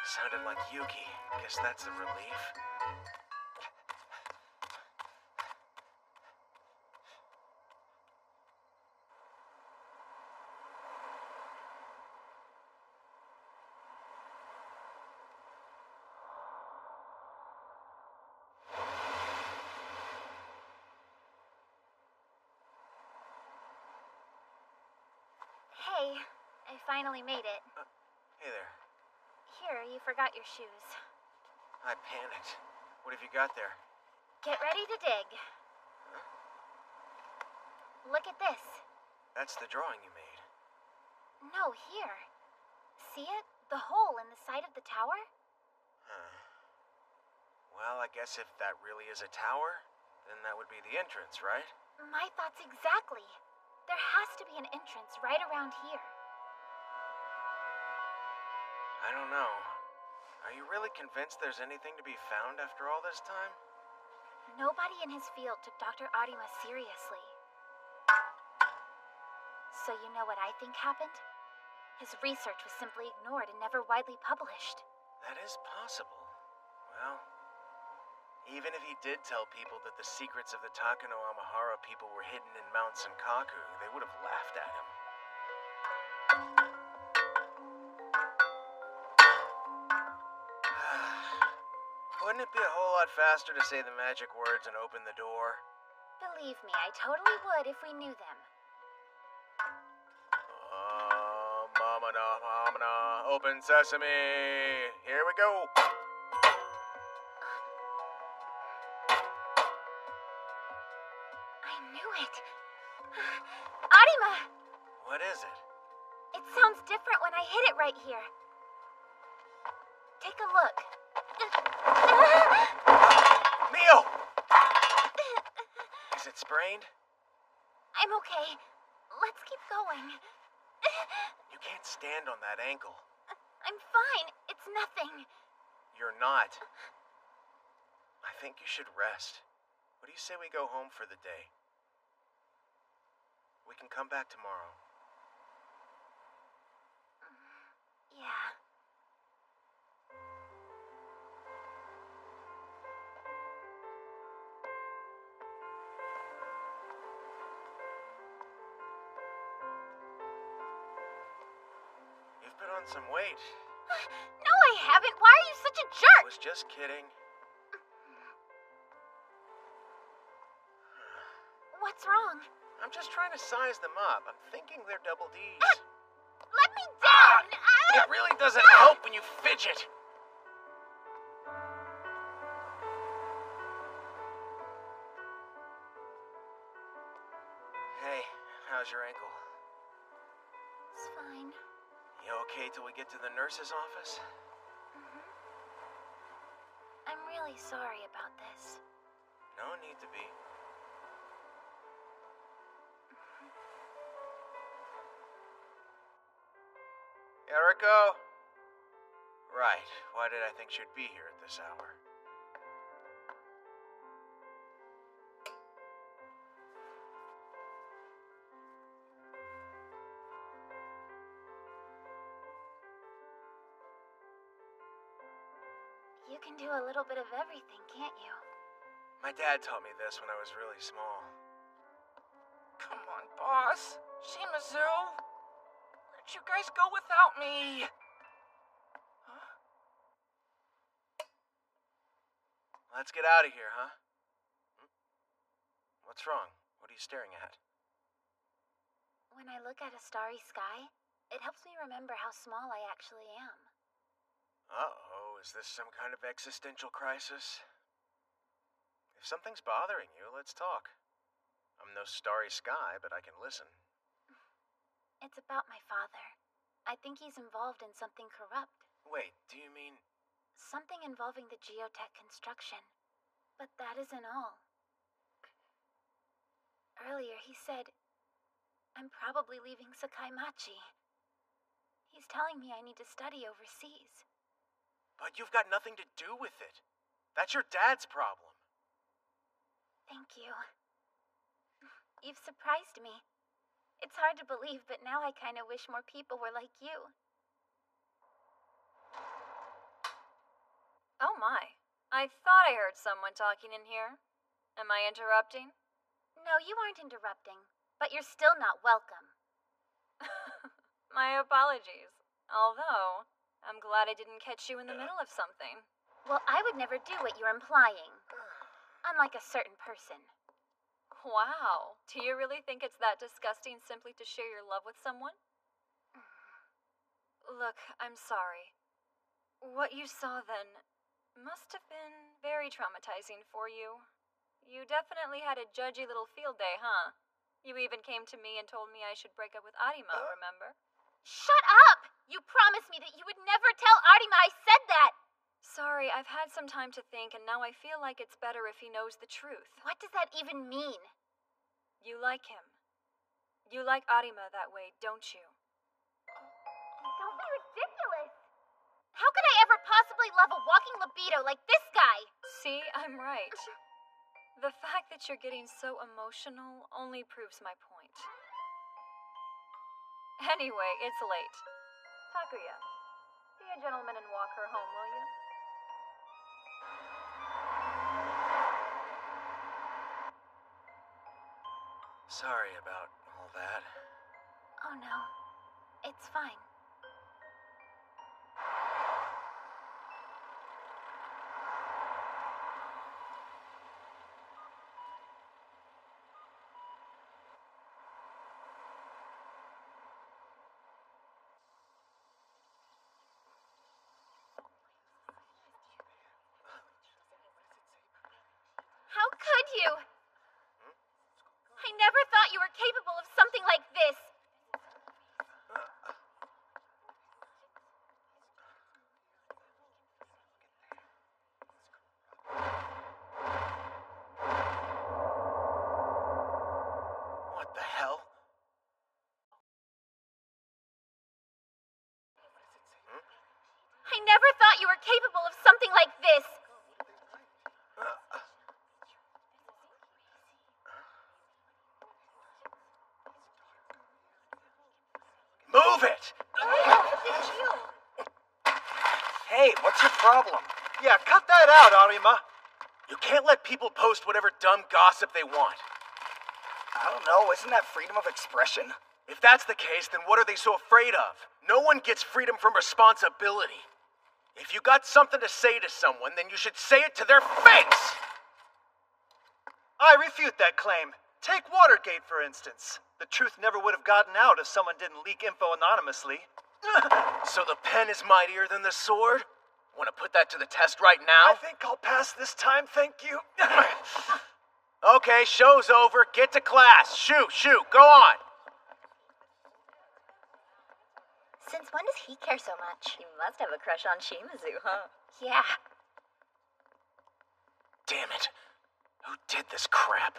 Sounded like Yuki. Guess that's the relief. Hey, I finally made it. Hey there. Here, you forgot your shoes. I panicked. What have you got there? Get ready to dig. Look at this. That's the drawing you made. No, here. See it? The hole in the side of the tower? Well, I guess if that really is a tower, then that would be the entrance, right? My thoughts exactly. There has to be an entrance right around here. I don't know. Are you really convinced there's anything to be found after all this time? Nobody in his field took Dr. Arima seriously. So you know what I think happened? His research was simply ignored and never widely published. That is possible. Well, even if he did tell people that the secrets of the Takano Amahara people were hidden in Mount Senkaku, they would have laughed at him. Wouldn't it be a whole lot faster to say the magic words and open the door? Believe me, I totally would if we knew them. Mamana, mamana, open sesame. Here we go. I knew it. Arima! What is it? It sounds different when I hit it right here. Take a look. Mio! Is it sprained? I'm okay. Let's keep going. You can't stand on that ankle. I'm fine. It's nothing. You're not. I think you should rest. What do you say we go home for the day? We can come back tomorrow. Yeah. You've put on some weight. No, I haven't. Why are you such a jerk? I was just kidding. What's wrong? I'm just trying to size them up. I'm thinking they're double Ds. Let me down! It really doesn't help when you fidget. Hey, how's your ankle? It's fine. You okay till we get to the nurse's office? I'm really sorry about this. No need to be. Eriko? Right. Why did I think she'd be here at this hour? You can do a little bit of everything, can't you? My dad taught me this when I was really small. Come on, boss. Shimazu. Where'd you guys go without me? Huh? Let's get out of here, huh? What's wrong? What are you staring at? When I look at a starry sky, it helps me remember how small I actually am. Uh-oh, is this some kind of existential crisis? If something's bothering you, let's talk. I'm no starry sky, but I can listen. It's about my father. I think he's involved in something corrupt. Wait, do you mean... Something involving the geotech construction. But that isn't all. Earlier he said, I'm probably leaving Sakaimachi. He's telling me I need to study overseas. But you've got nothing to do with it. That's your dad's problem. Thank you. You've surprised me. It's hard to believe, but now I kind of wish more people were like you. Oh my. I thought I heard someone talking in here. Am I interrupting? No, you aren't interrupting, but you're still not welcome. My apologies. Although, I'm glad I didn't catch you in the middle of something. Well, I would never do what you're implying. Unlike a certain person. Wow. Do you really think it's that disgusting simply to share your love with someone? Look, I'm sorry. What you saw then must have been very traumatizing for you. You definitely had a judgy little field day, huh? You even came to me and told me I should break up with Arima, remember? Shut up! You promised me that you would never tell Arima I said that! Sorry, I've had some time to think, and now I feel like it's better if he knows the truth. What does that even mean? You like him. You like Arima that way, don't you? Don't be ridiculous! How could I ever possibly love a walking libido like this guy? See, I'm right. The fact that you're getting so emotional only proves my point. Anyway, it's late. Takuya, be a gentleman and walk her home, will you? Sorry about all that. Oh no, it's fine. How could you? what's your problem? Yeah, cut that out, Arima. You can't let people post whatever dumb gossip they want. I don't know, isn't that freedom of expression? If that's the case, then what are they so afraid of? No one gets freedom from responsibility. If you got something to say to someone, then you should say it to their face! I refute that claim. Take Watergate, for instance. The truth never would have gotten out if someone didn't leak info anonymously. So the pen is mightier than the sword? Want to put that to the test right now? I think I'll pass this time, thank you. Okay, show's over. Get to class. Shoot, go on. Since when does he care so much? You must have a crush on Shimazu, huh? Yeah. Damn it. Who did this crap?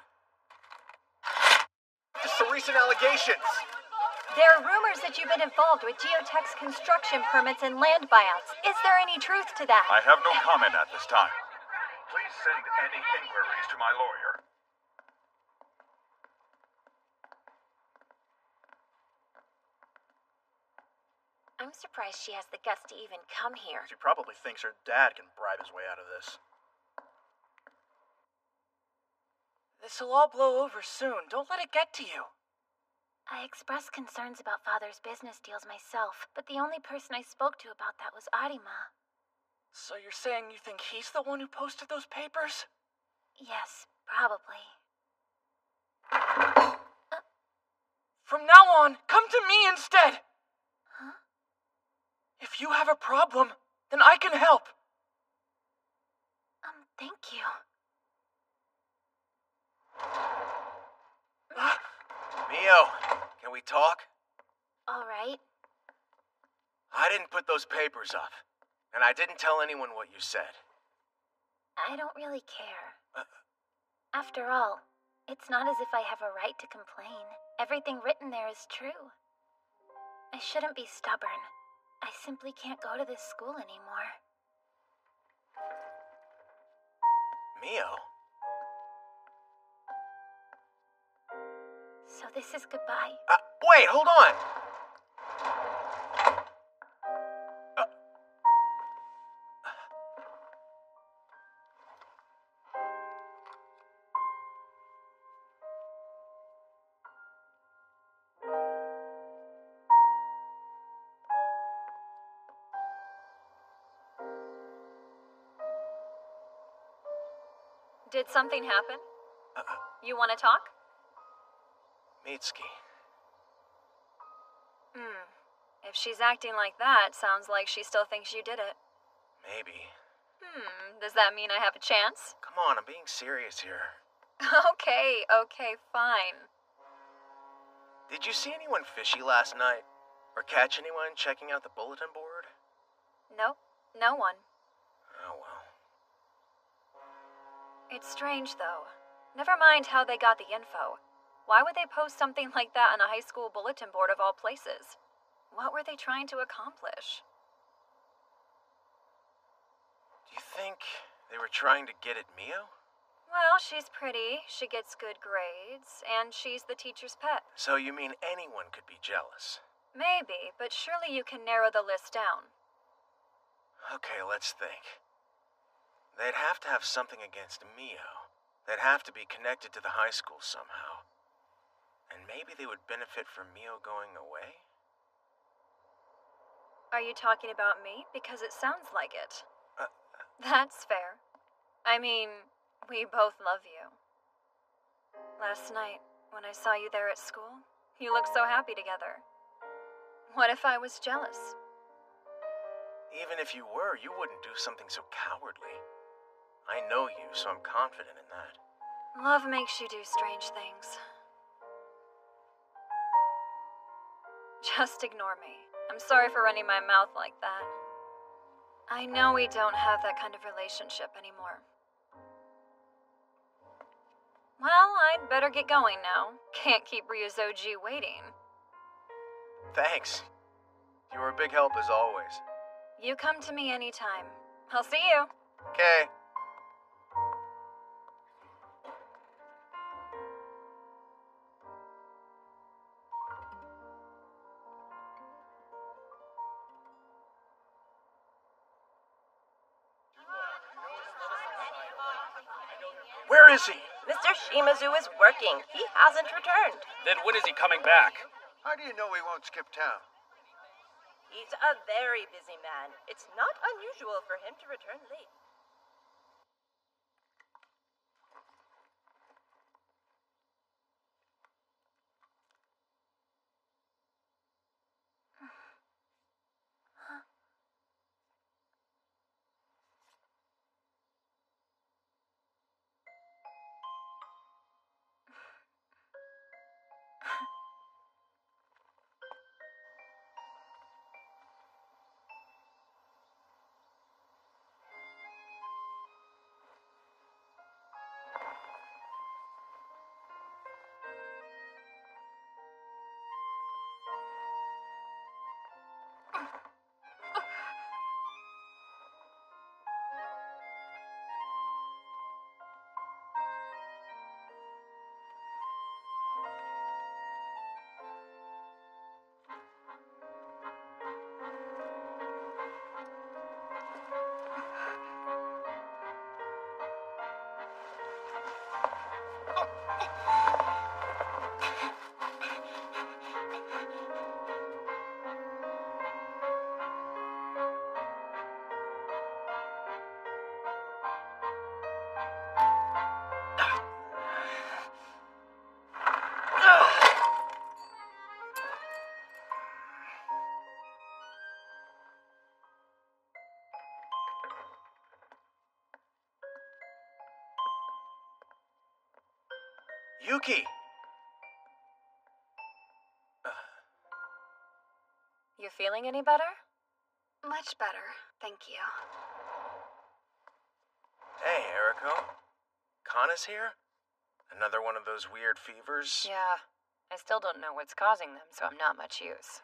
Just some recent allegations. There are rumors that you've been involved with Geotech's construction permits and land buyouts. Is there any truth to that? I have no comment at this time. Please send any inquiries to my lawyer. I'm surprised she has the guts to even come here. She probably thinks her dad can bribe his way out of this. This'll all blow over soon. Don't let it get to you. I expressed concerns about Father's business deals myself, but the only person I spoke to about that was Arima. So you're saying you think he's the one who posted those papers? Yes, probably. From now on, come to me instead! Huh? If you have a problem, then I can help. Thank you. Mio, can we talk? All right. I didn't put those papers up, and I didn't tell anyone what you said. I don't really care. After all, it's not as if I have a right to complain. Everything written there is true. I shouldn't be stubborn. I simply can't go to this school anymore. Mio? So this is goodbye? Wait, hold on! Did something happen? You want to talk? Mitsuki. If she's acting like that, sounds like she still thinks you did it. Maybe. Does that mean I have a chance? Come on, I'm being serious here. Okay, fine. Did you see anyone fishy last night? Or catch anyone checking out the bulletin board? Nope, no one. Oh well. It's strange, though. Never mind how they got the info. Why would they post something like that on a high school bulletin board of all places? What were they trying to accomplish? Do you think they were trying to get at Mio? Well, she's pretty, she gets good grades, and she's the teacher's pet. So you mean anyone could be jealous? Maybe, but surely you can narrow the list down. Okay, let's think. They'd have to have something against Mio. They'd have to be connected to the high school somehow. And maybe they would benefit from Mio going away? Are you talking about me? Because it sounds like it. That's fair. I mean, we both love you. Last night, when I saw you there at school, you looked so happy together. What if I was jealous? Even if you were, you wouldn't do something so cowardly. I know you, so I'm confident in that. Love makes you do strange things. Just ignore me. I'm sorry for running my mouth like that. I know we don't have that kind of relationship anymore. Well, I'd better get going now. Can't keep Ryuzoji waiting. Thanks. You were a big help as always. You come to me anytime. I'll see you. Okay. Where is he? Mr. Shimazu is working. He hasn't returned. Then when is he coming back? How do you know he won't skip town? He's a very busy man. It's not unusual for him to return late. Yuki! You feeling any better? Much better, thank you. Hey, Eriko. Kana's here? Another one of those weird fevers? Yeah. I still don't know what's causing them, so I'm not much use.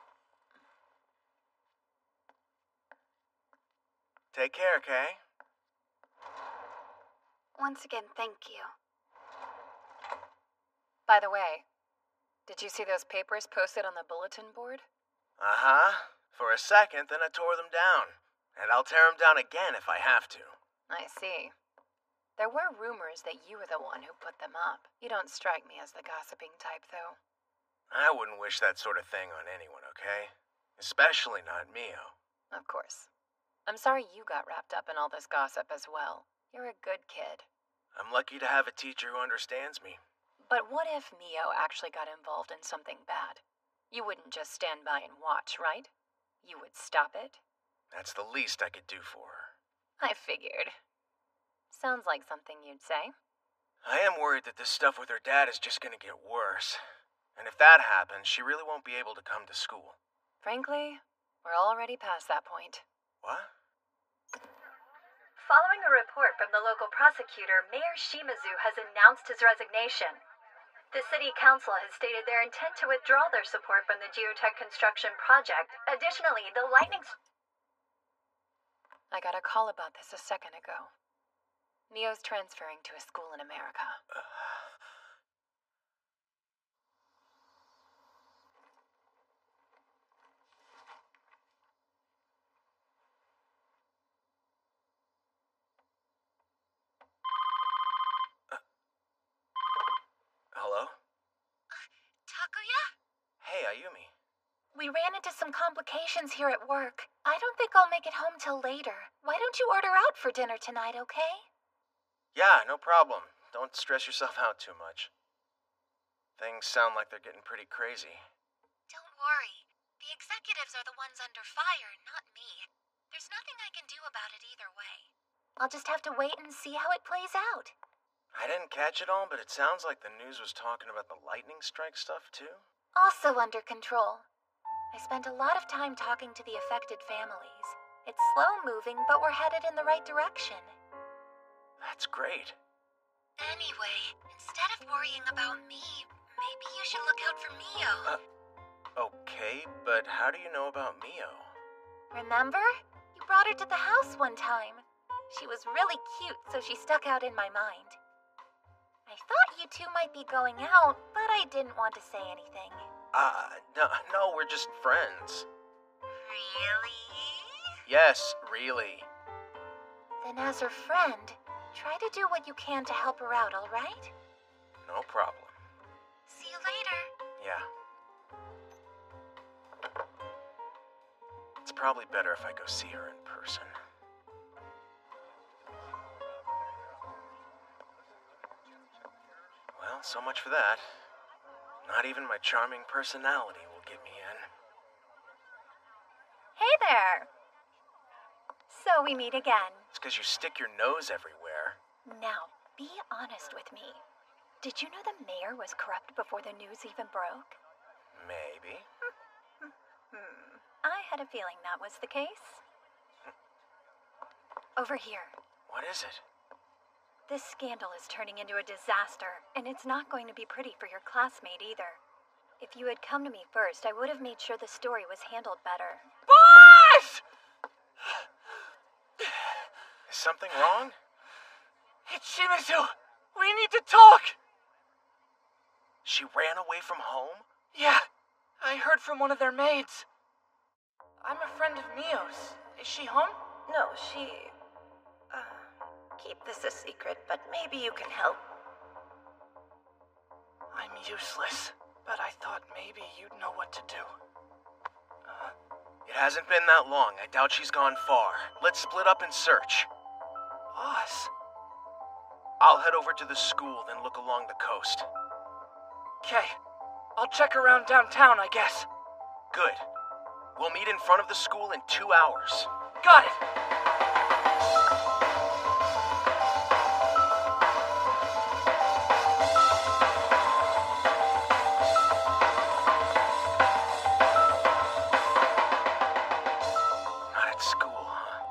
Take care, Kay. Once again, thank you. By the way, did you see those papers posted on the bulletin board? Uh-huh. For a second, then I tore them down. And I'll tear them down again if I have to. I see. There were rumors that you were the one who put them up. You don't strike me as the gossiping type, though. I wouldn't wish that sort of thing on anyone, okay? Especially not Mio. Of course. I'm sorry you got wrapped up in all this gossip as well. You're a good kid. I'm lucky to have a teacher who understands me. But what if Mio actually got involved in something bad? You wouldn't just stand by and watch, right? You would stop it? That's the least I could do for her. I figured. Sounds like something you'd say. I am worried that this stuff with her dad is just gonna get worse. And if that happens, she really won't be able to come to school. Frankly, we're already past that point. What? Following a report from the local prosecutor, Mayor Shimazu has announced his resignation. The city council has stated their intent to withdraw their support from the geotech construction project. Additionally, the lightning... I got a call about this a second ago. Mio's transferring to a school in America. Hello? Takuya? Hey, Ayumi. We ran into some complications here at work. I don't think I'll make it home till later. Why don't you order out for dinner tonight, okay? Yeah, no problem. Don't stress yourself out too much. Things sound like they're getting pretty crazy. Don't worry. The executives are the ones under fire, not me. There's nothing I can do about it either way. I'll just have to wait and see how it plays out. I didn't catch it all, but it sounds like the news was talking about the lightning strike stuff, too. Also under control. I spent a lot of time talking to the affected families. It's slow-moving, but we're headed in the right direction. That's great. Anyway, instead of worrying about me, maybe you should look out for Mio. Okay, but how do you know about Mio? Remember? You brought her to the house one time. She was really cute, so she stuck out in my mind. I thought you two might be going out, but I didn't want to say anything. No, we're just friends. Really? Yes, really. Then as her friend, Try to do what you can to help her out, all right? No problem. See you later. Yeah. It's probably better if I go see her in person. Well, so much for that. Not even my charming personality will get me in. Hey there! So we meet again. It's because you stick your nose everywhere. Now, be honest with me. Did you know the mayor was corrupt before the news even broke? Maybe. I had a feeling that was the case. Over here. What is it? This scandal is turning into a disaster, and it's not going to be pretty for your classmate either. If you had come to me first, I would have made sure the story was handled better. Boss! Is something wrong? It's Shimizu! We need to talk! She ran away from home? Yeah, I heard from one of their maids. I'm a friend of Mio's. Is she home? No, she... keep this a secret, but maybe you can help. I'm useless, but I thought maybe you'd know what to do. It hasn't been that long. I doubt she's gone far. Let's split up and search. Boss? I'll head over to the school, then look along the coast. Okay. I'll check around downtown, I guess. Good. We'll meet in front of the school in 2 hours. Got it! Not at school, huh?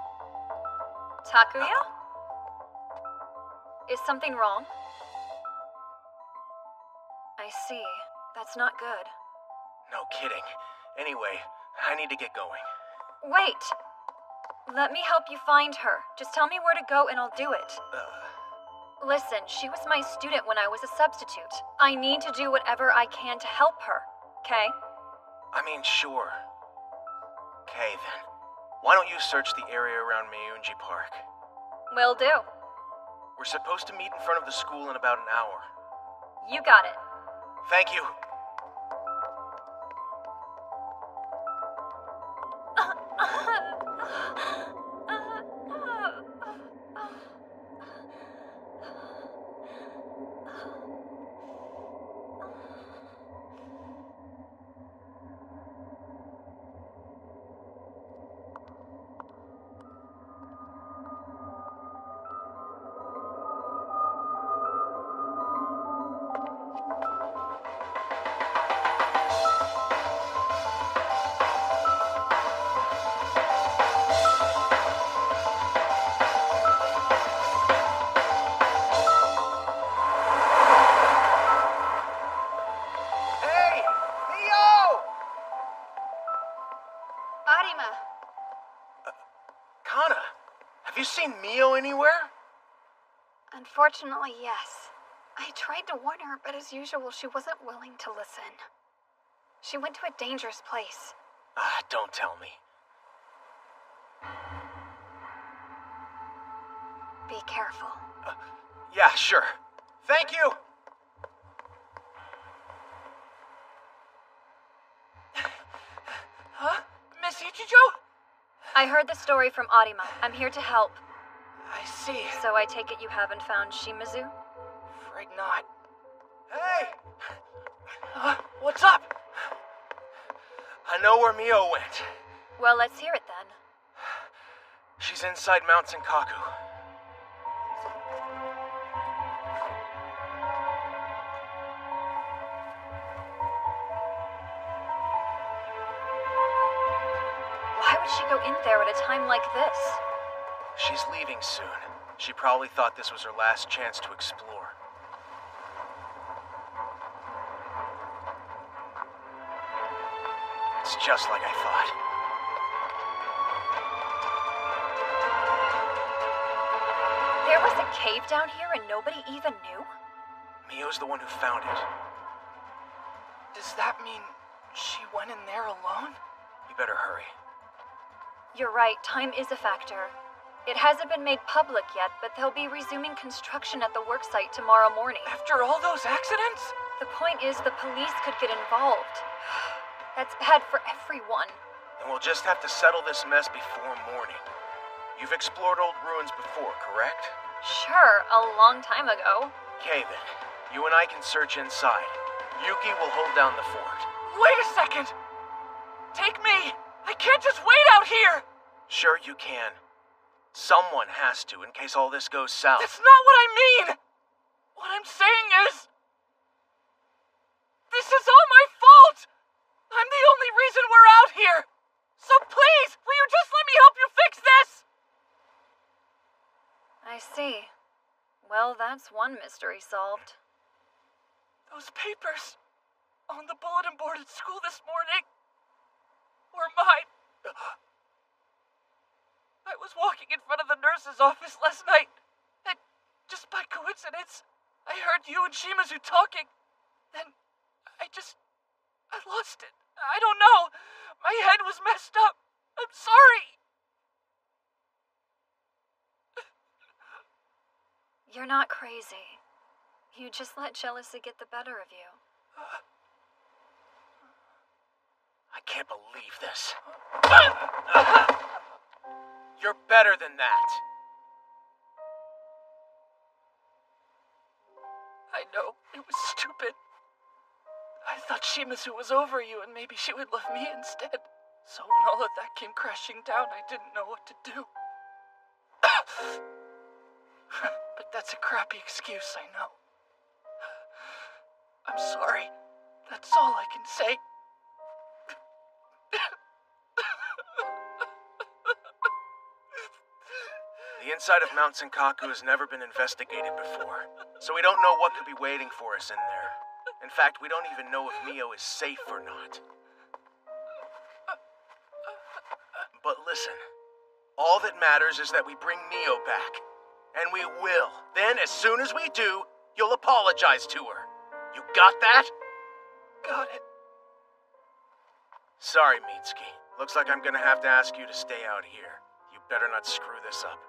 Takuya? Is something wrong? I see. That's not good. No kidding. Anyway, I need to get going. Wait! Let me help you find her. Just tell me where to go and I'll do it. Listen, she was my student when I was a substitute. I need to do whatever I can to help her, okay? I mean, sure. Okay, then. Why don't you search the area around Meiyunji Park? Will do. We're supposed to meet in front of the school in about an hour. You got it. Thank you. Have you seen Mio anywhere? Unfortunately, yes. I tried to warn her, but as usual, she wasn't willing to listen. She went to a dangerous place. Don't tell me. Be careful. Yeah, sure. Thank you! Huh? Miss Ichijo? I heard the story from Arima. I'm here to help. I see. So I take it you haven't found Shimizu? Afraid not. Hey! What's up? I know where Mio went. Well, let's hear it then. She's inside Mount Senkaku. Why would she go in there at a time like this? She's leaving soon. She probably thought this was her last chance to explore. It's just like I thought. There was a cave down here and nobody even knew? Mio's the one who found it. Does that mean she went in there alone? You better hurry. You're right, time is a factor. It hasn't been made public yet, but they'll be resuming construction at the worksite tomorrow morning. After all those accidents? The point is the police could get involved. That's bad for everyone. And we'll just have to settle this mess before morning. You've explored old ruins before, correct? Sure, a long time ago. Okay then. You and I can search inside. Yuki will hold down the fort. Wait a second! Take me! I can't just wait out here! Sure you can. Someone has to, in case all this goes south. That's not what I mean! What I'm saying is... this is all my fault! I'm the only reason we're out here! So please, will you just let me help you fix this? I see. Well, that's one mystery solved. Those papers on the bulletin board at school this morning were mine. I was walking in front of the nurse's office last night, and just by coincidence, I heard you and Shimazu talking. Then I lost it. I don't know. My head was messed up. I'm sorry. You're not crazy. You just let jealousy get the better of you. I can't believe this. You're better than that. I know, it was stupid. I thought Shimazu was over you and maybe she would love me instead. So when all of that came crashing down, I didn't know what to do. But that's a crappy excuse, I know. I'm sorry. That's all I can say. The inside of Mount Senkaku has never been investigated before, so we don't know what could be waiting for us in there. In fact, we don't even know if Mio is safe or not. But listen, all that matters is that we bring Mio back. And we will. Then, as soon as we do, you'll apologize to her. You got that? Got it. Sorry, Mitsuki. Looks like I'm gonna have to ask you to stay out here. You better not screw this up.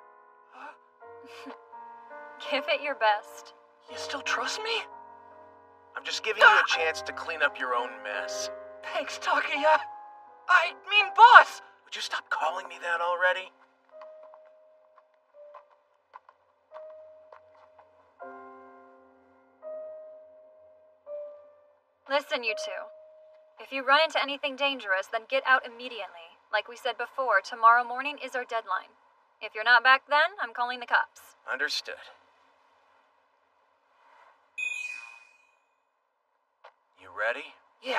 Give it your best. You still trust me? I'm just giving you a chance to clean up your own mess. Thanks, Takuya. I mean, boss! Would you stop calling me that already? Listen, you two. If you run into anything dangerous, then get out immediately. Like we said before, tomorrow morning is our deadline. If you're not back then, I'm calling the cops. Understood. You ready? Yeah.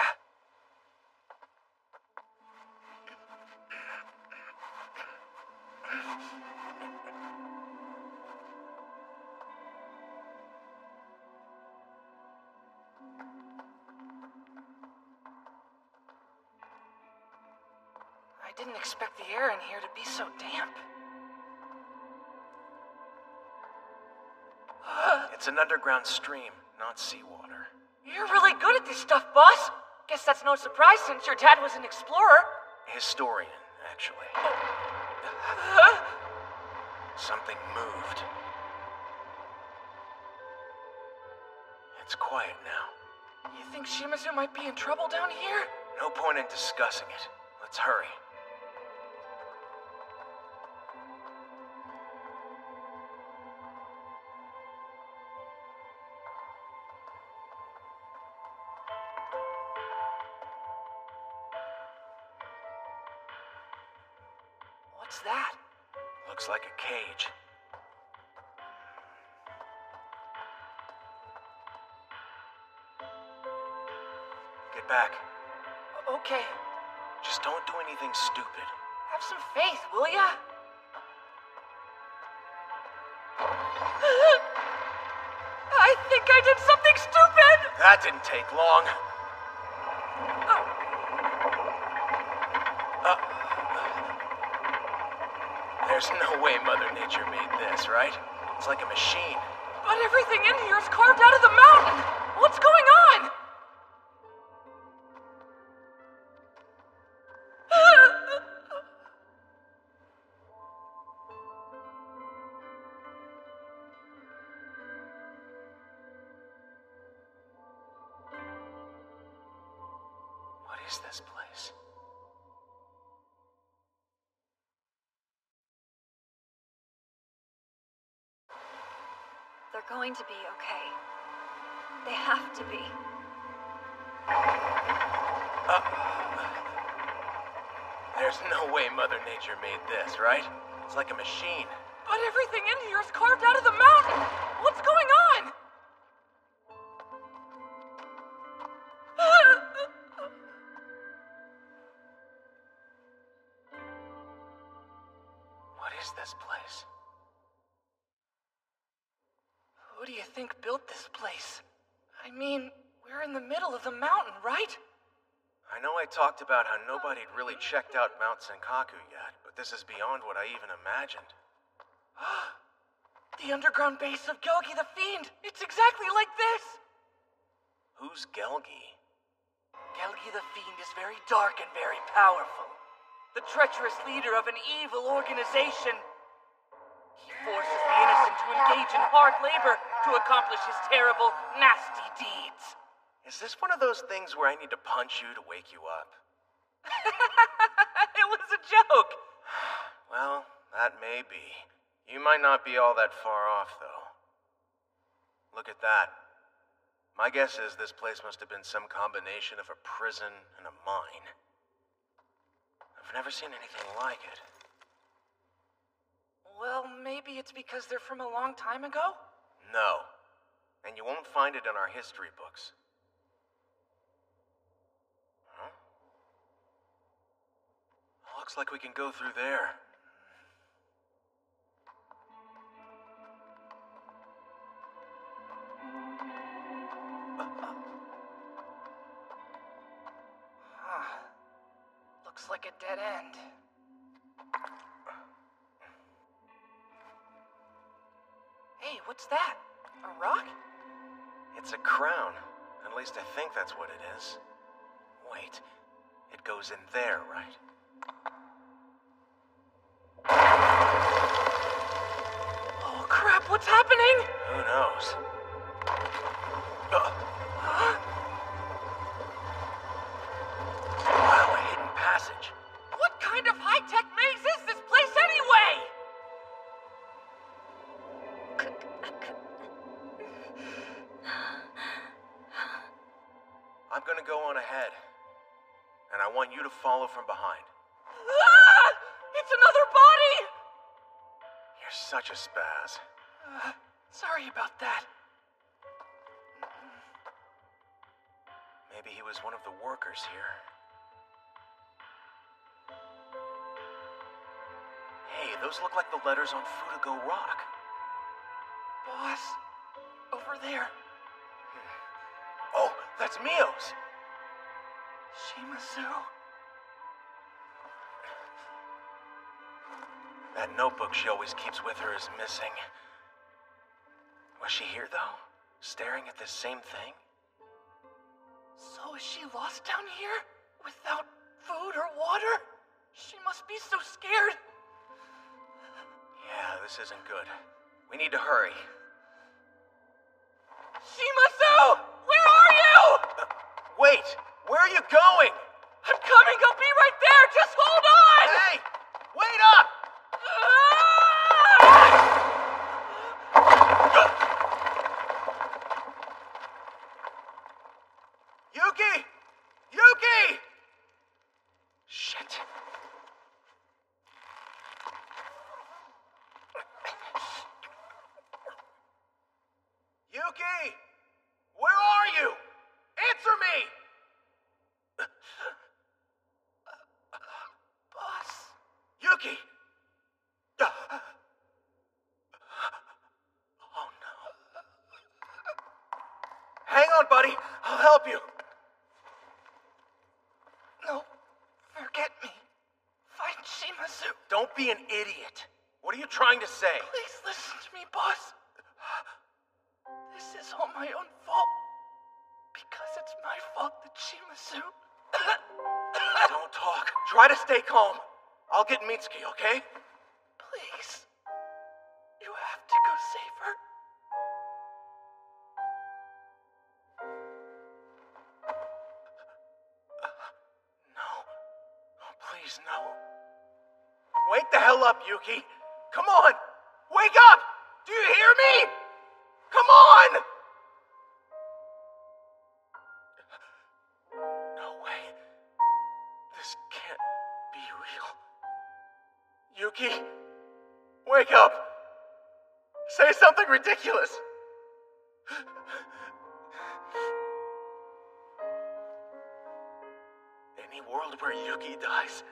I didn't expect the air in here to be so damp. It's an underground stream, not seawater. You're really good at this stuff, boss. Guess that's no surprise since your dad was an explorer. Historian, actually. Something moved. It's quiet now. You think Shimazu might be in trouble down here? No point in discussing it. Let's hurry. What's that? Looks like a cage. Get back. Okay. Just don't do anything stupid. Have some faith, will ya? I think I did something stupid! That didn't take long. There's no way Mother Nature made this, right? It's like a machine. But everything in here is carved out of the mountain! What's going on? is this place? They're going to be okay. They have to be. There's no way Mother Nature made this, right? It's like a machine. But everything in here is carved out of the mountain! What's going on? What is this place? Who do you think built this place? I mean, we're in the middle of the mountain, right? I know I talked about how nobody'd really checked out Mount Senkaku yet, but this is beyond what I even imagined. The underground base of Gelgi the Fiend! It's exactly like this! Who's Gelgi? Gelgi the Fiend is very dark and very powerful. The treacherous leader of an evil organization. He forces the innocent to engage in hard labor to accomplish his terrible, nasty deeds. Is this one of those things where I need to punch you to wake you up? It was a joke! Well, that may be. You might not be all that far off, though. Look at that. My guess is this place must have been some combination of a prison and a mine. I've never seen anything like it. Well, maybe it's because they're from a long time ago? No. And you won't find it in our history books. Huh? Looks like we can go through there. Looks like a dead end. Hey, what's that? A rock? It's a crown. At least I think that's what it is. Wait, it goes in there, right? Oh crap, what's happening? Who knows? Wow, a hidden passage. What kind of high-tech maze is this place anyway? I'm gonna go on ahead. And I want you to follow from behind. Ah! It's another body! You're such a spaz. Sorry about that. Maybe he was one of the workers here. Hey, those look like the letters on Fudigo Rock. Boss, over there. Oh, that's Mio's. Shimazu. That notebook she always keeps with her is missing. Was she here, though? Staring at this same thing? So is she lost down here? Without food or water? She must be so scared. Yeah, this isn't good. We need to hurry. Shimazu! Where are you? Wait! Where are you going? I'm coming! I'll be right there! Just hold on! Hey! Wait up! Yuki! Yuki! Shit. Yuki! Where are you? Answer me! Boss. Yuki! Oh no. Hang on, buddy. I'll help you. No, forget me. Find Shimazu. Don't be an idiot. What are you trying to say? Please listen to me, boss. This is all my own fault. Because it's my fault that Shimazu... Don't talk. Try to stay calm. I'll get Mitsuki, okay? Please. You have to go save her. Please, no. Wake the hell up, Yuki! Come on! Wake up! Do you hear me? Come on! No way. This can't be real. Yuki, wake up! Say something ridiculous! Any world where Yuki dies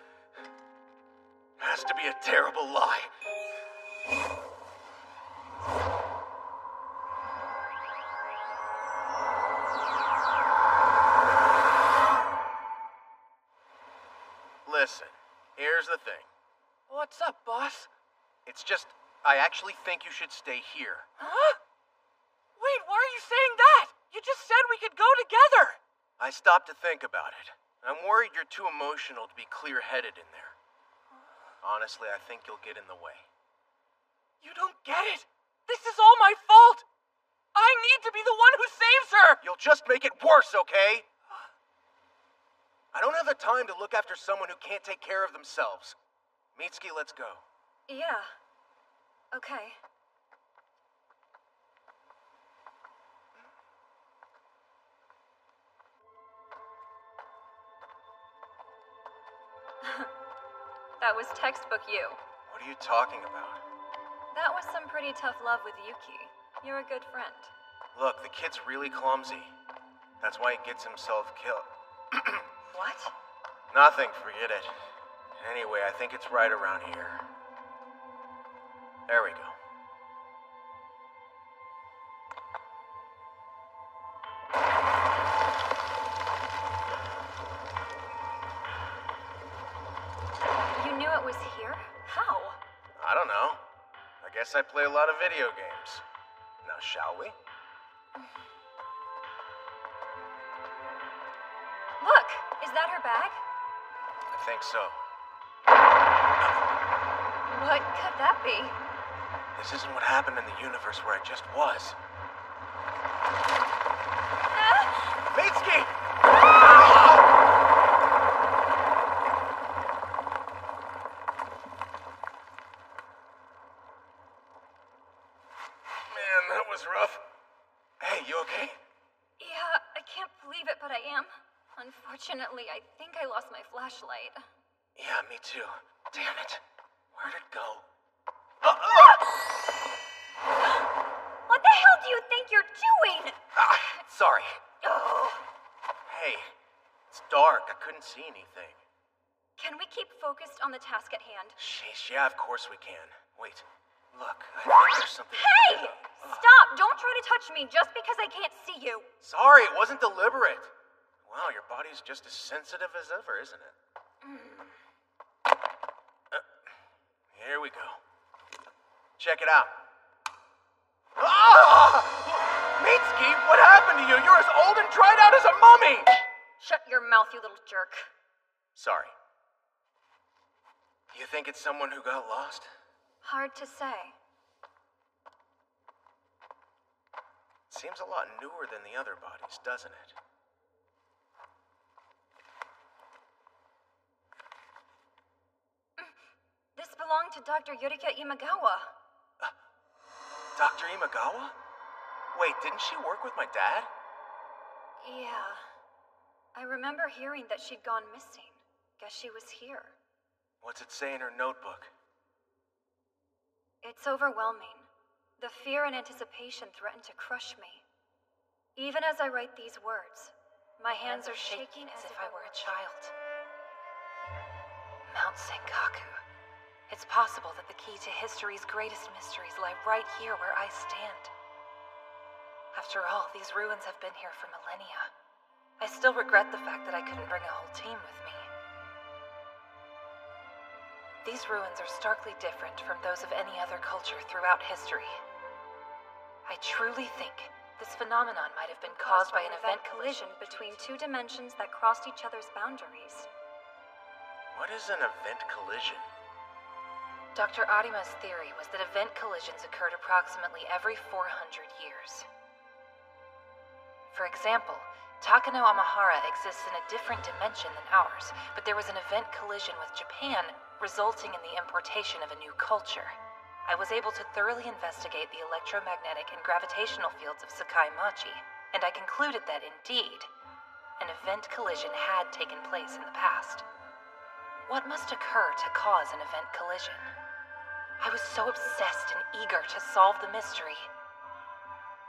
has to be a terrible lie. Listen, here's the thing. What's up, boss? It's just, I actually think you should stay here. Huh? Wait, why are you saying that? You just said we could go together. I stopped to think about it. I'm worried you're too emotional to be clear-headed in there. Honestly, I think you'll get in the way. You don't get it. This is all my fault. I need to be the one who saves her. You'll just make it worse, okay? I don't have the time to look after someone who can't take care of themselves. Mitsuki, let's go. Yeah. Okay. That was textbook you. What are you talking about? That was some pretty tough love with Yuki. You're a good friend. Look, the kid's really clumsy. That's why he gets himself killed. What? Nothing, forget it. Anyway, I think it's right around here. There we go. You knew it was here? How? I don't know. I guess I play a lot of video games. Now, shall we? Look, is that her bag? I think so. What could that be? This isn't what happened in the universe where I just was. Mitsuki! Man, that was rough. Hey, you okay? Yeah, I can't believe it, but I am. Unfortunately, I think I lost my flashlight. Yeah, me too. Damn it. Where'd it go? What the hell do you think you're doing? Sorry. Oh. Hey, it's dark. I couldn't see anything. Can we keep focused on the task at hand? Sheesh, yeah, of course we can. Wait, look, I think there's something... Hey! Stop! Don't try to touch me just because I can't see you. Sorry, it wasn't deliberate. Wow, your body's just as sensitive as ever, isn't it? Here we go. Check it out. Ah! Mitsuki, what happened to you? You're as old and dried out as a mummy! Shut your mouth, you little jerk. Sorry. You think it's someone who got lost? Hard to say. Seems a lot newer than the other bodies, doesn't it? This belonged to Dr. Yurika Imagawa. Dr. Imagawa? Wait, didn't she work with my dad? Yeah. I remember hearing that she'd gone missing. Guess she was here. What's it say in her notebook? It's overwhelming. The fear and anticipation threaten to crush me. Even as I write these words, my hands are shaking as if I were a child. Mount Senkaku. It's possible that the key to history's greatest mysteries lie right here where I stand. After all, these ruins have been here for millennia. I still regret the fact that I couldn't bring a whole team with me. These ruins are starkly different from those of any other culture throughout history. I truly think this phenomenon might have been caused by an event collision between two dimensions that crossed each other's boundaries. What is an event collision? Dr. Arima's theory was that event collisions occurred approximately every 400 years. For example, Takano Amahara exists in a different dimension than ours, but there was an event collision with Japan, resulting in the importation of a new culture. I was able to thoroughly investigate the electromagnetic and gravitational fields of Sakai Machi, and I concluded that indeed, an event collision had taken place in the past. What must occur to cause an event collision? I was so obsessed and eager to solve the mystery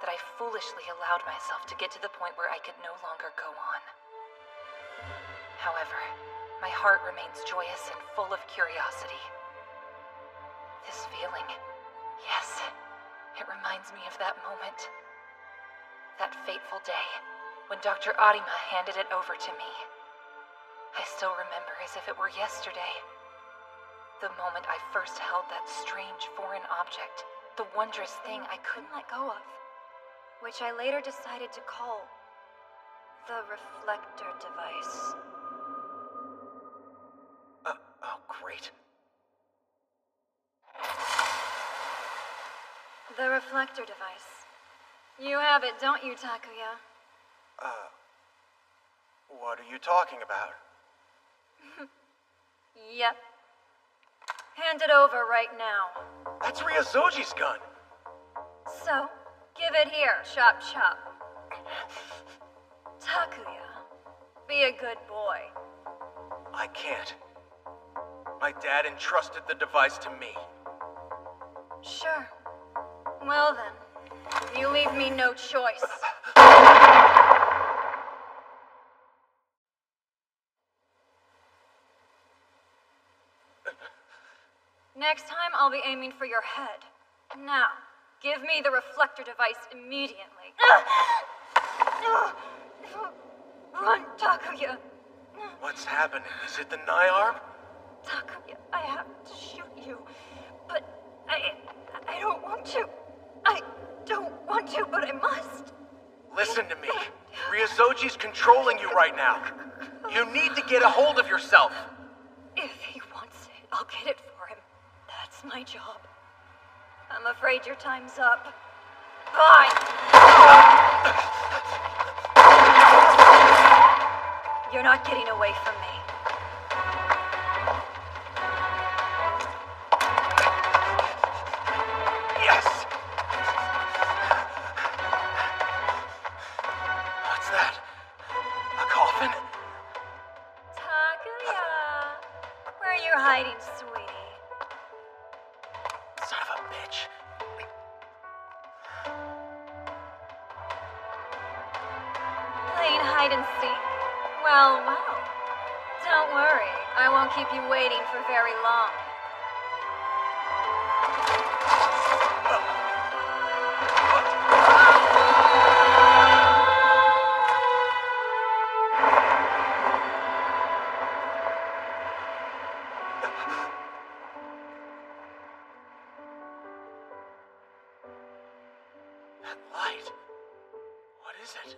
that I foolishly allowed myself to get to the point where I could no longer go on. However, my heart remains joyous and full of curiosity. This feeling, yes, it reminds me of that moment. That fateful day when Dr. Arima handed it over to me. I still remember as if it were yesterday. The moment I first held that strange foreign object, the wondrous thing I couldn't let go of. Which I later decided to call the reflector device. Oh, great. The reflector device. You have it, don't you, Takuya? What are you talking about? Yep. Hand it over right now. That's Ryozoji's gun. So, give it here, Chop Chop. Takuya, be a good boy. I can't. My dad entrusted the device to me. Sure. Well then, you leave me no choice. Next time, I'll be aiming for your head. Now, give me the reflector device immediately. Run, Takuya. What's happening? Is it the Nyarb? Takuya, I have to shoot you. But I don't want to. I don't want to, but I must. Listen to me. Ryozoji's controlling you right now. You need to get a hold of yourself. If he wants it, I'll get it for him. That's my job. I'm afraid your time's up. Bye! You're not getting away from me. Yes! What's that? A coffin? Takuya! Where are you hiding, sweetie? Son of a bitch. Playing hide and seek? Well, well. Don't worry, I won't keep you waiting for very long. That light. What is it?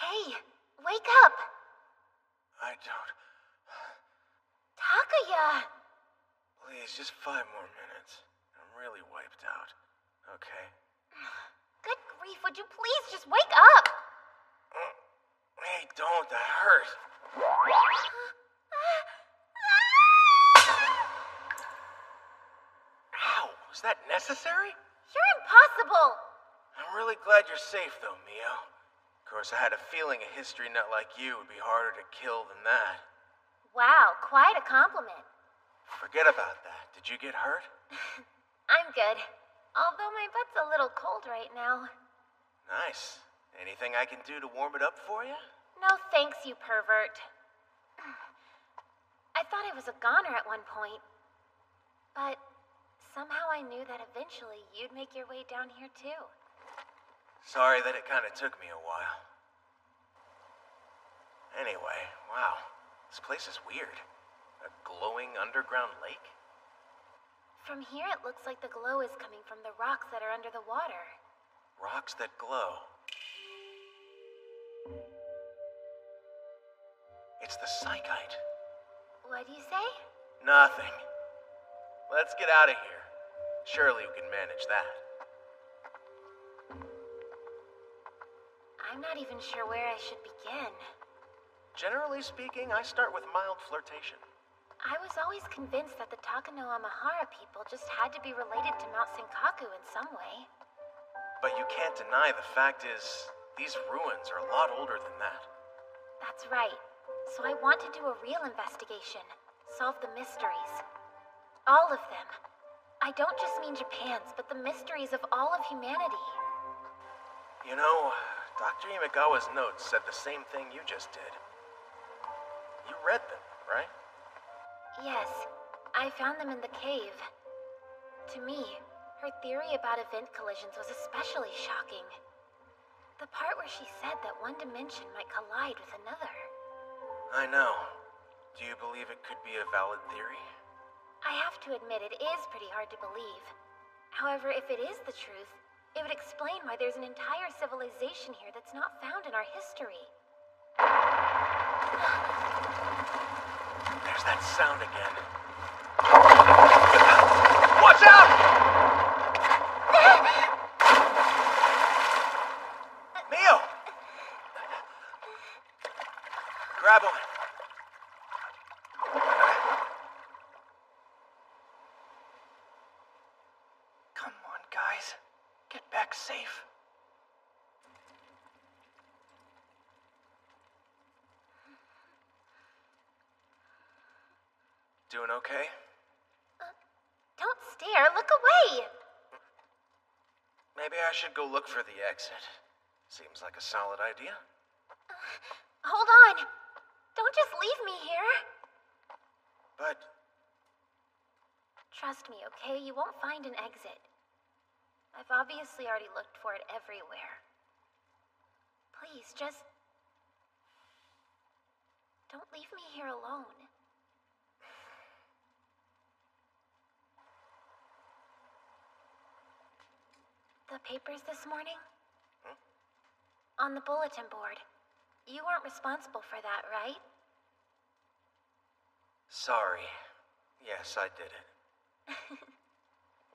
Hey, wake up! I don't. Takuya! Please, just 5 more minutes. I'm really wiped out. Okay? Good grief, would you please just wake up? Hey, don't. That hurt. Ow, was that necessary? You're impossible! I'm really glad you're safe, though, Mio. Of course, I had a feeling a history nut like you would be harder to kill than that. Wow, quite a compliment. Forget about that. Did you get hurt? I'm good. Although my butt's a little cold right now. Nice. Anything I can do to warm it up for you? No thanks, you pervert. I thought I was a goner at one point. But somehow I knew that eventually you'd make your way down here too. Sorry that it kind of took me a while. Anyway, wow. This place is weird. A glowing underground lake? From here, it looks like the glow is coming from the rocks that are under the water. Rocks that glow. It's the Psychite. What do you say? Nothing. Let's get out of here. Surely we can manage that. I'm not even sure where I should begin. Generally speaking, I start with mild flirtation. I was always convinced that the Takanoa Mahara people just had to be related to Mount Senkaku in some way. But you can't deny the fact is, these ruins are a lot older than that. That's right. So I want to do a real investigation. Solve the mysteries. All of them. I don't just mean Japan's, but the mysteries of all of humanity. You know, Dr. Imagawa's notes said the same thing you just did. You read them, right? Yes, I found them in the cave. To me, her theory about event collisions was especially shocking. The part where she said that one dimension might collide with another. I know. Do you believe it could be a valid theory? I have to admit it is pretty hard to believe. However, if it is the truth, it would explain why there's an entire civilization here that's not found in our history. There's that sound again. Watch out! Mio! Grab one. Come on, guys. Get back safe. Doing okay? Don't stare, look away! Maybe I should go look for the exit. Seems like a solid idea. Hold on! Don't just leave me here! But... Trust me, okay? You won't find an exit. I've obviously already looked for it everywhere. Please, just... don't leave me here alone. The papers this morning? On the bulletin board. You weren't responsible for that, right? Sorry. Yes, I did it.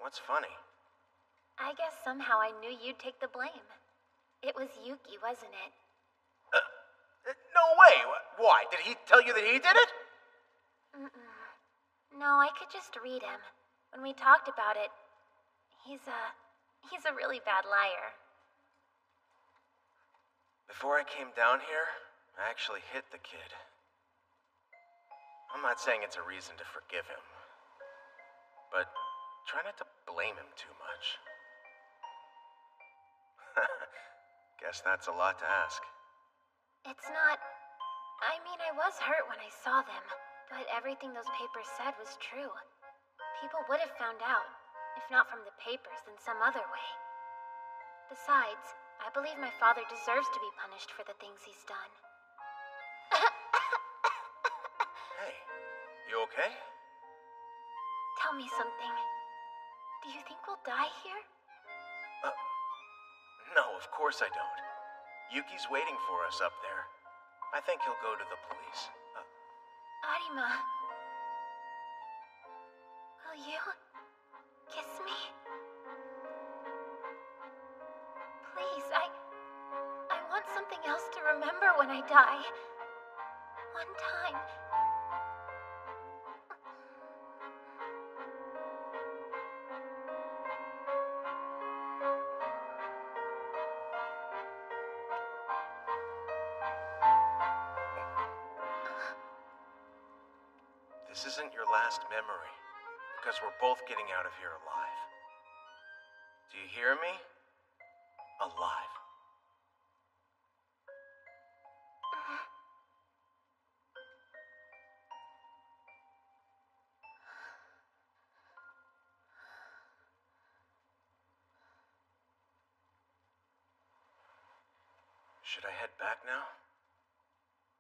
What's funny? I guess somehow I knew you'd take the blame. It was Yuki, wasn't it? No way! Why? Did he tell you that he did it? No, I could just read him. When we talked about it, he's a really bad liar. Before I came down here, I actually hit the kid. I'm not saying it's a reason to forgive him, but try not to blame him too much. Guess that's a lot to ask. It's not... I mean, I was hurt when I saw them, but everything those papers said was true. People would have found out, if not from the papers, then some other way. Besides, I believe my father deserves to be punished for the things he's done. Hey, you okay? Tell me something. Do you think we'll die here? No, of course I don't. Yuki's waiting for us up there. I think he'll go to the police. Arima. Will you kiss me? Please, I want something else to remember when I die. One time. This isn't your last memory, because we're both getting out of here alive. Do you hear me? Alive. Should I head back now?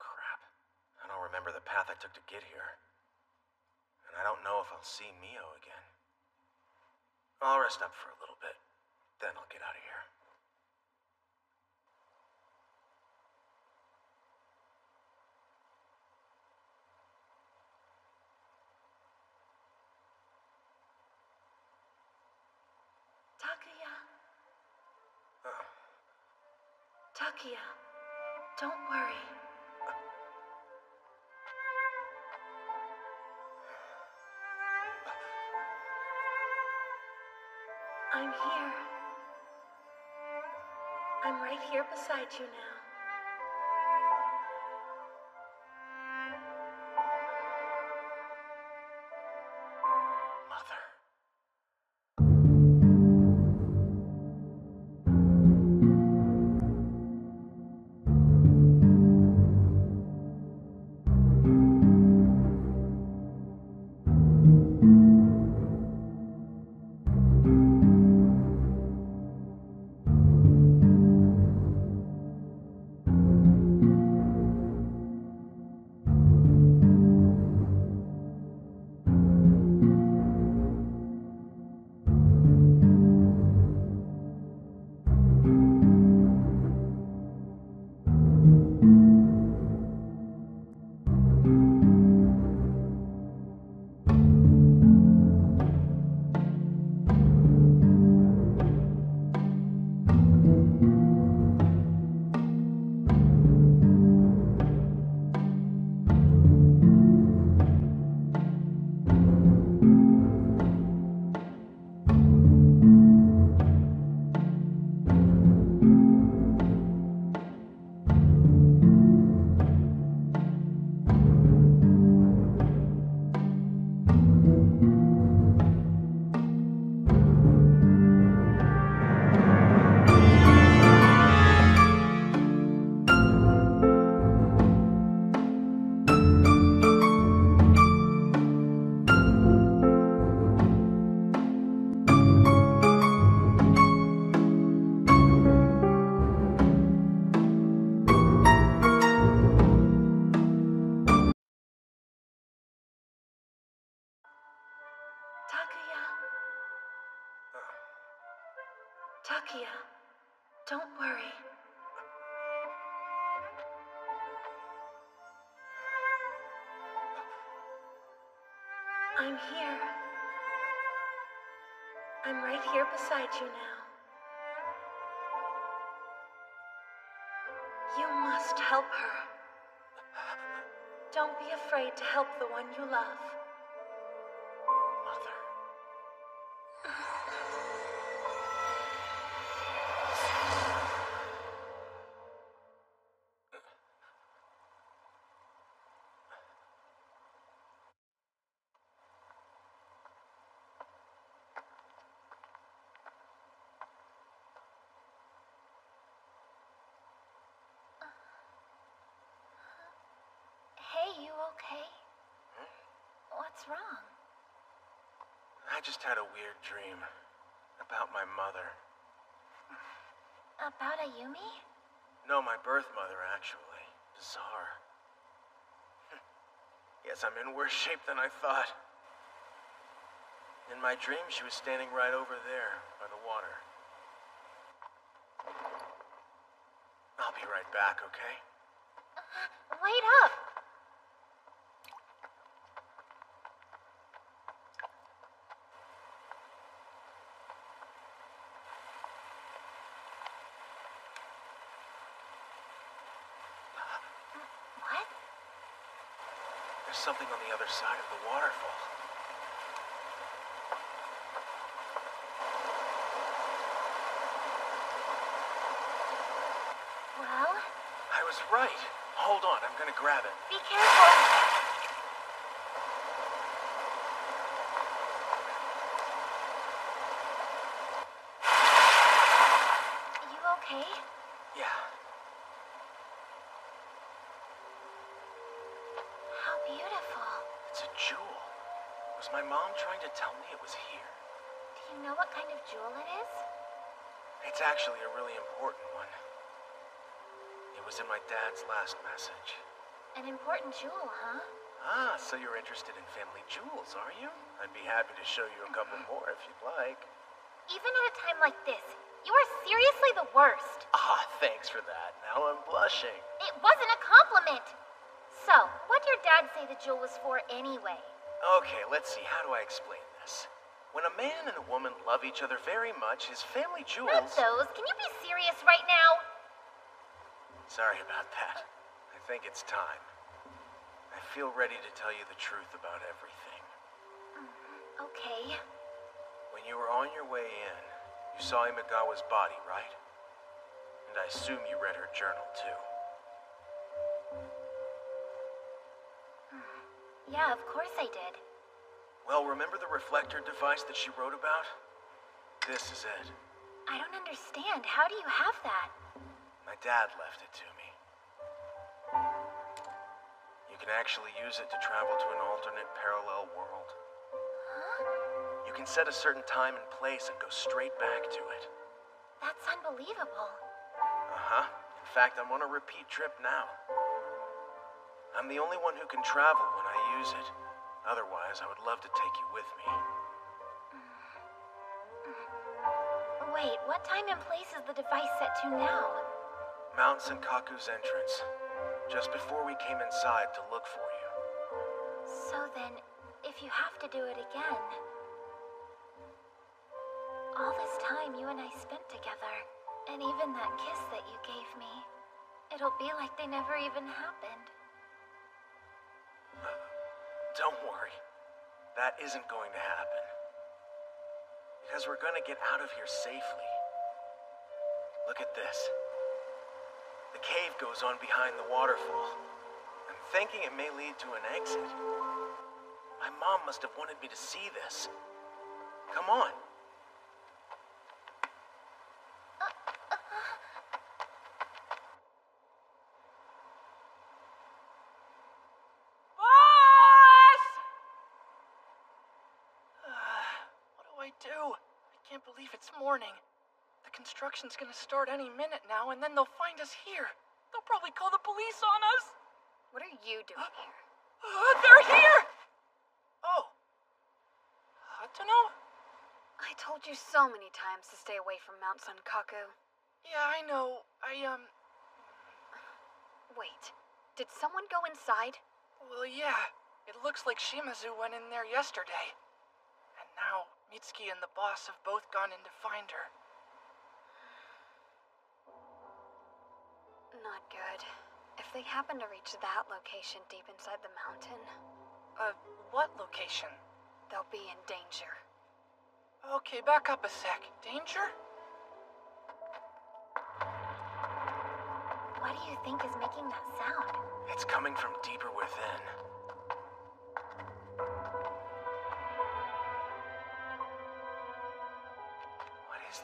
Crap. I don't remember the path I took to get here. And I don't know if I'll see Mio again. I'll rest up for a little bit. Then I'll get out of here. Takuya. Takuya, don't worry. I'm here. I'm right here beside you now. Takuya, don't worry. I'm here. I'm right here beside you now. You must help her. Don't be afraid to help the one you love. Hey, you okay? What's wrong? I just had a weird dream about my mother. About Ayumi? No, my birth mother, actually. Bizarre. Yes, I'm in worse shape than I thought. In my dream, she was standing right over there, by the water. I'll be right back, okay? Wait up! What? There's something on the other side of the waterfall. Well? I was right. Hold on, I'm gonna grab it. Be careful! You okay? Yeah. How beautiful. It's a jewel. Was my mom trying to tell me it was here? Do you know what kind of jewel it is? It's actually a really important one. It was in my dad's last message. An important jewel, huh? Ah, so you're interested in family jewels, are you? I'd be happy to show you a couple more if you'd like. Even at a time like this, you are seriously the worst. Ah, thanks for that. Now I'm blushing. It wasn't a compliment. So, what did your dad say the jewel was for anyway? Okay, let's see. How do I explain this? When a man and a woman love each other very much, his family jewels... Not those. Can you be serious right now? Sorry about that. I think it's time. I feel ready to tell you the truth about everything. Okay. When you were on your way in, you saw Imagawa's body, right? And I assume you read her journal, too. Yeah, of course I did. Well, remember the reflector device that she wrote about? This is it. I don't understand. How do you have that? My dad left it to me. You can actually use it to travel to an alternate parallel world. Huh? You can set a certain time and place and go straight back to it. That's unbelievable. Uh-huh. In fact, I'm on a repeat trip now. I'm the only one who can travel when I use it. Otherwise, I would love to take you with me. Wait, what time and place is the device set to now? Mount Senkaku's entrance. Just before we came inside to look for you. So then, if you have to do it again... All this time you and I spent together, and even that kiss that you gave me, it'll be like they never even happened. Don't worry. That isn't going to happen. Because we're gonna get out of here safely. Look at this. The cave goes on behind the waterfall. I'm thinking it may lead to an exit. My mom must have wanted me to see this. Come on. I can't believe it's morning. The construction's gonna start any minute now, and then they'll find us here. They'll probably call the police on us. What are you doing here? They're here! Oh. I don't know. I told you so many times to stay away from Mount Senkaku. Yeah, I know. Wait. Did someone go inside? Well, yeah. It looks like Shimazu went in there yesterday. And now... Mitsuki and the boss have both gone in to find her. Not good. If they happen to reach that location deep inside the mountain... What location? They'll be in danger. Okay, back up a sec. Danger? What do you think is making that sound? It's coming from deeper within.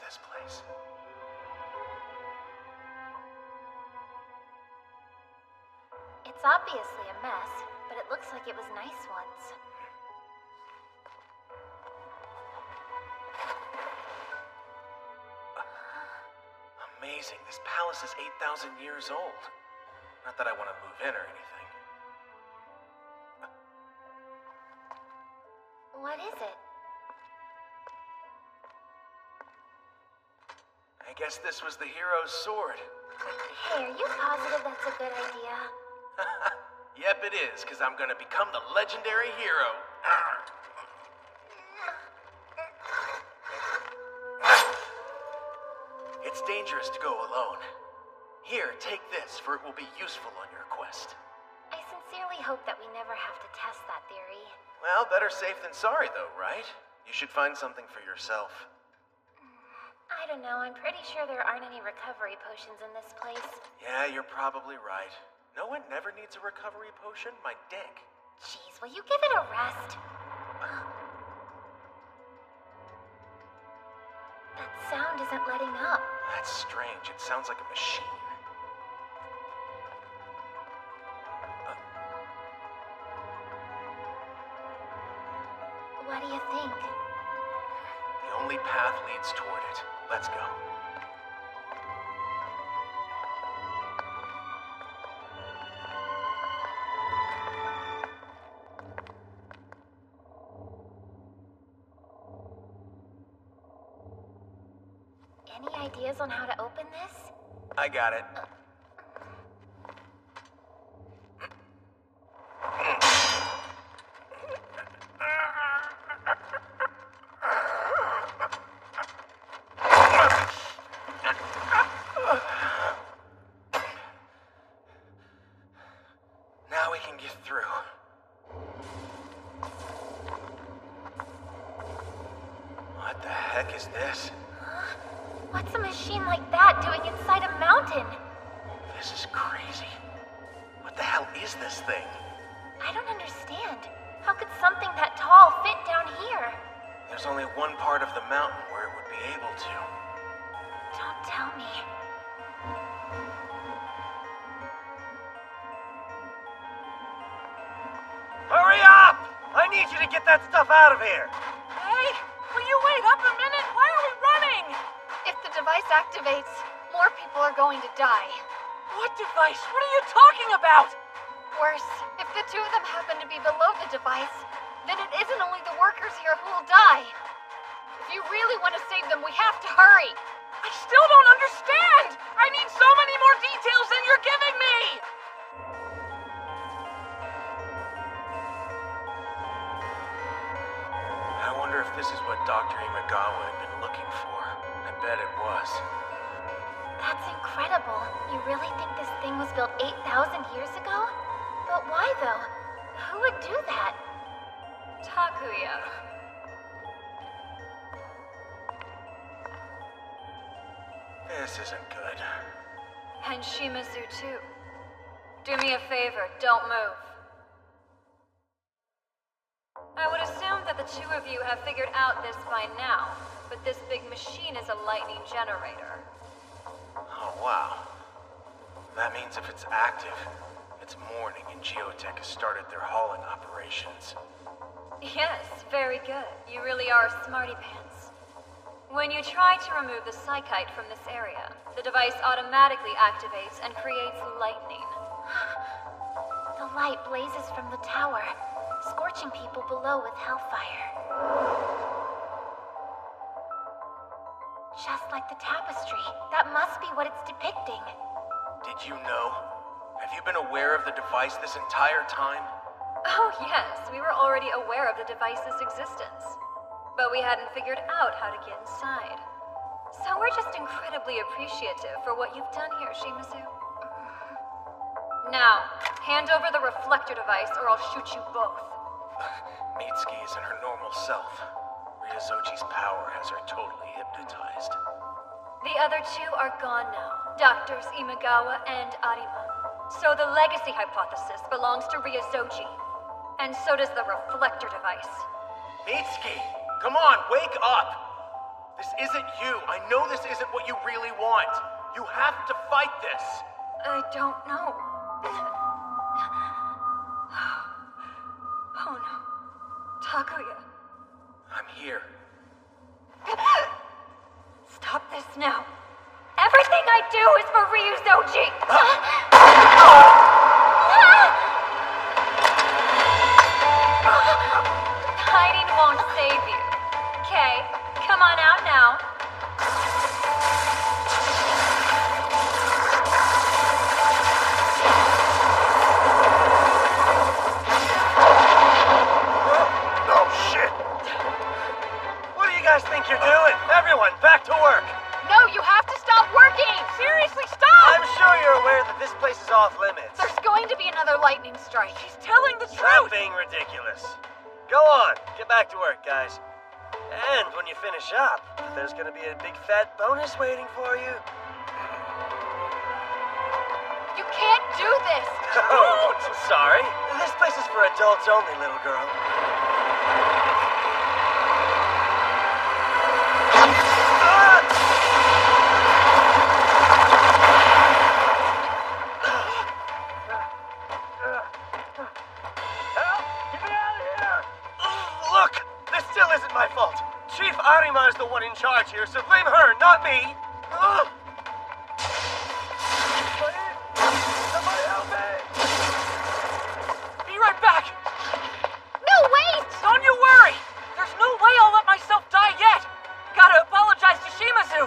This place. It's obviously a mess, but it looks like it was nice once. Amazing. This palace is 8,000 years old. Not that I want to move in or anything. What is it? I guess this was the hero's sword. Hey, are you positive that's a good idea? Yep, it is, because I'm gonna become the legendary hero. It's dangerous to go alone. Here, take this, for it will be useful on your quest. I sincerely hope that we never have to test that theory. Well, better safe than sorry, though, right? You should find something for yourself. I don't know, I'm pretty sure there aren't any recovery potions in this place. Yeah, you're probably right. No one never needs a recovery potion, my dick. Jeez, will you give it a rest? That sound isn't letting up. That's strange. It sounds like a machine. What do you think? The only path leads toward it. Let's go. Any ideas on how to open this? I got it. Now we can get through. What the heck is this? What's a machine like that doing inside a mountain? This is crazy. What the hell is this thing? I don't understand. How could something that tall fit down here? There's only one part of the mountain where it would be able to. Don't tell me. Hurry up! I need you to get that stuff out of here. Hey, will you wait up a minute? Why are we running? If the device activates, more people are going to die. What device? What are you talking about? Worse, if the two of them happen to be below the device, then it isn't only the workers here who will die. If you really want to save them, we have to hurry. I still don't understand! I need so many more details than you're giving me! I wonder if this is what Dr. Imagawa had been looking for. I bet it was. That's incredible. You really think this thing was built 8,000 years ago? But why, though? Who would do that? Takuya. This isn't good. And Shimazu, too. Do me a favor, don't move. I would assume that the two of you have figured out this by now, but this big machine is a lightning generator. Oh, wow. That means if it's active, it's morning and Geotech has started their hauling operations. Yes, very good. You really are smarty pants. When you try to remove the psychite from this area, the device automatically activates and creates lightning. The light blazes from the tower, scorching people below with hellfire. Just like the tapestry. That must be what it's depicting. Did you know? Have you been aware of the device this entire time? Oh yes, we were already aware of the device's existence. But we hadn't figured out how to get inside. So we're just incredibly appreciative for what you've done here, Shimazu. Now, hand over the reflector device or I'll shoot you both. Mitsuki is in her normal self. Ryozochi's power has her totally hypnotized. The other two are gone now, Doctors Imagawa and Arima. So the legacy hypothesis belongs to Ryozochi. And so does the reflector device. Mitsuki, come on, wake up! This isn't you. I know this isn't what you really want. You have to fight this. I don't know. Oh no. Takuya. I'm here. Stop this now. Everything I do is for Ryuzoji. Hiding won't save you. Okay, come on out now. Oh, shit! What do you guys think you're doing? Everyone, back to work! No, you have to stop working! Seriously, stop! I'm sure you're aware that this place is off limits. There's going to be another lightning strike. He's telling the Stop truth! being ridiculous. Go on, get back to work, guys. And when you finish up, there's gonna be a big fat bonus waiting for you. You can't do this! Oh, sorry. This place is for adults only, little girl. Look, this still isn't my fault. Chief Arima is the one in charge here, so blame her, not me. Somebody help me! Be right back! No, wait! Don't you worry! There's no way I'll let myself die yet! Gotta apologize to Shimazu!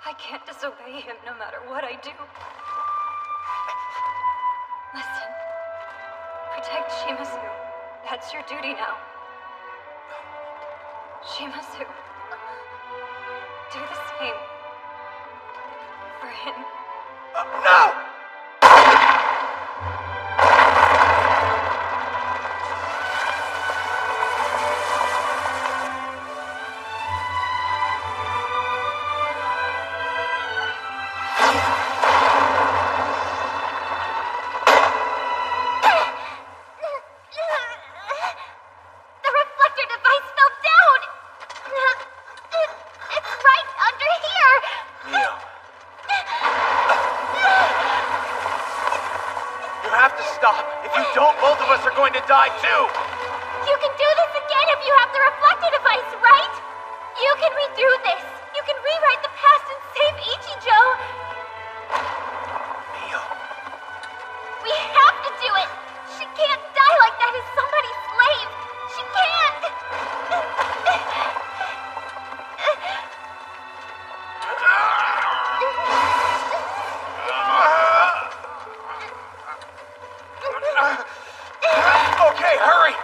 I can't disobey him no matter what I do. Listen. Protect Shimazu. That's your duty now. Shimazu. Do the same. For him. No! Die too! You can do this again if you have the reflector device, right? You can redo this. You can rewrite the past and save Ichijo. Mio. We have to do it. She can't die like that as somebody's slave. She can't. Okay, hurry!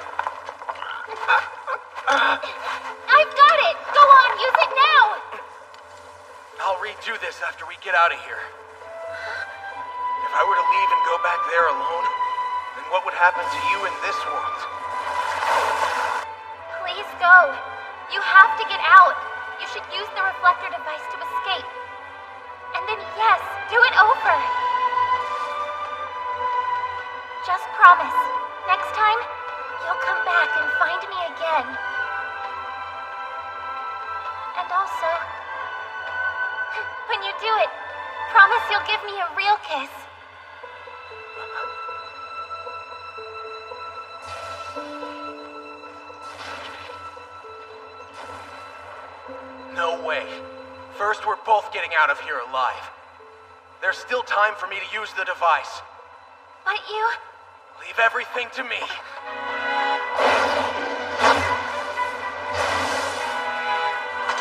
I've got it! Go on, use it now! I'll redo this after we get out of here. If I were to leave and go back there alone, then what would happen to you in this world? Please go. You have to get out. You should use the reflector device to escape. And then, yes, do it over. Just promise. Next time, you'll come back and find me again. And also, when you do it, promise you'll give me a real kiss. No way. First, we're both getting out of here alive. There's still time for me to use the device. But you... Leave everything to me.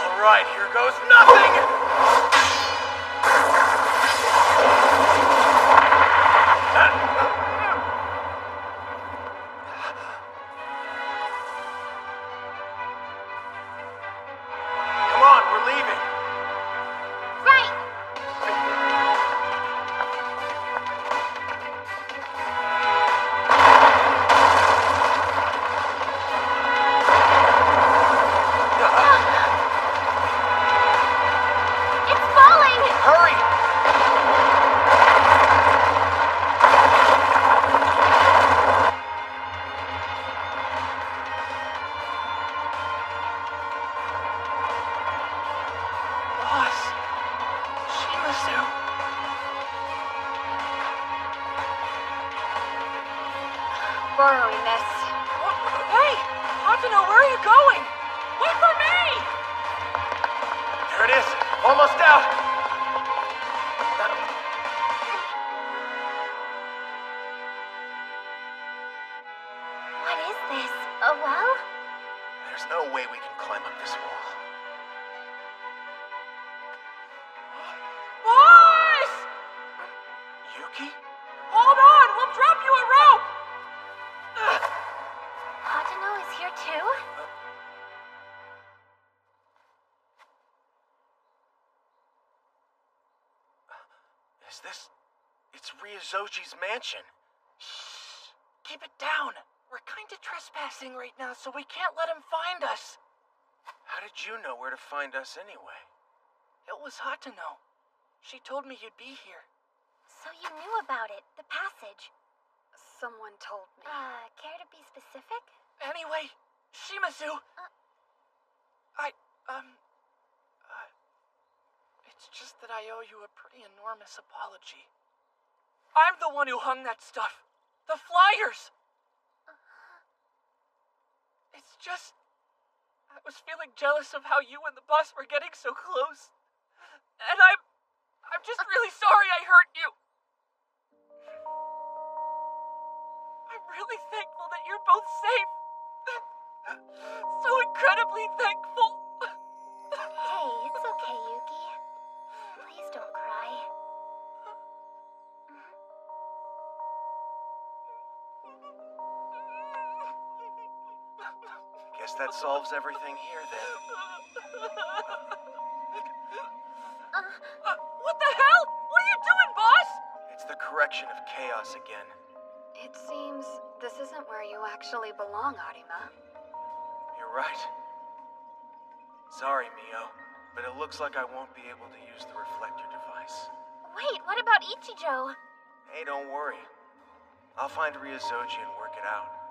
All right, here goes nothing! Come on, we're leaving. Right! It's falling! Hurry! Boss. Shimazu. Borrowing this. Hey! Hatano, where are you going? Wait for me! There it is. Almost out. What is this? A well? There's no way we can climb up this wall. Boss! Yuki? Hold on! We'll drop you a rope! Hatano is here too? Is this... It's Ryozoji's mansion. Shh! Keep it down. We're kind of trespassing right now, so we can't let him find us. How did you know where to find us anyway? It was Hatano. She told me you'd be here. So you knew about it, the passage. Someone told me. Care to be specific? Anyway, Shimazu. It's just that I owe you a pretty enormous apology. I'm the one who hung that stuff. The flyers! It's just... I was feeling jealous of how you and the boss were getting so close. And I'm just really sorry I hurt you. I'm really thankful that you're both safe. So incredibly thankful. Hey, it's okay, Yuki. Guess that solves everything here then. What the hell? What are you doing, boss? It's the correction of chaos again. It seems this isn't where you actually belong, Arima. You're right. Sorry, Mio, but it looks like I won't be able to use the reflector device. Wait, what about Ichijo? Hey, don't worry. I'll find Ryozoji and work it out.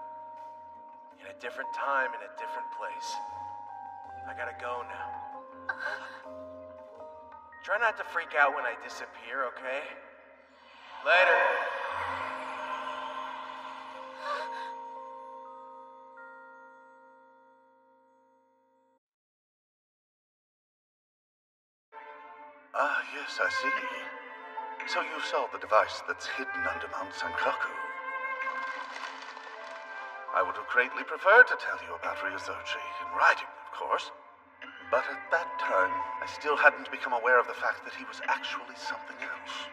In a different time, in a different place. I gotta go now. Try not to freak out when I disappear, okay? Later. Ah, yes, I see. So you saw the device that's hidden under Mount Sankaku. I would have greatly preferred to tell you about Ryozoji, in writing, of course. But at that time, I still hadn't become aware of the fact that he was actually something else.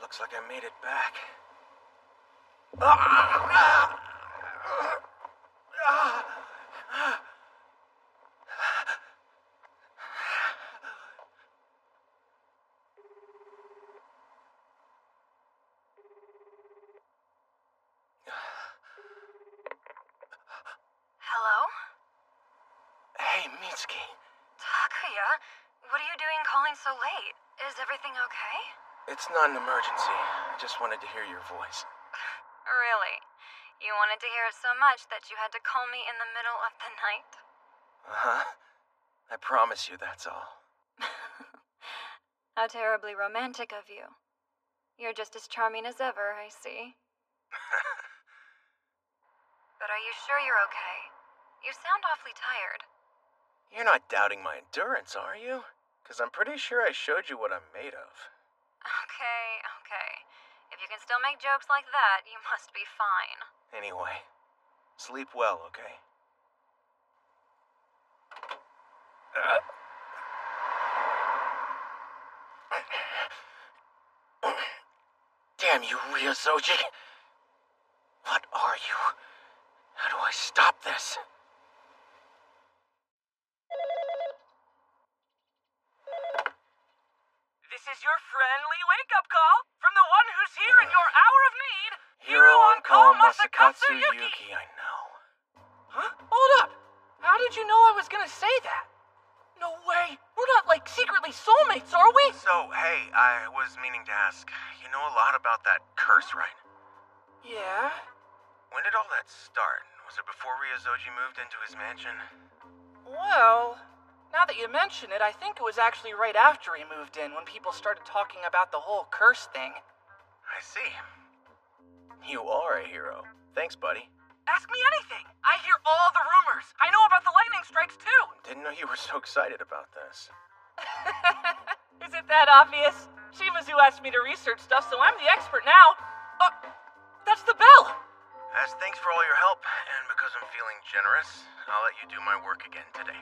Looks like I made it back. Hello? Hey, Mitsuki. Takuya? What are you doing calling so late? Is everything okay? It's not an emergency. I just wanted to hear your voice. Really? You wanted to hear it so much that you had to call me in the middle of the night? Uh-huh. I promise you that's all. How terribly romantic of you. You're just as charming as ever, I see. But are you sure you're okay? You sound awfully tired. You're not doubting my endurance, are you? Because I'm pretty sure I showed you what I'm made of. Okay. If you can still make jokes like that, you must be fine. Anyway, sleep well, okay? Damn you, Ryozoji! What are you? How do I stop this? This is your friendly wake-up call from the one who's here in your hour of need, Hero on call Masakatsu Yuki, I know. Huh? Hold up! How did you know I was gonna say that? No way! We're not, like, secretly soulmates, are we? So, hey, I was meaning to ask, you know a lot about that curse, right? Yeah? When did all that start? Was it before Ryozoji moved into his mansion? Well, now that you mention it, I think it was actually right after he moved in when people started talking about the whole curse thing. I see. You are a hero. Thanks, buddy. Ask me anything! I hear all the rumors! I know about the lightning strikes, too! Didn't know you were so excited about this. Is it that obvious? Shimazu asked me to research stuff, so I'm the expert now. That's the bell! As thanks for all your help, and because I'm feeling generous, I'll let you do my work again today.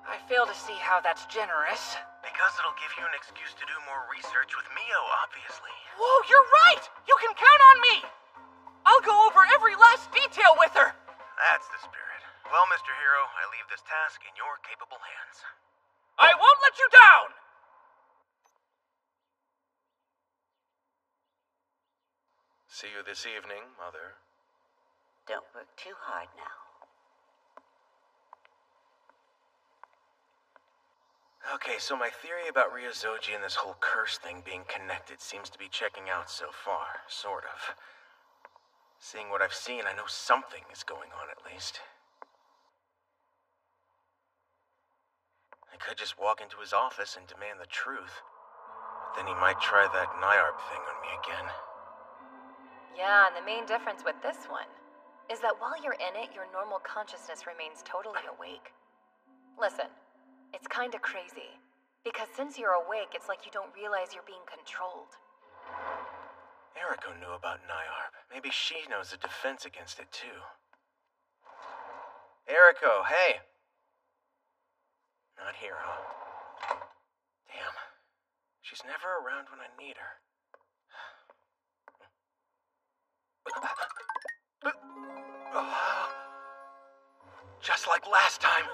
I fail to see how that's generous. Because it'll give you an excuse to do more research with Mio, obviously. Whoa, you're right! You can count on me! I'll go over every last detail with her! That's the spirit. Well, Mr. Hero, I leave this task in your capable hands. I won't let you down! See you this evening, Mother. Don't work too hard now. Okay, so my theory about Ryozoji and this whole curse thing being connected seems to be checking out so far, sort of. Seeing what I've seen, I know something is going on at least. I could just walk into his office and demand the truth. But then he might try that Nyarb thing on me again. Yeah, and the main difference with this one is that while you're in it, your normal consciousness remains totally awake. Listen, it's kinda crazy. Because since you're awake, it's like you don't realize you're being controlled. Eriko knew about Nyarb. Maybe she knows the defense against it, too. Eriko, hey! Not here, huh? Damn. She's never around when I need her. Just like last time.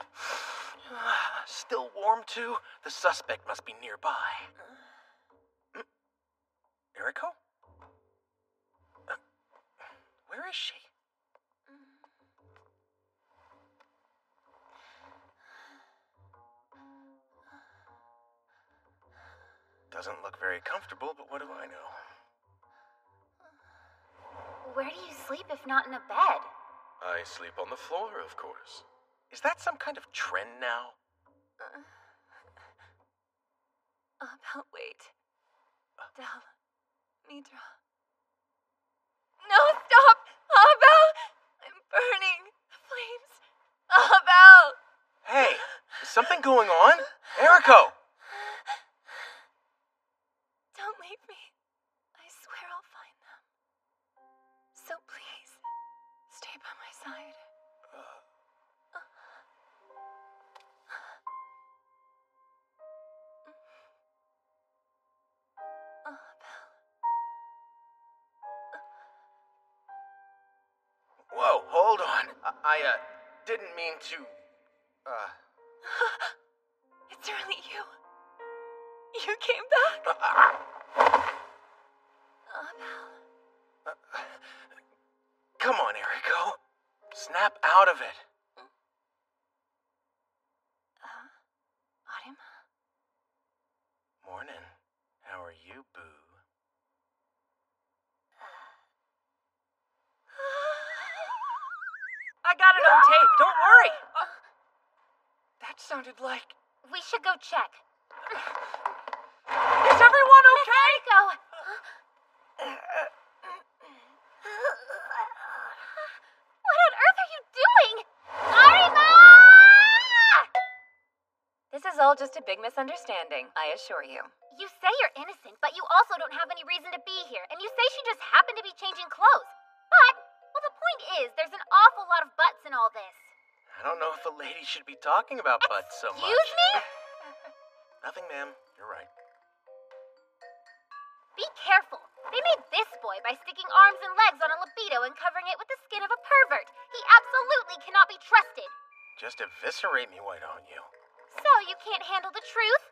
Still warm, too? The suspect must be nearby. Eriko? Where is she? Doesn't look very comfortable, but what do I know? Where do you sleep if not in a bed? I sleep on the floor, of course. Is that some kind of trend now? Abel, wait. Del, Nidra. No, stop! Abel! I'm burning. Flames. Abel! Hey, is something going on? Eriko! Don't leave me. I swear I'll find them. So please, stay by my side. Whoa, hold on. I didn't mean to, It's really you. You came back. Abel. Come on, Eriko. Snap out of it. Autumn? Morning. How are you, boo? I got it on tape, don't worry. That sounded like... We should go check. Is everyone okay? Go. What on earth are you doing? Arima! This is all just a big misunderstanding, I assure you. You say you're innocent, but you also don't have any reason to be here. And you say she just happened to be changing clothes. But, well, the point is, there's an awful lot of butts in all this. I don't know if a lady should be talking about butts so much. Excuse me? Nothing, ma'am. You're right. Be careful. They made this boy by sticking arms and legs on a libido and covering it with the skin of a pervert. He absolutely cannot be trusted. Just eviscerate me, why don't you? So, you can't handle the truth?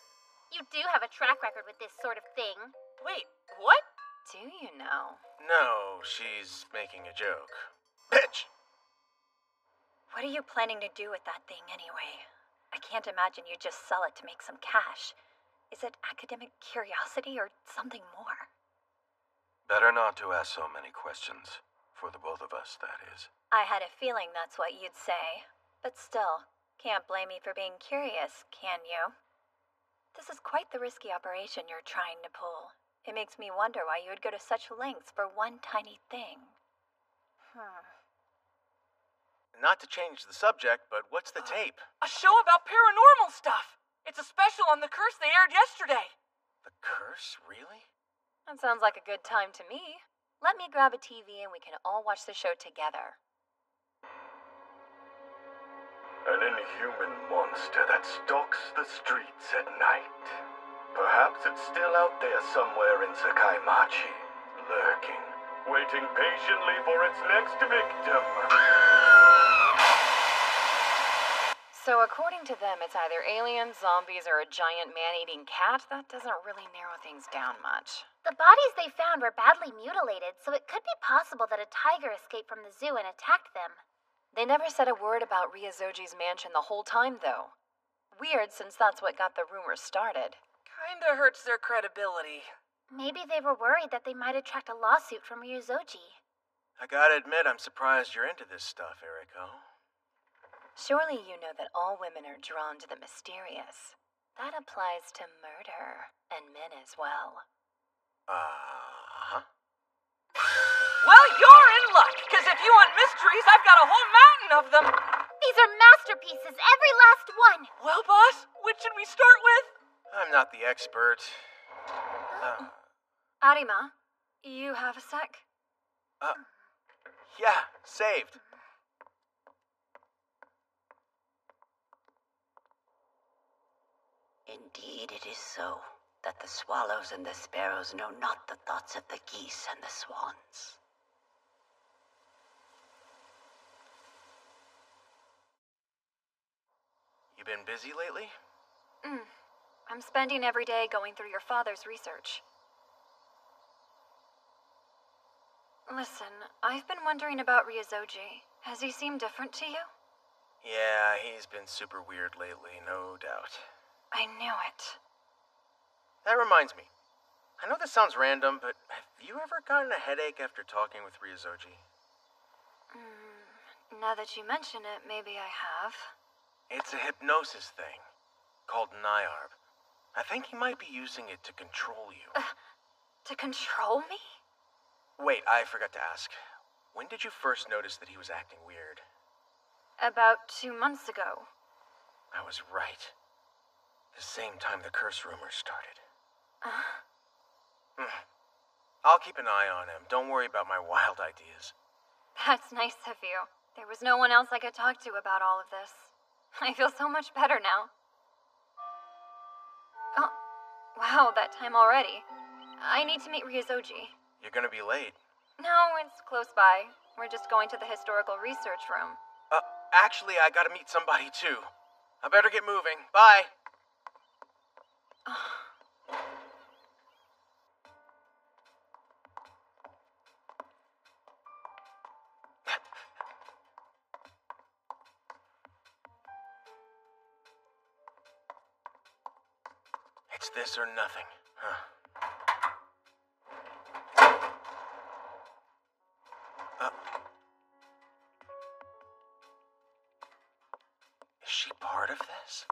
You do have a track record with this sort of thing. Wait, what? Do you know? No, she's making a joke. Bitch! What are you planning to do with that thing anyway? I can't imagine you'd just sell it to make some cash. Is it academic curiosity or something more? Better not to ask so many questions. For the both of us, that is. I had a feeling that's what you'd say. But still, can't blame me for being curious, can you? This is quite the risky operation you're trying to pull. It makes me wonder why you would go to such lengths for one tiny thing. Not to change the subject, but what's the tape? A show about paranormal stuff. It's a special on The Curse they aired yesterday. The Curse? Really? That sounds like a good time to me. Let me grab a TV and we can all watch the show together. An inhuman monster that stalks the streets at night. Perhaps it's still out there somewhere in Sakaimachi, lurking, waiting patiently for its next victim. So according to them, it's either aliens, zombies, or a giant man-eating cat. That doesn't really narrow things down much. The bodies they found were badly mutilated, so it could be possible that a tiger escaped from the zoo and attacked them. They never said a word about Ryozoji's mansion the whole time, though. Weird, since that's what got the rumors started. Kinda hurts their credibility. Maybe they were worried that they might attract a lawsuit from Ryozoji. I gotta admit, I'm surprised you're into this stuff, Eriko. Surely you know that all women are drawn to the mysterious. That applies to murder, and men as well. Well, you're in luck, because if you want mysteries, I've got a whole mountain of them. These are masterpieces, every last one. Well, boss, which should we start with? I'm not the expert. Arima, you have a sec? Yeah, saved. Indeed, it is so, that the swallows and the sparrows know not the thoughts of the geese and the swans. You been busy lately? I'm spending every day going through your father's research. Listen, I've been wondering about Ryozoji. Has he seemed different to you? Yeah, he's been super weird lately, no doubt. I knew it. That reminds me. I know this sounds random, but have you ever gotten a headache after talking with Ryozoji? Now that you mention it, maybe I have. It's a hypnosis thing, called Nyarb. I think he might be using it to control you. To control me? Wait, I forgot to ask. When did you first notice that he was acting weird? About 2 months ago. I was right. The same time the curse rumors started. I'll keep an eye on him. Don't worry about my wild ideas. That's nice of you. There was no one else I could talk to about all of this. I feel so much better now. Oh, wow, that time already. I need to meet Ryozoji. You're gonna be late. No, it's close by. We're just going to the historical research room. Actually, I gotta meet somebody too. I better get moving. Bye. It's this or nothing, huh? Is she part of this?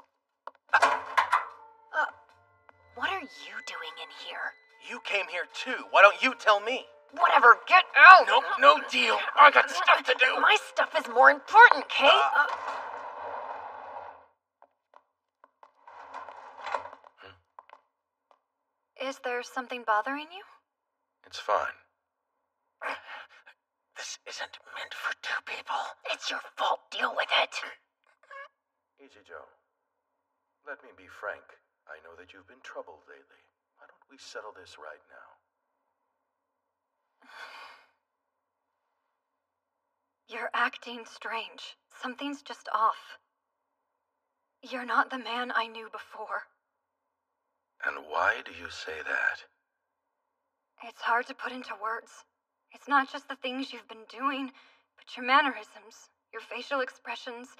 What are you doing in here? You came here too. Why don't you tell me? Whatever, get out! Nope, no deal. I got stuff to do. My stuff is more important, Kate. Is there something bothering you? It's fine. This isn't meant for two people. It's your fault. Deal with it. Ichijo, let me be frank. I know that you've been troubled lately. Why don't we settle this right now? You're acting strange. Something's just off. You're not the man I knew before. And why do you say that? It's hard to put into words. It's not just the things you've been doing, but your mannerisms, your facial expressions,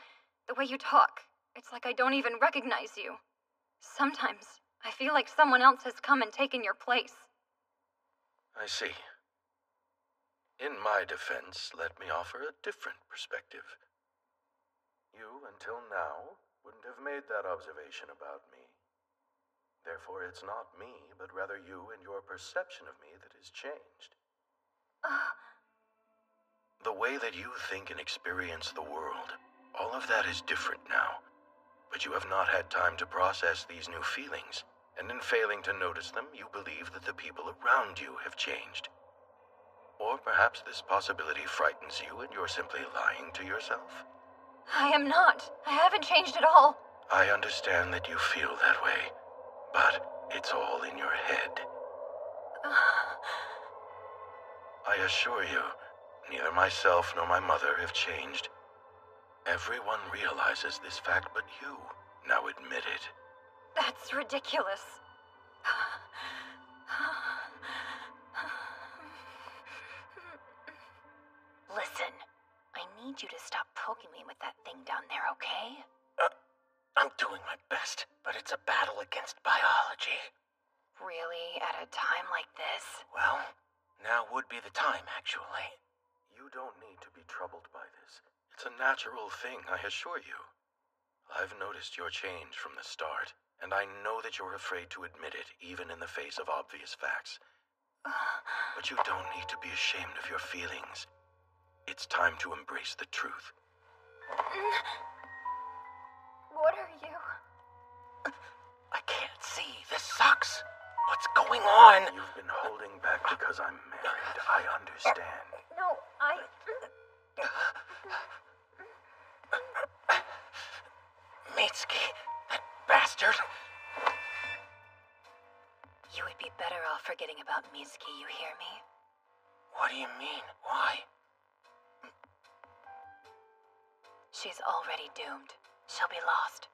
the way you talk. It's like I don't even recognize you. Sometimes I feel like someone else has come and taken your place. I see. In my defense, let me offer a different perspective. You, until now, wouldn't have made that observation about me. Therefore, it's not me, but rather you and your perception of me that has changed. The way that you think and experience the world, all of that is different now. But you have not had time to process these new feelings, and in failing to notice them, you believe that the people around you have changed. Or perhaps this possibility frightens you and you're simply lying to yourself. I am not. I haven't changed at all. I understand that you feel that way, but it's all in your head. I assure you, neither myself nor my mother have changed. Everyone realizes this fact but you. Now admit it. That's ridiculous. Listen, I need you to stop poking me with that thing down there, okay? I'm doing my best, but it's a battle against biology. Really? At a time like this? Well, now would be the time, actually. You don't need to be troubled by this. It's a natural thing, I assure you. I've noticed your change from the start, and I know that you're afraid to admit it, even in the face of obvious facts. But you don't need to be ashamed of your feelings. It's time to embrace the truth. What are you? I can't see. This sucks. What's going on? You've been holding back because I'm married. I understand. No, Mitsuki, that bastard. be better off forgetting about Mitsuki, you hear me? What do you mean? Why? She's already doomed. She'll be lost.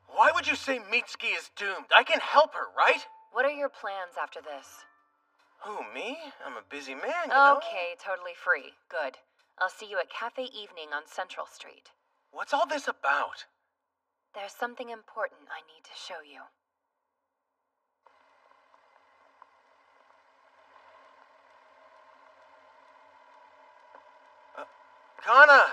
Why would you say Mitsuki is doomed? I can help her, right? What are your plans after this? Who, me? I'm a busy man, you know? Okay, totally free. Good. I'll see you at Cafe Evening on Central Street. What's all this about? There's something important I need to show you. Kana!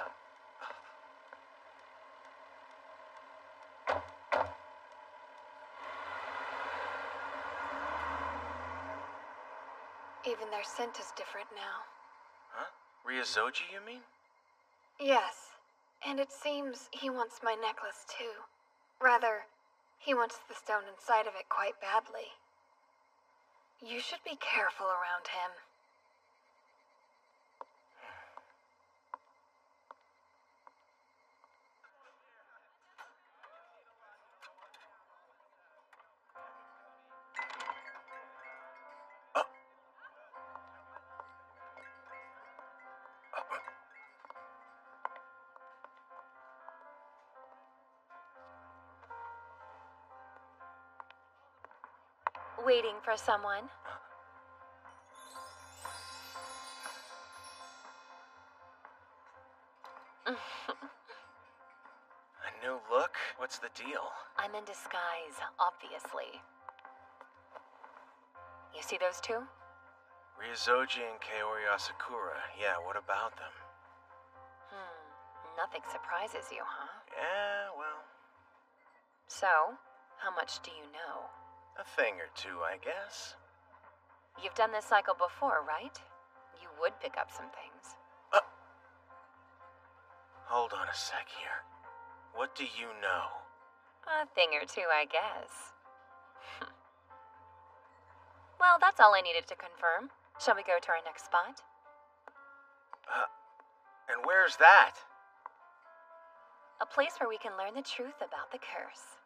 Even their scent is different now. Huh? Ryozoji, you mean? Yes, and it seems he wants my necklace too. Rather, he wants the stone inside of it quite badly. You should be careful around him. Waiting for someone? A new look? What's the deal? I'm in disguise, obviously. You see those two? Ryozoji and Kaori Asakura. Yeah, what about them? Nothing surprises you, huh? Yeah, well... So, how much do you know? A thing or two, I guess. You've done this cycle before, right? You would pick up some things. Hold on a sec here. What do you know? A thing or two, I guess. Well, that's all I needed to confirm. Shall we go to our next spot? And where's that? A place where we can learn the truth about the curse.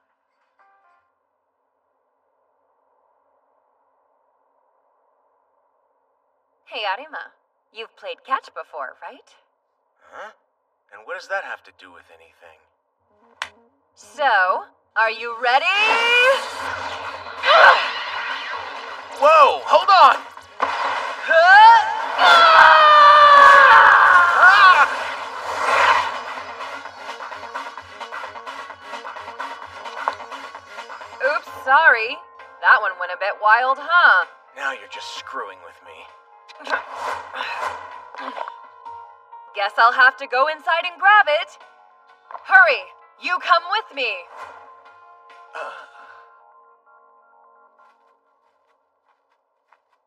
Hey, Arima. You've played catch before, right? Huh? And what does that have to do with anything? So, are you ready? Whoa! Hold on! Oops, sorry. That one went a bit wild, huh? Now you're just screwing with me. Guess I'll have to go inside and grab it. Hurry! You come with me!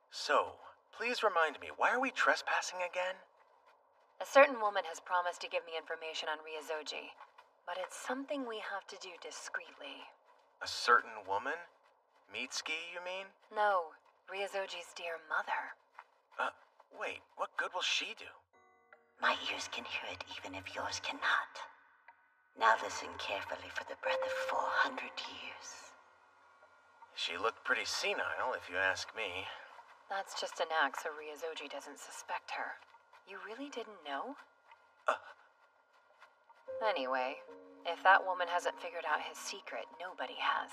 So, please remind me, why are we trespassing again? A certain woman has promised to give me information on Ryozoji, but it's something we have to do discreetly. A certain woman? Mitsuki, you mean? No, Ryozoji's dear mother. Wait, what good will she do? My ears can hear it even if yours cannot. Now listen carefully for the breath of 400 years. She looked pretty senile, if you ask me. That's just an act so Ryozoji doesn't suspect her. You really didn't know? Anyway, if that woman hasn't figured out his secret, nobody has.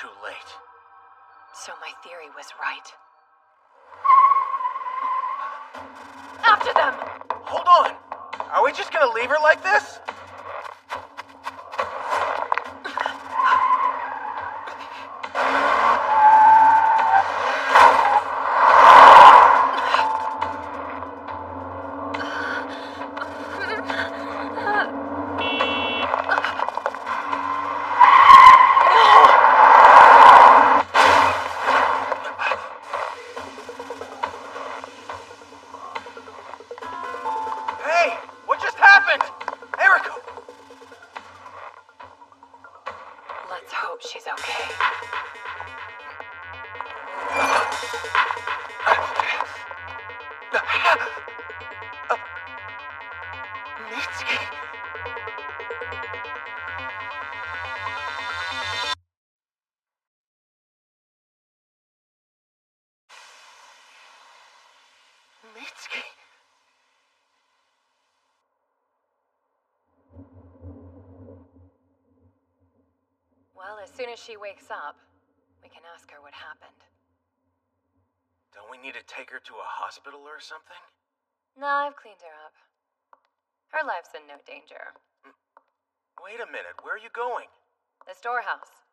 too late. So my theory was right. After them! Hold on! Are we just gonna leave her like this? Hey! What just happened? Erica! Let's hope she's okay. Mitsuki! Mitsuki! Well, as soon as she wakes up, we can ask her what happened. Don't we need to take her to a hospital or something? No, I've cleaned her up. Her life's in no danger. Wait a minute, where are you going? The storehouse.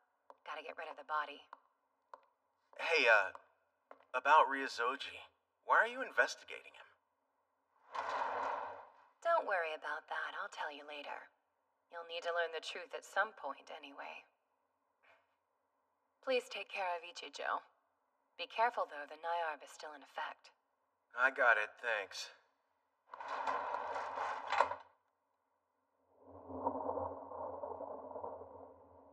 Gotta get rid of the body. Hey, about Ryozoji. Why are you investigating him? Don't worry about that. I'll tell you later. You'll need to learn the truth at some point anyway. Please take care of Ichijo. Be careful, though. The Nyarb is still in effect. I got it, thanks.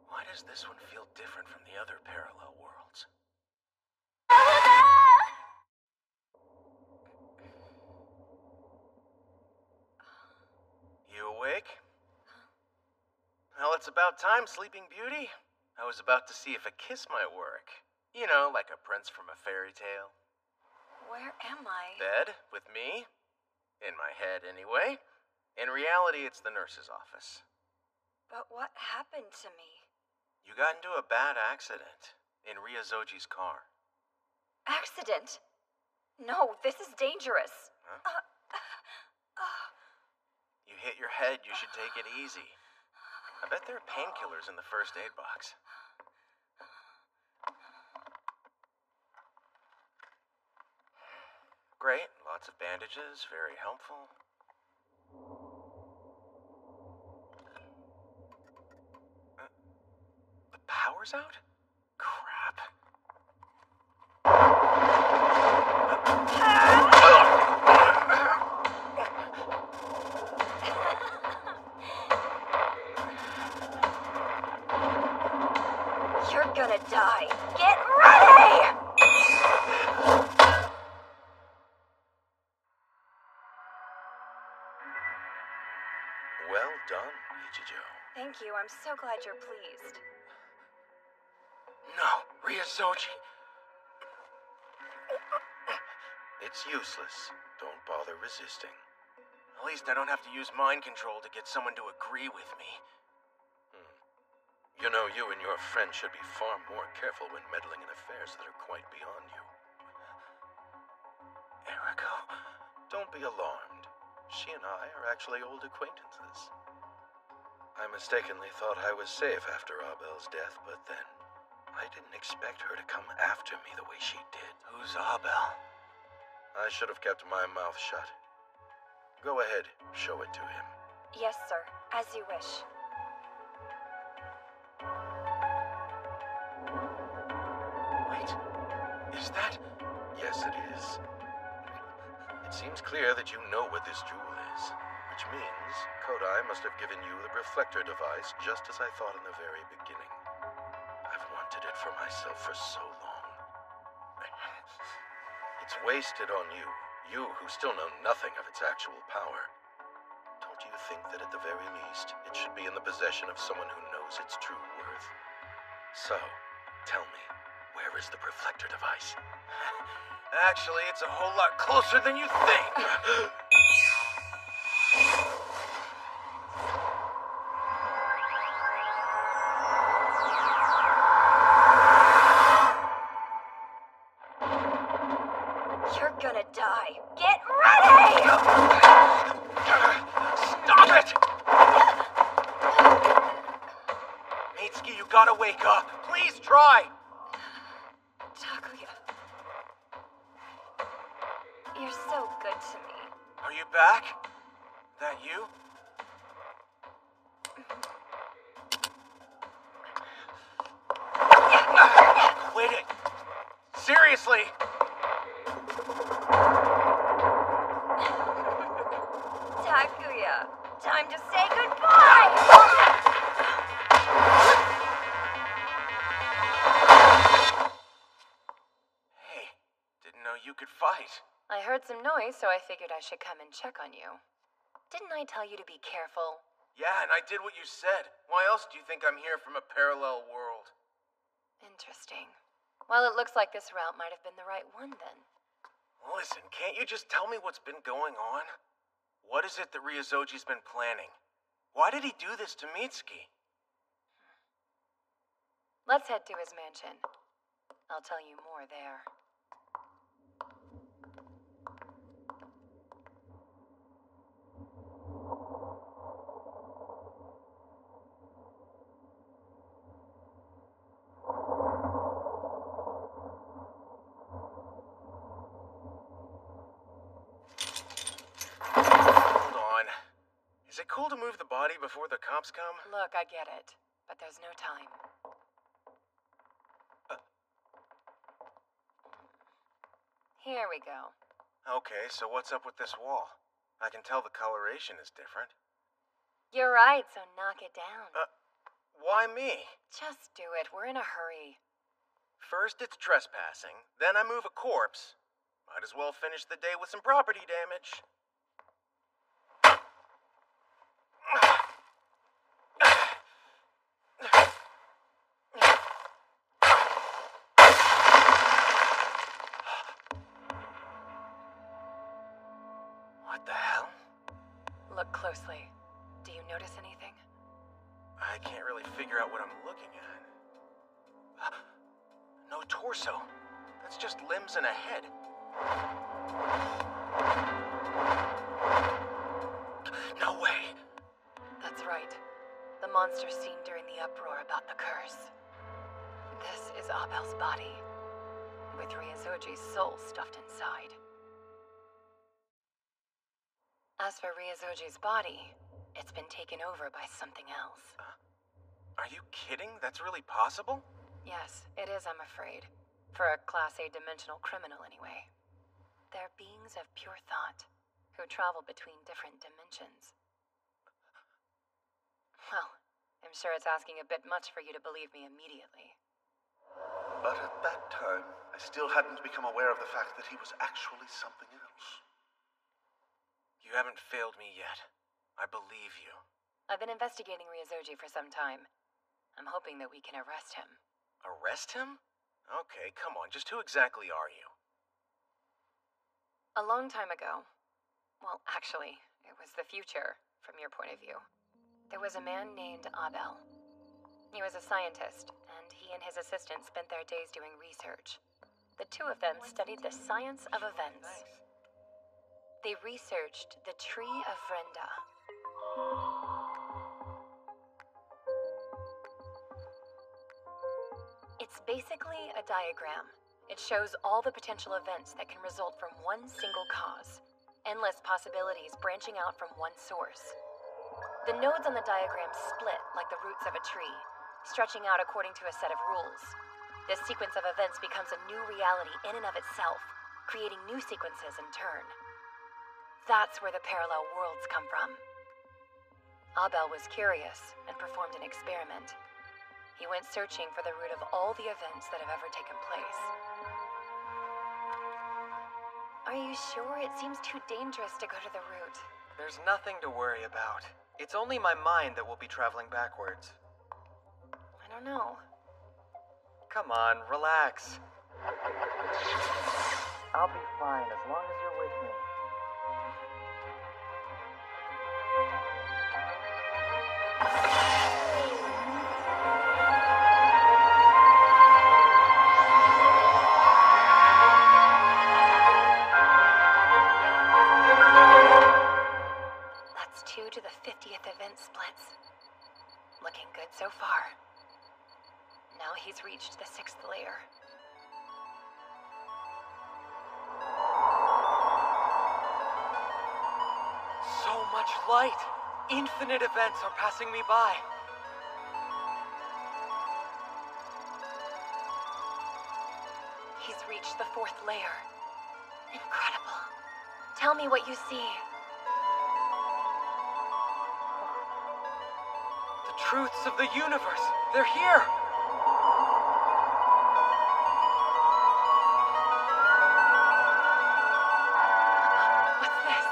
Why does this one feel different from the other parallel worlds? You awake? Well, it's about time, Sleeping Beauty. I was about to see if a kiss might work. You know, like a prince from a fairy tale. Where am I? Bed, with me. In my head, anyway. In reality, it's the nurse's office. But what happened to me? You got into a bad accident in Ryozoji's car. Accident? No, this is dangerous. Huh? You hit your head, you should take it easy. I bet there are painkillers in the first aid box. Great, lots of bandages, very helpful. The power's out? Crap. You're gonna die. Get ready! Well done, Ichijo. Thank you. I'm so glad you're pleased. No, Ryozoji. It's useless. Don't bother resisting. At least I don't have to use mind control to get someone to agree with me. You know, you and your friend should be far more careful when meddling in affairs that are quite beyond you. Eriko. Don't be alarmed. She and I are actually old acquaintances. I mistakenly thought I was safe after Abel's death, but then I didn't expect her to come after me the way she did. Who's Abel? I should have kept my mouth shut. Go ahead, show it to him. Yes, sir. As you wish. Wait, is that? Yes, it is. It seems clear that you know what this jewel is, which means Kodai must have given you the reflector device just as I thought in the very beginning. I've wanted it for myself for so long. It's wasted on you, you who still know nothing of its actual power. Don't you think that at the very least, it should be in the possession of someone who knows its true worth? So, tell me, where is the reflector device? Actually, it's a whole lot closer than you think. wake up. Please try. Takuya. You're so good to me. Are you back? That you? Quit it. Seriously. Takuya, time to say goodbye! Hey, didn't know you could fight. I heard some noise, so I figured I should come and check on you. Didn't I tell you to be careful? Yeah, and I did what you said. Why else do you think I'm here from a parallel world? Interesting. Well, it looks like this route might have been the right one then. Listen, can't you just tell me what's been going on? What is it that Ryozoji's been planning? Why did he do this to Mitsuki? Let's head to his mansion. I'll tell you more there. Is it cool to move the body before the cops come? Look, I get it, but there's no time. Here we go. Okay, so what's up with this wall? I can tell the coloration is different. You're right, so knock it down. Why me? Just do it. We're in a hurry. First it's trespassing, then I move a corpse. Might as well finish the day with some property damage. What the hell? Look closely. Do you notice anything? I can't really figure out what I'm looking at. No torso. That's just limbs and a head. No way. That's right. The monster seen during the uproar about the curse. This is Abel's body, with Ryozoji's soul stuffed inside. As for Ryozoji's body, it's been taken over by something else. Are you kidding? That's really possible? Yes, it is, I'm afraid. For a Class A dimensional criminal, anyway. They're beings of pure thought, who travel between different dimensions. Well, I'm sure it's asking a bit much for you to believe me immediately. But at that time, I still hadn't become aware of the fact that he was actually something else. You haven't failed me yet. I believe you. I've been investigating Ryozoji for some time. I'm hoping that we can arrest him. Arrest him? Okay, come on, just who exactly are you? A long time ago, well, actually, it was the future, from your point of view. There was a man named Abel. He was a scientist, and he and his assistant spent their days doing research. The two of them studied the science of events. They researched the Tree of Vrenda. It's basically a diagram. It shows all the potential events that can result from one single cause. Endless possibilities branching out from one source. The nodes on the diagram split like the roots of a tree, stretching out according to a set of rules. This sequence of events becomes a new reality in and of itself, creating new sequences in turn. That's where the parallel worlds come from. Abel was curious and performed an experiment. He went searching for the root of all the events that have ever taken place. Are you sure? It seems too dangerous to go to the root. There's nothing to worry about. It's only my mind that will be traveling backwards. I don't know. Come on, relax. I'll be fine as long as you're with me. That's 2 to the 50th event splits. Looking good so far. he's reached the 6th layer. So much light! Infinite events are passing me by. He's reached the 4th layer. Incredible. Tell me what you see. The truths of the universe, they're here! What's this?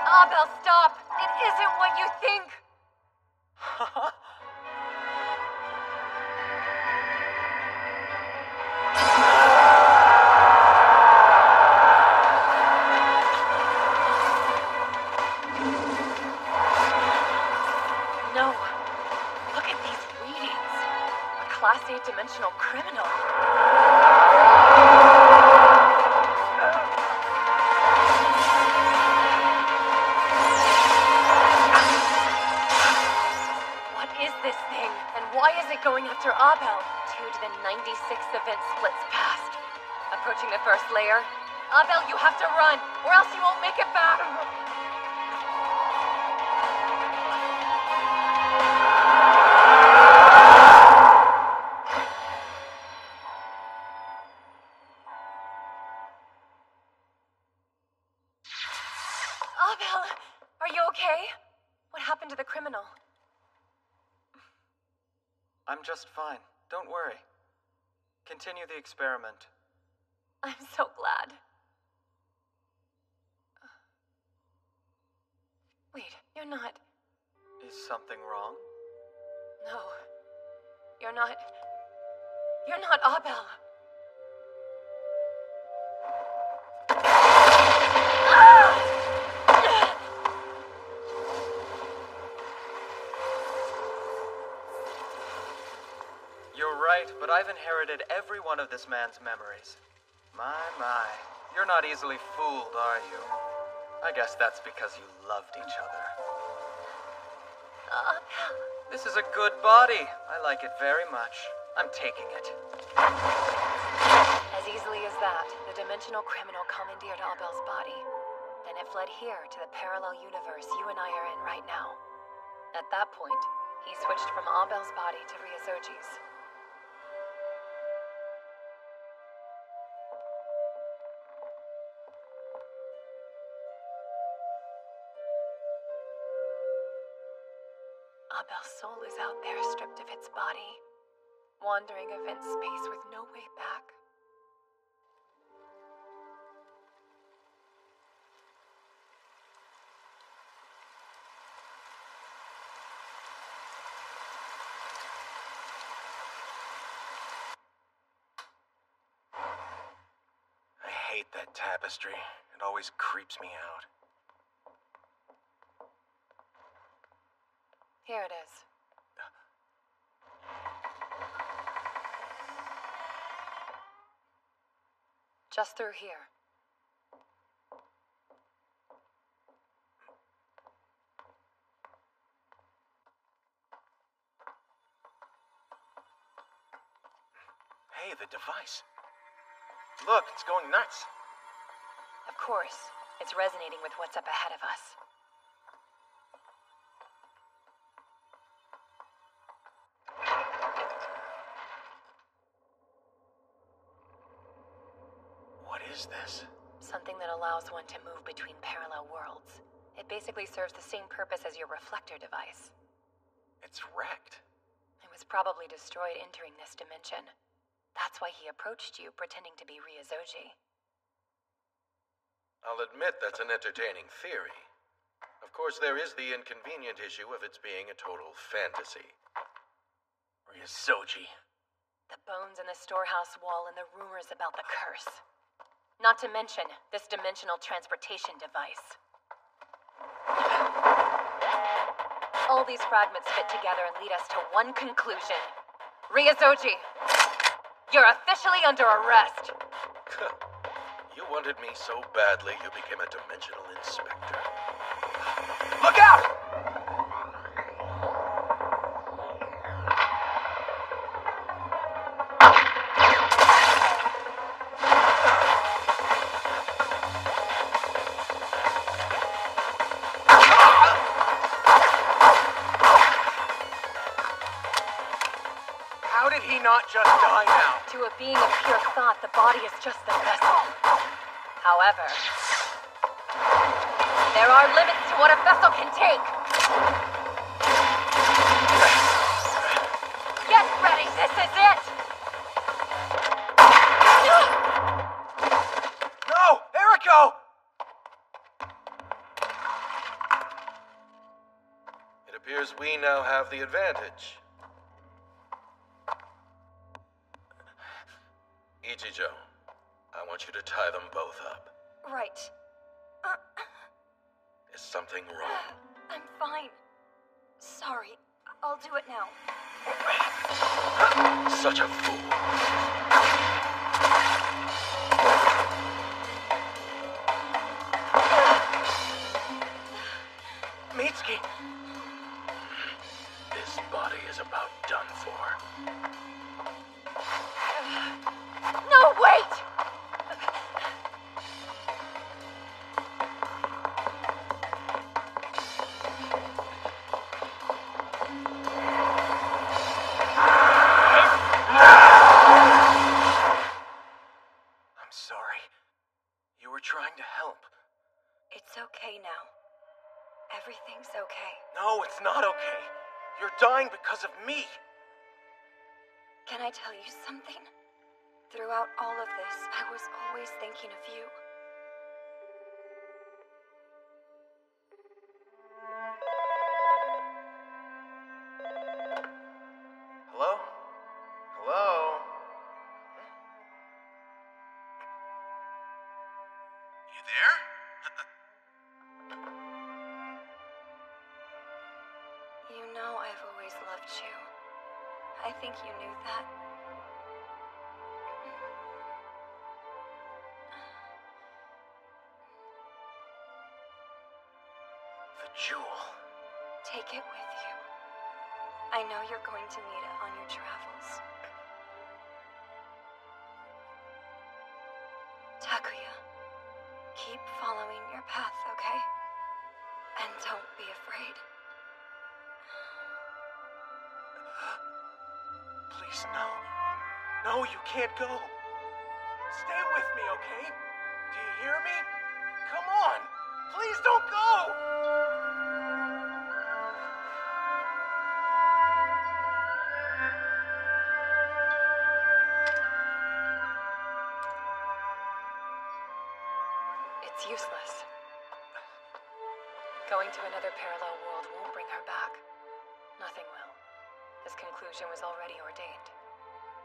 Abel, stop! It isn't what you think! No. Look at these readings. A Class A dimensional criminal. What is this thing? And why is it going after Abel? 2 to the 96th event splits past. Approaching the 1st layer. Abel, you have to run, or else you won't make it back. Abel, are you okay? What happened to the criminal? I'm just fine. Don't worry. Continue the experiment. I'm so glad. Wait, you're not... Is something wrong? No. You're not... You're not Abel. You're right, but I've inherited every one of this man's memories. My. You're not easily fooled, are you? I guess that's because you loved each other. This is a good body. I like it very much. I'm taking it. As easily as that, the dimensional criminal commandeered Abel's body. Then it fled here to the parallel universe you and I are in right now. At that point, he switched from Abel's body to Ryozoji's. Abel's soul is out there stripped of its body, wandering event space with no way back. I hate that tapestry. It always creeps me out. Here it is. Just through here. Hey, the device. Look, it's going nuts. Of course, it's resonating with what's up ahead of us. What is this? Something that allows one to move between parallel worlds. It basically serves the same purpose as your reflector device. It's wrecked. It was probably destroyed entering this dimension. That's why he approached you, pretending to be Ryozoji. I'll admit that's an entertaining theory. Of course, there is the inconvenient issue of its being a total fantasy. Ryozoji. The bones in the storehouse wall and the rumors about the curse. Not to mention this dimensional transportation device. All these fragments fit together and lead us to one conclusion. Ryozoji, you're officially under arrest. You wanted me so badly, you became a dimensional inspector. Look out! not just die now? To a being of pure thought, the body is just the vessel. However, there are limits to what a vessel can take. Get ready, this is it! No! Eriko! It appears we now have the advantage. Ichijo, I want you to tie them both up. Right. Is something wrong? I'm fine. Sorry. I'll do it now. Such a fool. Mitsuki! This body is about done for. No, wait! I'm sorry. You were trying to help. It's okay now. Everything's okay. No, it's not okay. You're dying because of me. Can I tell you something? Throughout all of this, I was always thinking of you. Hello? Hello? You there? You know I've always loved you. I think you knew that. The jewel. Take it with you. I know you're going to need it on your travels. Takuya, keep following your path, okay? And don't be afraid. Please, no. No, you can't go. Stay with me, okay? Do you hear me? Come on. Please don't go. It's useless. Going to another parallel world won't bring her back. Nothing will. This conclusion was already ordained.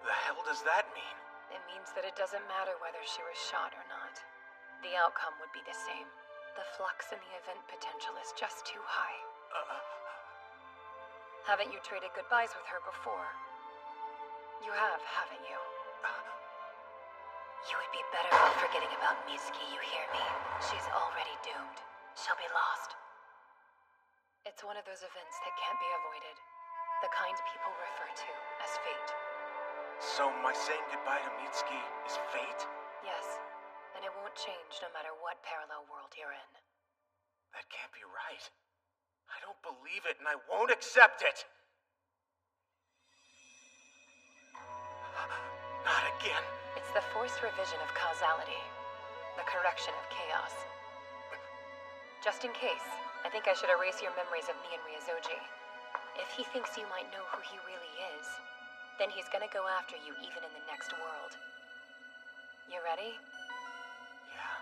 The hell does that mean? It means that it doesn't matter whether she was shot or not. The outcome would be the same. The flux in the event potential is just too high. Haven't you traded goodbyes with her before? You have, haven't you? You would be better off forgetting about Mitsuki, you hear me? She's already doomed. She'll be lost. It's one of those events that can't be avoided. The kind people refer to as fate. So my saying goodbye to Mitsuki is fate? Yes, and it won't change no matter what parallel world you're in. That can't be right. I don't believe it, and I won't accept it. Not again. It's the forced revision of causality. The correction of chaos. Just in case, I think I should erase your memories of me and Ryozoji. If he thinks you might know who he really is, then he's gonna go after you even in the next world. You ready? Yeah.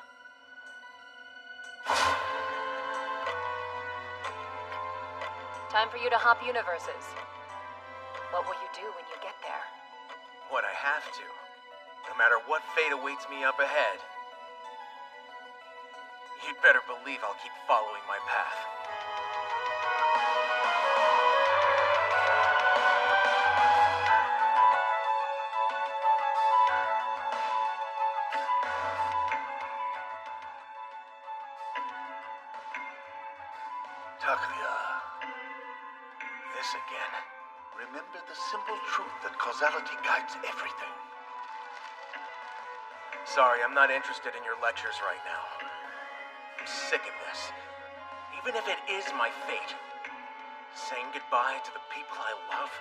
Time for you to hop universes. What will you do when you get there? What I have to. No matter what fate awaits me up ahead. You'd better believe I'll keep following my path. Takuya. This again. Remember the simple truth that causality guides everything. Sorry, I'm not interested in your lectures right now. I'm sick of this. Even if it is my fate, saying goodbye to the people I love.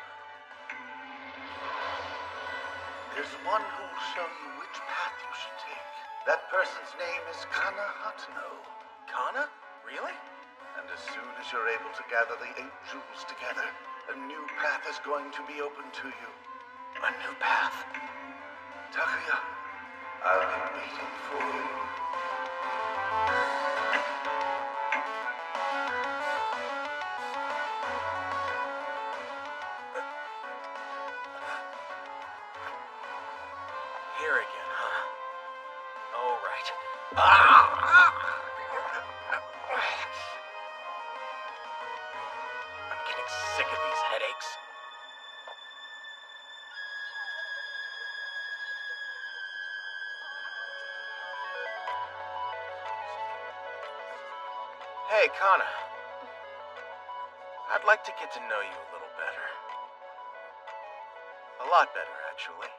There's one who will show you which path you should take. That person's name is Kana Hatano. Kana? Really? And as soon as you're able to gather the 8 jewels together, a new path is going to be open to you. A new path? Takuya, I'll be waiting for you. Here again, huh? All right. I'm getting sick of these headaches. Hey, Kana. I'd like to get to know you a little better. A lot better, actually.